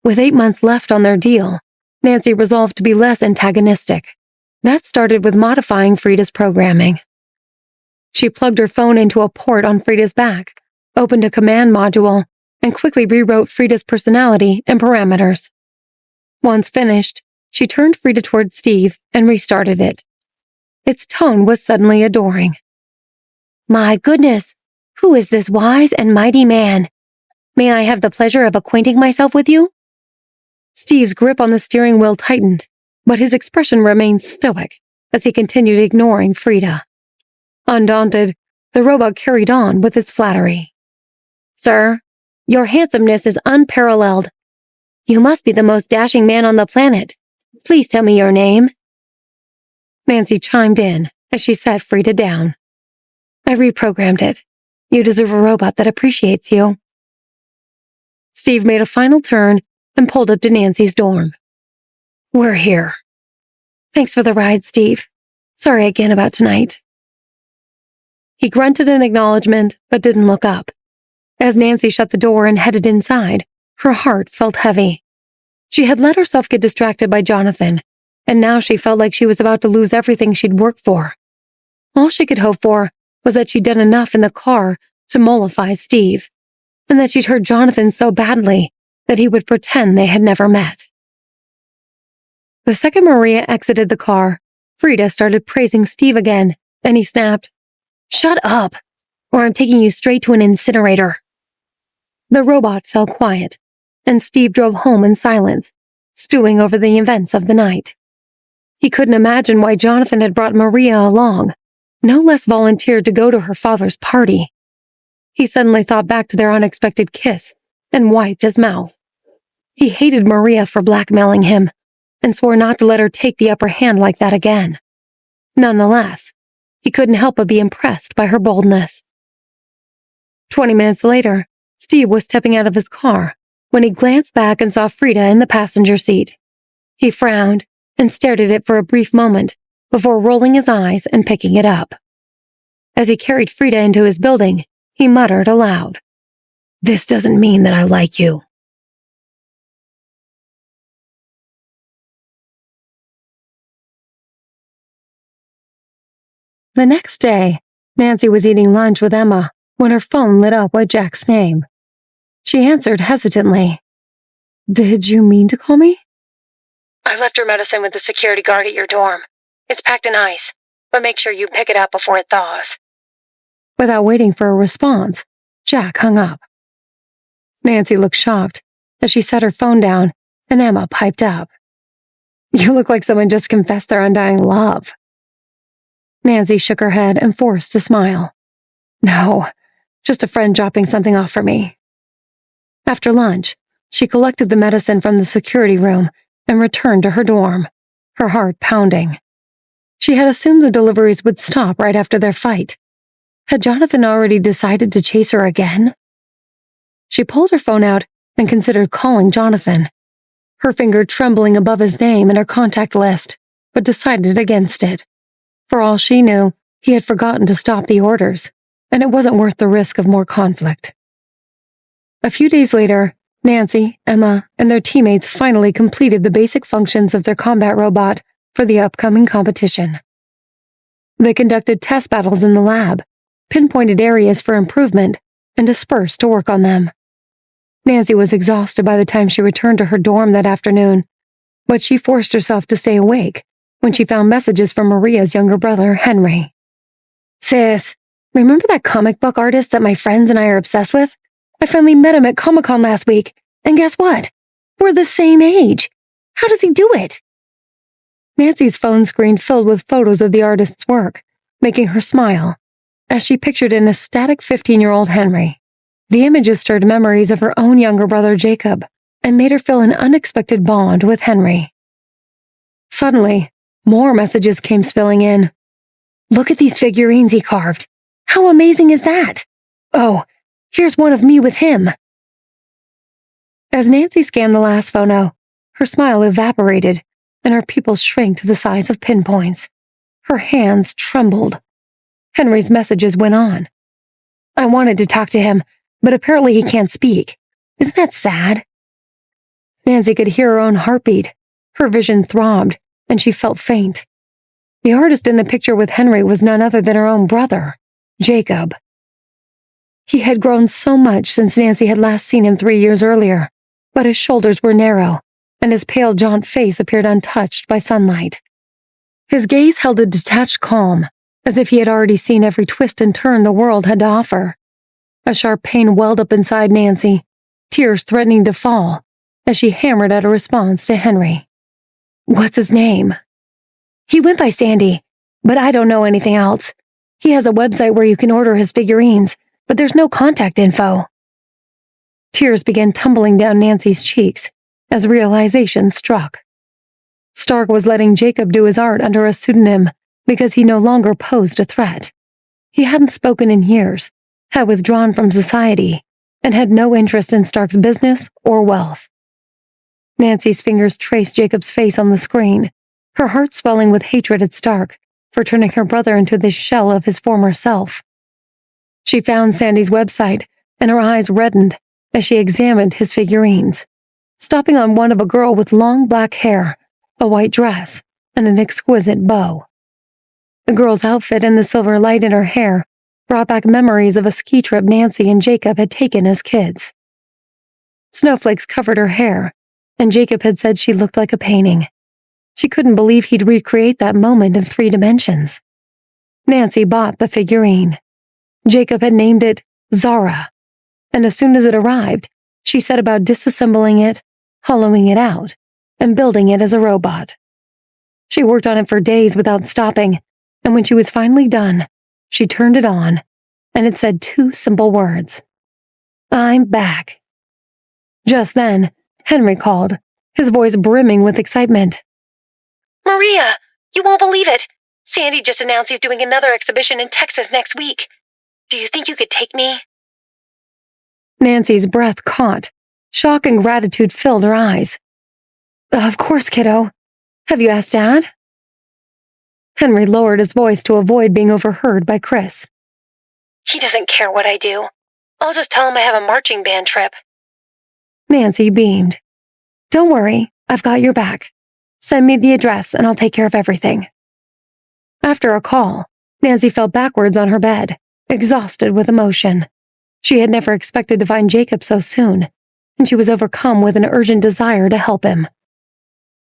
With 8 months left on their deal, Nancy resolved to be less antagonistic. That started with modifying Frida's programming. She plugged her phone into a port on Frida's back, opened a command module, and quickly rewrote Frida's personality and parameters. Once finished, she turned Frida toward Steve and restarted it. Its tone was suddenly adoring. "My goodness, who is this wise and mighty man? May I have the pleasure of acquainting myself with you?" Steve's grip on the steering wheel tightened, but his expression remained stoic as he continued ignoring Frida. Undaunted, the robot carried on with its flattery. "Sir, your handsomeness is unparalleled. You must be the most dashing man on the planet. Please tell me your name." Nancy chimed in as she set Frida down. "I reprogrammed it. You deserve a robot that appreciates you." Steve made a final turn and pulled up to Nancy's dorm. "We're here." "Thanks for the ride, Steve. Sorry again about tonight." He grunted in acknowledgement, but didn't look up. As Nancy shut the door and headed inside, her heart felt heavy. She had let herself get distracted by Jonathan, and now she felt like she was about to lose everything she'd worked for. All she could hope for was that she'd done enough in the car to mollify Steve, and that she'd hurt Jonathan so badly that he would pretend they had never met. The second Maria exited the car, Frida started praising Steve again, and he snapped, "Shut up, or I'm taking you straight to an incinerator." The robot fell quiet, and Steve drove home in silence, stewing over the events of the night. He couldn't imagine why Jonathan had brought Maria along, no less volunteered to go to her father's party. He suddenly thought back to their unexpected kiss and wiped his mouth. He hated Maria for blackmailing him and swore not to let her take the upper hand like that again. Nonetheless, he couldn't help but be impressed by her boldness. 20 minutes later, Steve was stepping out of his car when he glanced back and saw Frida in the passenger seat. He frowned and stared at it for a brief moment before rolling his eyes and picking it up. As he carried Frida into his building, he muttered aloud, "This doesn't mean that I like you." The next day, Nancy was eating lunch with Emma when her phone lit up with Jack's name. She answered hesitantly. "Did you mean to call me?" "I left your medicine with the security guard at your dorm. It's packed in ice, but make sure you pick it up before it thaws." Without waiting for a response, Jack hung up. Nancy looked shocked as she set her phone down and Emma piped up. "You look like someone just confessed their undying love." Nancy shook her head and forced a smile. "No, just a friend dropping something off for me." After lunch, she collected the medicine from the security room and returned to her dorm, her heart pounding. She had assumed the deliveries would stop right after their fight. Had Jonathan already decided to chase her again? She pulled her phone out and considered calling Jonathan, her finger trembling above his name in her contact list, but decided against it. For all she knew, he had forgotten to stop the orders, and it wasn't worth the risk of more conflict. A few days later, Nancy, Emma, and their teammates finally completed the basic functions of their combat robot for the upcoming competition. They conducted test battles in the lab, pinpointed areas for improvement, and dispersed to work on them. Nancy was exhausted by the time she returned to her dorm that afternoon, but she forced herself to stay awake when she found messages from Maria's younger brother, Henry. "Sis, remember that comic book artist that my friends and I are obsessed with? I finally met him at Comic-Con last week, and guess what? We're the same age. How does he do it?" Nancy's phone screen filled with photos of the artist's work, making her smile, as she pictured an ecstatic 15-year-old Henry. The images stirred memories of her own younger brother Jacob and made her feel an unexpected bond with Henry. Suddenly, more messages came spilling in. "Look at these figurines he carved. How amazing is that? Oh, here's one of me with him." As Nancy scanned the last photo, her smile evaporated and her pupils shrank to the size of pinpoints. Her hands trembled. Henry's messages went on. "I wanted to talk to him, but apparently he can't speak. Isn't that sad?" Nancy could hear her own heartbeat. Her vision throbbed, and she felt faint. The artist in the picture with Henry was none other than her own brother, Jacob. He had grown so much since Nancy had last seen him 3 years earlier, but his shoulders were narrow, and his pale, jaunt face appeared untouched by sunlight. His gaze held a detached calm, as if he had already seen every twist and turn the world had to offer. A sharp pain welled up inside Nancy, tears threatening to fall, as she hammered at a response to Henry. What's his name? He went by Sandy, but I don't know anything else. He has a website where you can order his figurines, but there's no contact info. Tears began tumbling down Nancy's cheeks as realization struck. Stark was letting Jacob do his art under a pseudonym because he no longer posed a threat. He hadn't spoken in years, had withdrawn from society, and had no interest in Stark's business or wealth. Nancy's fingers traced Jacob's face on the screen, her heart swelling with hatred at Stark for turning her brother into this shell of his former self. She found Sandy's website, and her eyes reddened as she examined his figurines, stopping on one of a girl with long black hair, a white dress, and an exquisite bow. The girl's outfit and the silver light in her hair brought back memories of a ski trip Nancy and Jacob had taken as kids. Snowflakes covered her hair, and Jacob had said she looked like a painting. She couldn't believe he'd recreate that moment in 3 dimensions. Nancy bought the figurine. Jacob had named it Zara, and as soon as it arrived, she set about disassembling it, hollowing it out, and building it as a robot. She worked on it for days without stopping, and when she was finally done, she turned it on, and it said 2 simple words. I'm back. Just then, Henry called, his voice brimming with excitement. Maria, you won't believe it. Sandy just announced he's doing another exhibition in Texas next week. Do you think you could take me? Nancy's breath caught. Shock and gratitude filled her eyes. Of course, kiddo. Have you asked Dad? Henry lowered his voice to avoid being overheard by Chris. He doesn't care what I do. I'll just tell him I have a marching band trip. Nancy beamed. Don't worry, I've got your back. Send me the address and I'll take care of everything. After a call, Nancy fell backwards on her bed, exhausted with emotion. She had never expected to find Jacob so soon, and she was overcome with an urgent desire to help him.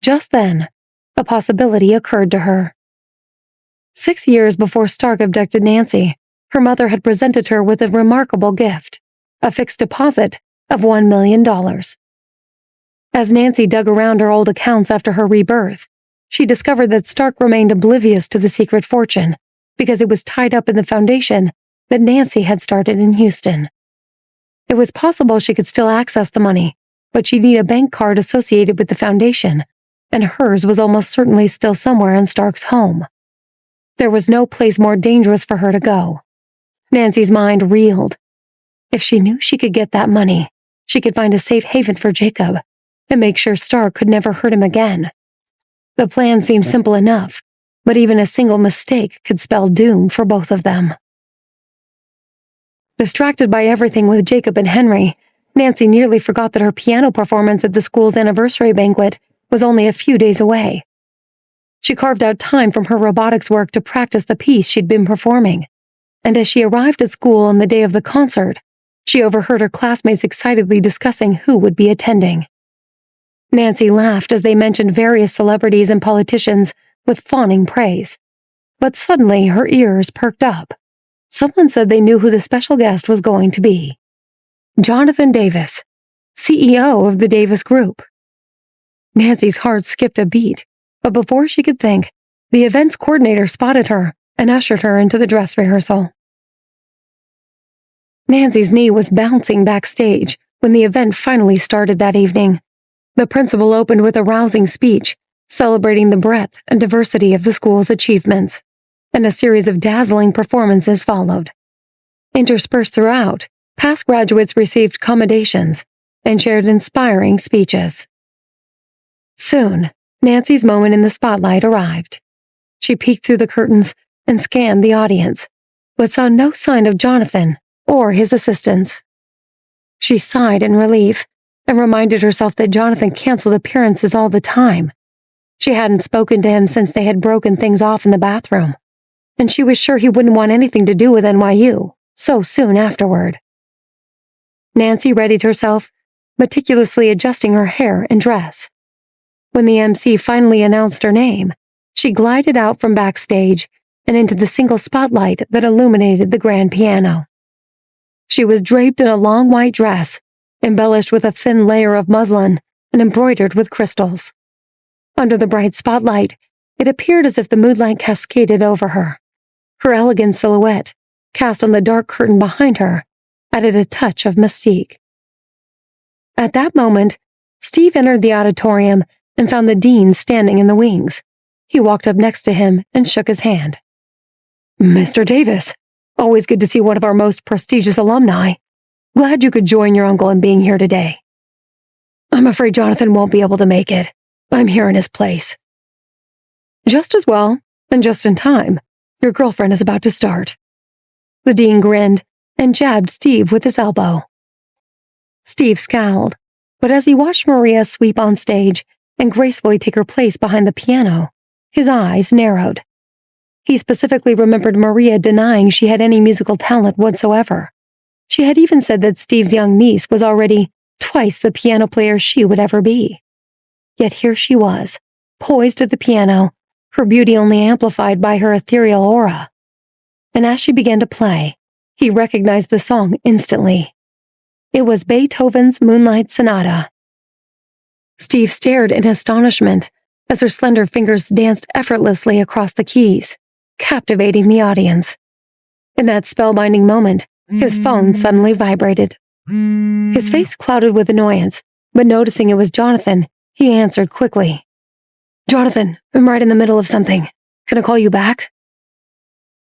Just then, a possibility occurred to her. 6 years before Stark abducted Nancy, her mother had presented her with a remarkable gift, a fixed deposit of $1 million. As Nancy dug around her old accounts after her rebirth, she discovered that Stark remained oblivious to the secret fortune because it was tied up in the foundation that Nancy had started in Houston. It was possible she could still access the money, but she'd need a bank card associated with the foundation, and hers was almost certainly still somewhere in Stark's home. There was no place more dangerous for her to go. Nancy's mind reeled. If she knew she could get that money, she could find a safe haven for Jacob and make sure Stark could never hurt him again. The plan seemed simple enough, but even a single mistake could spell doom for both of them. Distracted by everything with Jacob and Henry, Nancy nearly forgot that her piano performance at the school's anniversary banquet was only a few days away. She carved out time from her robotics work to practice the piece she'd been performing, and as she arrived at school on the day of the concert, she overheard her classmates excitedly discussing who would be attending. Nancy laughed as they mentioned various celebrities and politicians with fawning praise, but suddenly her ears perked up. Someone said they knew who the special guest was going to be. Jonathan Davis, CEO of the Davis Group. Nancy's heart skipped a beat, but before she could think, the events coordinator spotted her and ushered her into the dress rehearsal. Nancy's knee was bouncing backstage when the event finally started that evening. The principal opened with a rousing speech, celebrating the breadth and diversity of the school's achievements, and a series of dazzling performances followed. Interspersed throughout, past graduates received commendations and shared inspiring speeches. Soon, Nancy's moment in the spotlight arrived. She peeked through the curtains and scanned the audience, but saw no sign of Jonathan or his assistants. She sighed in relief and reminded herself that Jonathan canceled appearances all the time. She hadn't spoken to him since they had broken things off in the bathroom, and she was sure he wouldn't want anything to do with NYU so soon afterward. Nancy readied herself, meticulously adjusting her hair and dress. When the MC finally announced her name, she glided out from backstage and into the single spotlight that illuminated the grand piano. She was draped in a long white dress, embellished with a thin layer of muslin and embroidered with crystals. Under the bright spotlight, it appeared as if the moonlight cascaded over her. Her elegant silhouette, cast on the dark curtain behind her, added a touch of mystique. At that moment, Steve entered the auditorium and found the dean standing in the wings. He walked up next to him and shook his hand. "Mr. Davis, always good to see one of our most prestigious alumni. Glad you could join your uncle in being here today." "I'm afraid Jonathan won't be able to make it. I'm here in his place." "Just as well, and just in time. Your girlfriend is about to start." The dean grinned and jabbed Steve with his elbow. Steve scowled, but as he watched Maria sweep on stage and gracefully take her place behind the piano, his eyes narrowed. He specifically remembered Maria denying she had any musical talent whatsoever. She had even said that Steve's young niece was already twice the piano player she would ever be. Yet here she was, poised at the piano, her beauty only amplified by her ethereal aura. And as she began to play, he recognized the song instantly. It was Beethoven's Moonlight Sonata. Steve stared in astonishment as her slender fingers danced effortlessly across the keys, captivating the audience. In that spellbinding moment, his phone suddenly vibrated. His face clouded with annoyance, but noticing it was Jonathan, he answered quickly. "Jonathan, I'm right in the middle of something. Can I call you back?"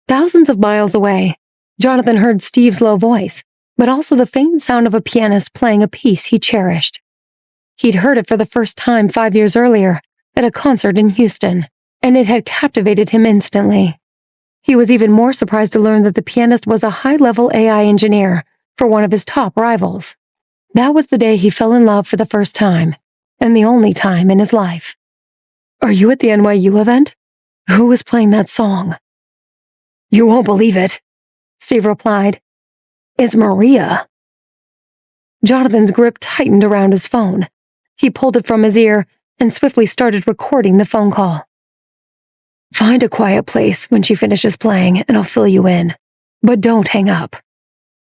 Thousands of miles away, Jonathan heard Steve's low voice, but also the faint sound of a pianist playing a piece he cherished. He'd heard it for the first time 5 years earlier at a concert in Houston, and it had captivated him instantly. He was even more surprised to learn that the pianist was a high-level AI engineer for one of his top rivals. That was the day he fell in love for the first time, and the only time in his life. "Are you at the NYU event? Who was playing that song?" "You won't believe it," Steve replied. "It's Maria." Jonathan's grip tightened around his phone. He pulled it from his ear and swiftly started recording the phone call. "Find a quiet place when she finishes playing and I'll fill you in. But don't hang up."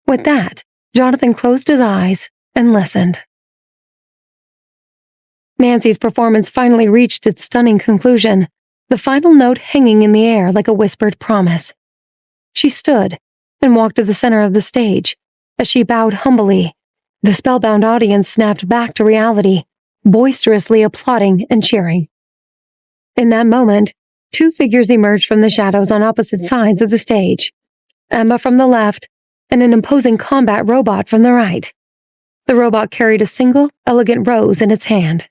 With that, Jonathan closed his eyes and listened. Nancy's performance finally reached its stunning conclusion, the final note hanging in the air like a whispered promise. She stood and walked to the center of the stage. As she bowed humbly, the spellbound audience snapped back to reality, boisterously applauding and cheering. In that moment, two figures emerged from the shadows on opposite sides of the stage, Emma from the left and an imposing combat robot from the right. The robot carried a single, elegant rose in its hand,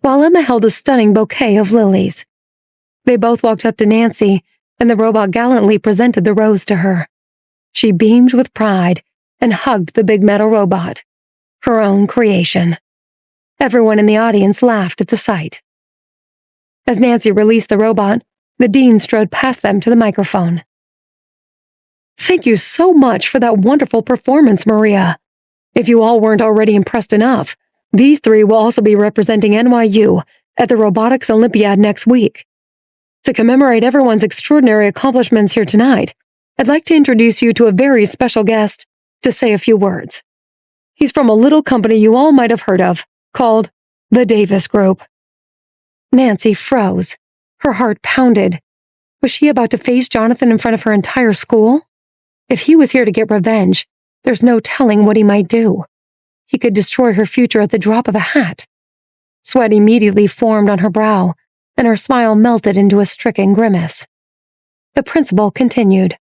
while Emma held a stunning bouquet of lilies. They both walked up to Nancy, and the robot gallantly presented the rose to her. She beamed with pride and hugged the big metal robot, her own creation. Everyone in the audience laughed at the sight. As Nancy released the robot, the dean strode past them to the microphone. "Thank you so much for that wonderful performance, Maria. If you all weren't already impressed enough, these three will also be representing NYU at the Robotics Olympiad next week. To commemorate everyone's extraordinary accomplishments here tonight, I'd like to introduce you to a very special guest to say a few words. He's from a little company you all might have heard of, called the Davis Group." Nancy froze. Her heart pounded. Was she about to face Jonathan in front of her entire school? If he was here to get revenge, there's no telling what he might do. He could destroy her future at the drop of a hat. Sweat immediately formed on her brow, and her smile melted into a stricken grimace. The principal continued.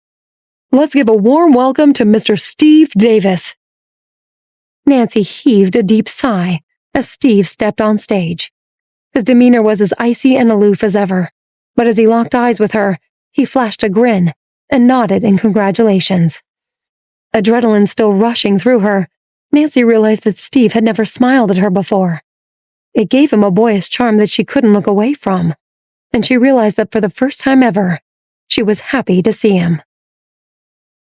"Let's give a warm welcome to Mr. Steve Davis." Nancy heaved a deep sigh as Steve stepped on stage. His demeanor was as icy and aloof as ever, but as he locked eyes with her, he flashed a grin and nodded in congratulations. Adrenaline still rushing through her, Nancy realized that Steve had never smiled at her before. It gave him a boyish charm that she couldn't look away from, and she realized that for the first time ever, she was happy to see him.